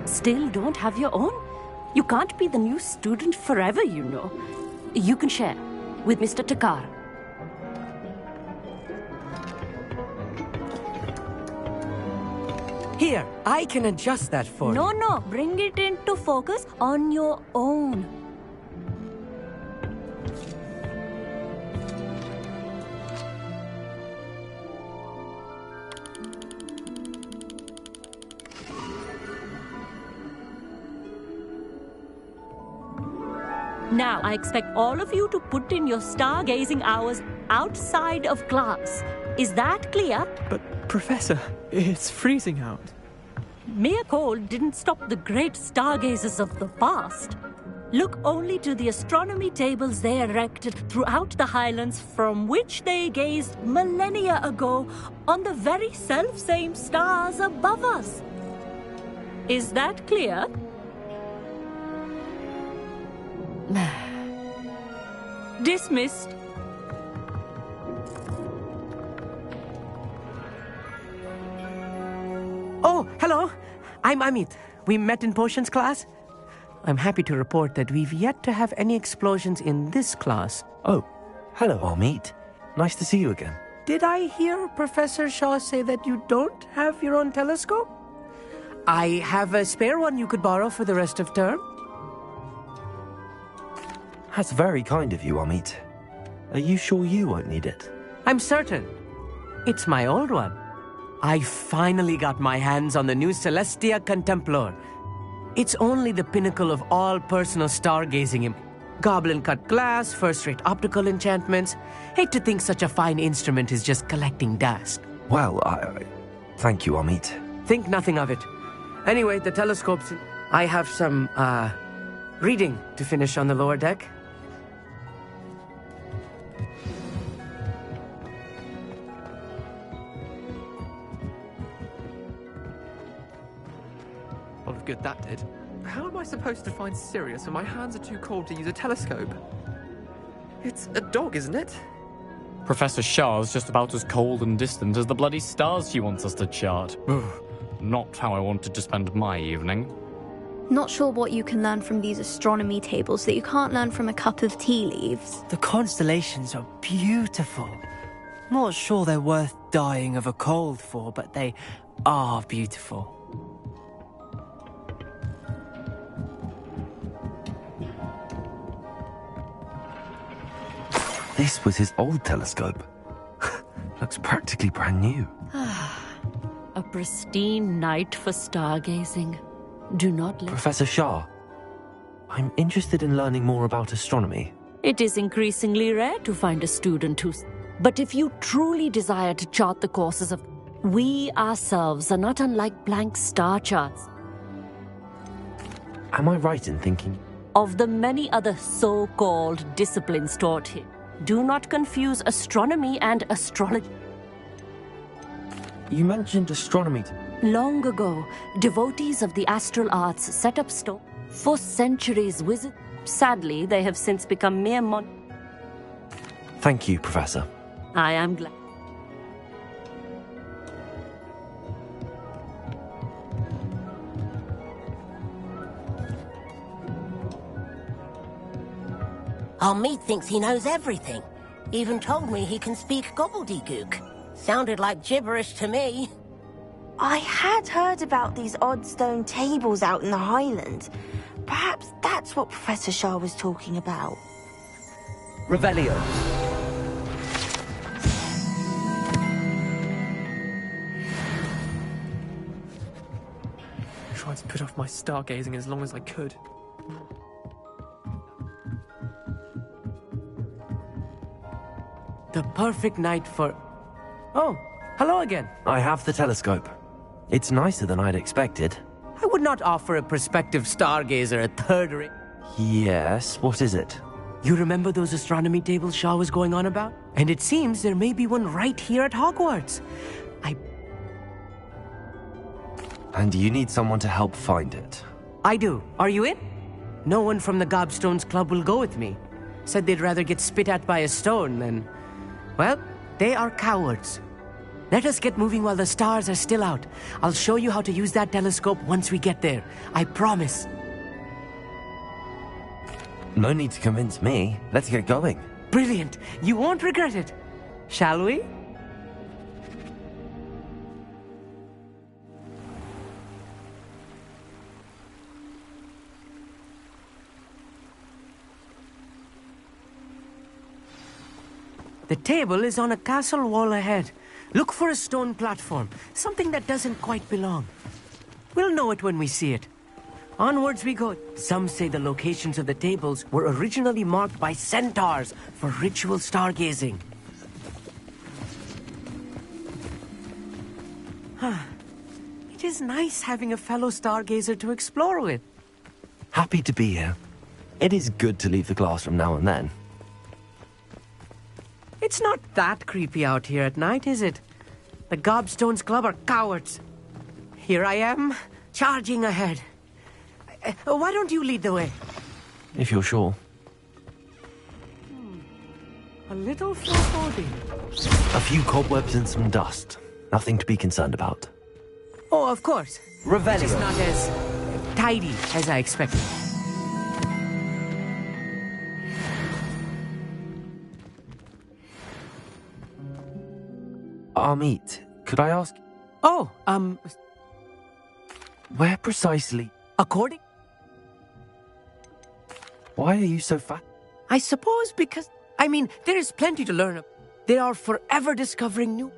Still don't have your own? You can't be the new student forever, you know. You can share with Mr. Takar. Here, I can adjust that for you. No, bring it into focus on your own. Now, I expect all of you to put in your stargazing hours outside of class. Is that clear? But, Professor, it's freezing out. Mere cold didn't stop the great stargazers of the past. Look only to the astronomy tables they erected throughout the highlands from which they gazed millennia ago on the very self-same stars above us. Is that clear? Dismissed. Oh, hello. I'm Amit. We met in potions class. I'm happy to report that we've yet to have any explosions in this class. Oh, hello, Amit. Nice to see you again. Did I hear Professor Shaw say that you don't have your own telescope? I have a spare one you could borrow for the rest of term. That's very kind of you, Amit. Are you sure you won't need it? I'm certain. It's my old one. I finally got my hands on the new Celestia Contemplor. It's only the pinnacle of all personal stargazing. Goblin-cut glass, first-rate optical enchantments. Hate to think such a fine instrument is just collecting dust. Well, thank you, Amit. Think nothing of it. Anyway, the telescopes... I have some, reading to finish on the lower deck. Lot of good that did. How am I supposed to find Sirius when my hands are too cold to use a telescope? It's a dog, isn't it? Professor Shah's just about as cold and distant as the bloody stars she wants us to chart. Ugh, not how I wanted to spend my evening. Not sure what you can learn from these astronomy tables that you can't learn from a cup of tea leaves. The constellations are beautiful. Not sure they're worth dying of a cold for, but they are beautiful. This was his old telescope. Looks practically brand new. A pristine night for stargazing. Do not let... Professor Shah, I'm interested in learning more about astronomy. It is increasingly rare to find a student who's... But if you truly desire to chart the courses of... We ourselves are not unlike blank star charts. Am I right in thinking... Of the many other so-called disciplines taught here, do not confuse astronomy and astrology. You mentioned astronomy. Long ago, devotees of the astral arts set up store. For centuries, wizards... Sadly, they have since become mere Thank you, Professor. I am glad. Amit thinks he knows everything. Even told me he can speak gobbledygook. Sounded like gibberish to me. I had heard about these odd stone tables out in the Highlands. Perhaps that's what Professor Shah was talking about. Revelio. I tried to put off my stargazing as long as I could. The perfect night for... Oh, hello again. I have the telescope. It's nicer than I'd expected. I would not offer a prospective stargazer a third rate. Yes, what is it? You remember those astronomy tables Shaw was going on about? And it seems there may be one right here at Hogwarts. And you need someone to help find it. I do. Are you in? No one from the Gobstones Club will go with me. Said they'd rather get spit at by a stone than... Well, they are cowards. Let us get moving while the stars are still out. I'll show you how to use that telescope once we get there. I promise. No need to convince me. Let's get going. Brilliant. You won't regret it. Shall we? The table is on a castle wall ahead. Look for a stone platform, something that doesn't quite belong. We'll know it when we see it. Onwards we go. Some say the locations of the tables were originally marked by centaurs for ritual stargazing. It is nice having a fellow stargazer to explore with. Happy to be here. It is good to leave the classroom now and then. It's not that creepy out here at night, is it? The Gobstones Club are cowards. Here I am, charging ahead. Why don't you lead the way? If you're sure. A little foreboding. A few cobwebs and some dust. Nothing to be concerned about. Oh, of course. Revelio. It's not as tidy as I expected. Amit, could I ask? Oh, Where precisely? According? Why are you so fat? I suppose because... I mean, there is plenty to learn. They are forever discovering new...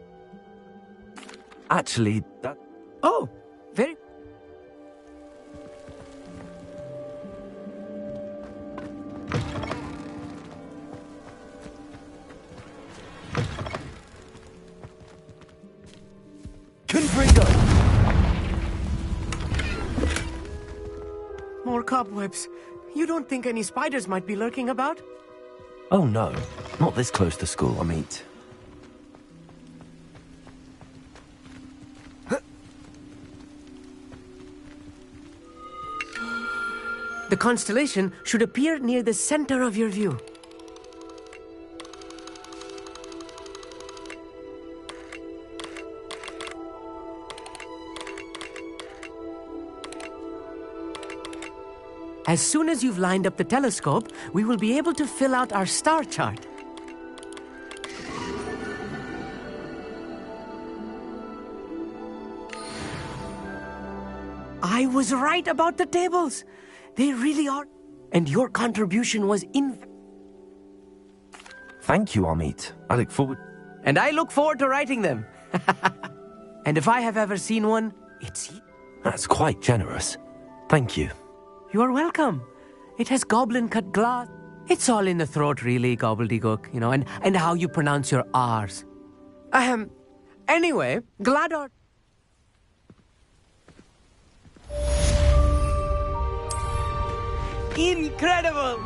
Actually, that... Oh, very... Confringo! More cobwebs. You don't think any spiders might be lurking about? Oh no, not this close to school, Amit. The constellation should appear near the center of your view. As soon as you've lined up the telescope, we will be able to fill out our star chart. I was right about the tables. They really are. And your contribution was Thank you, Amit. I look forward... And I look forward to writing them. And if I have ever seen one, it's you. That's quite generous. Thank you. You are welcome. It has goblin-cut glass. It's all in the throat, really, gobbledygook, you know, and how you pronounce your R's. Anyway, Glador... Incredible!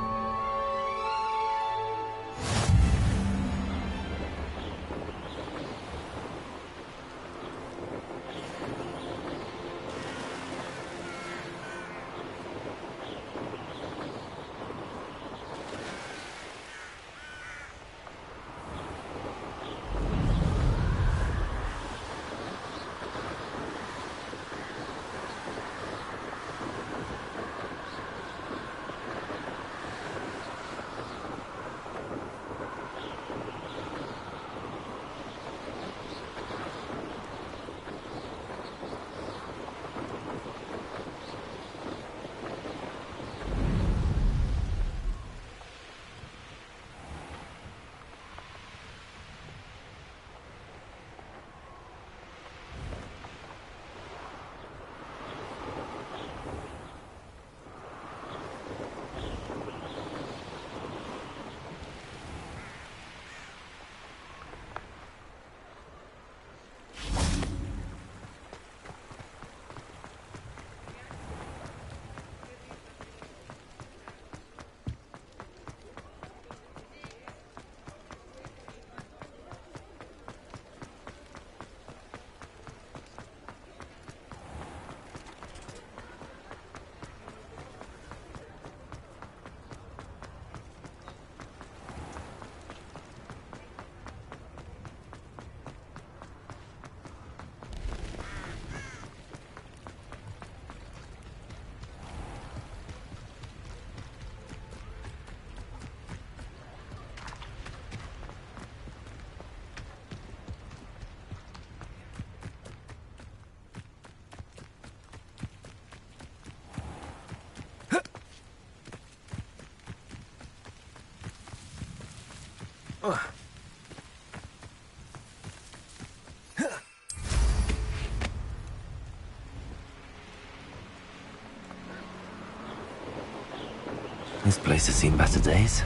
This place has seen better days.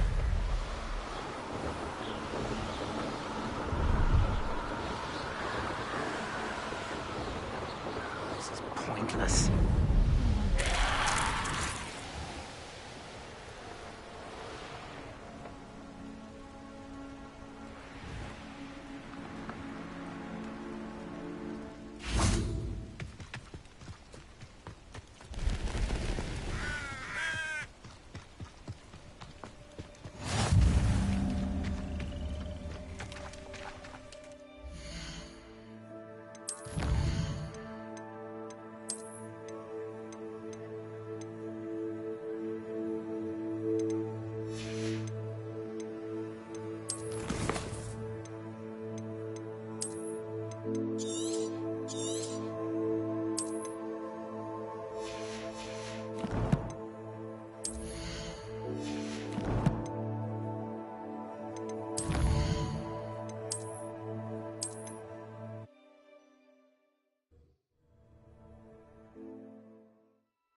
This is pointless.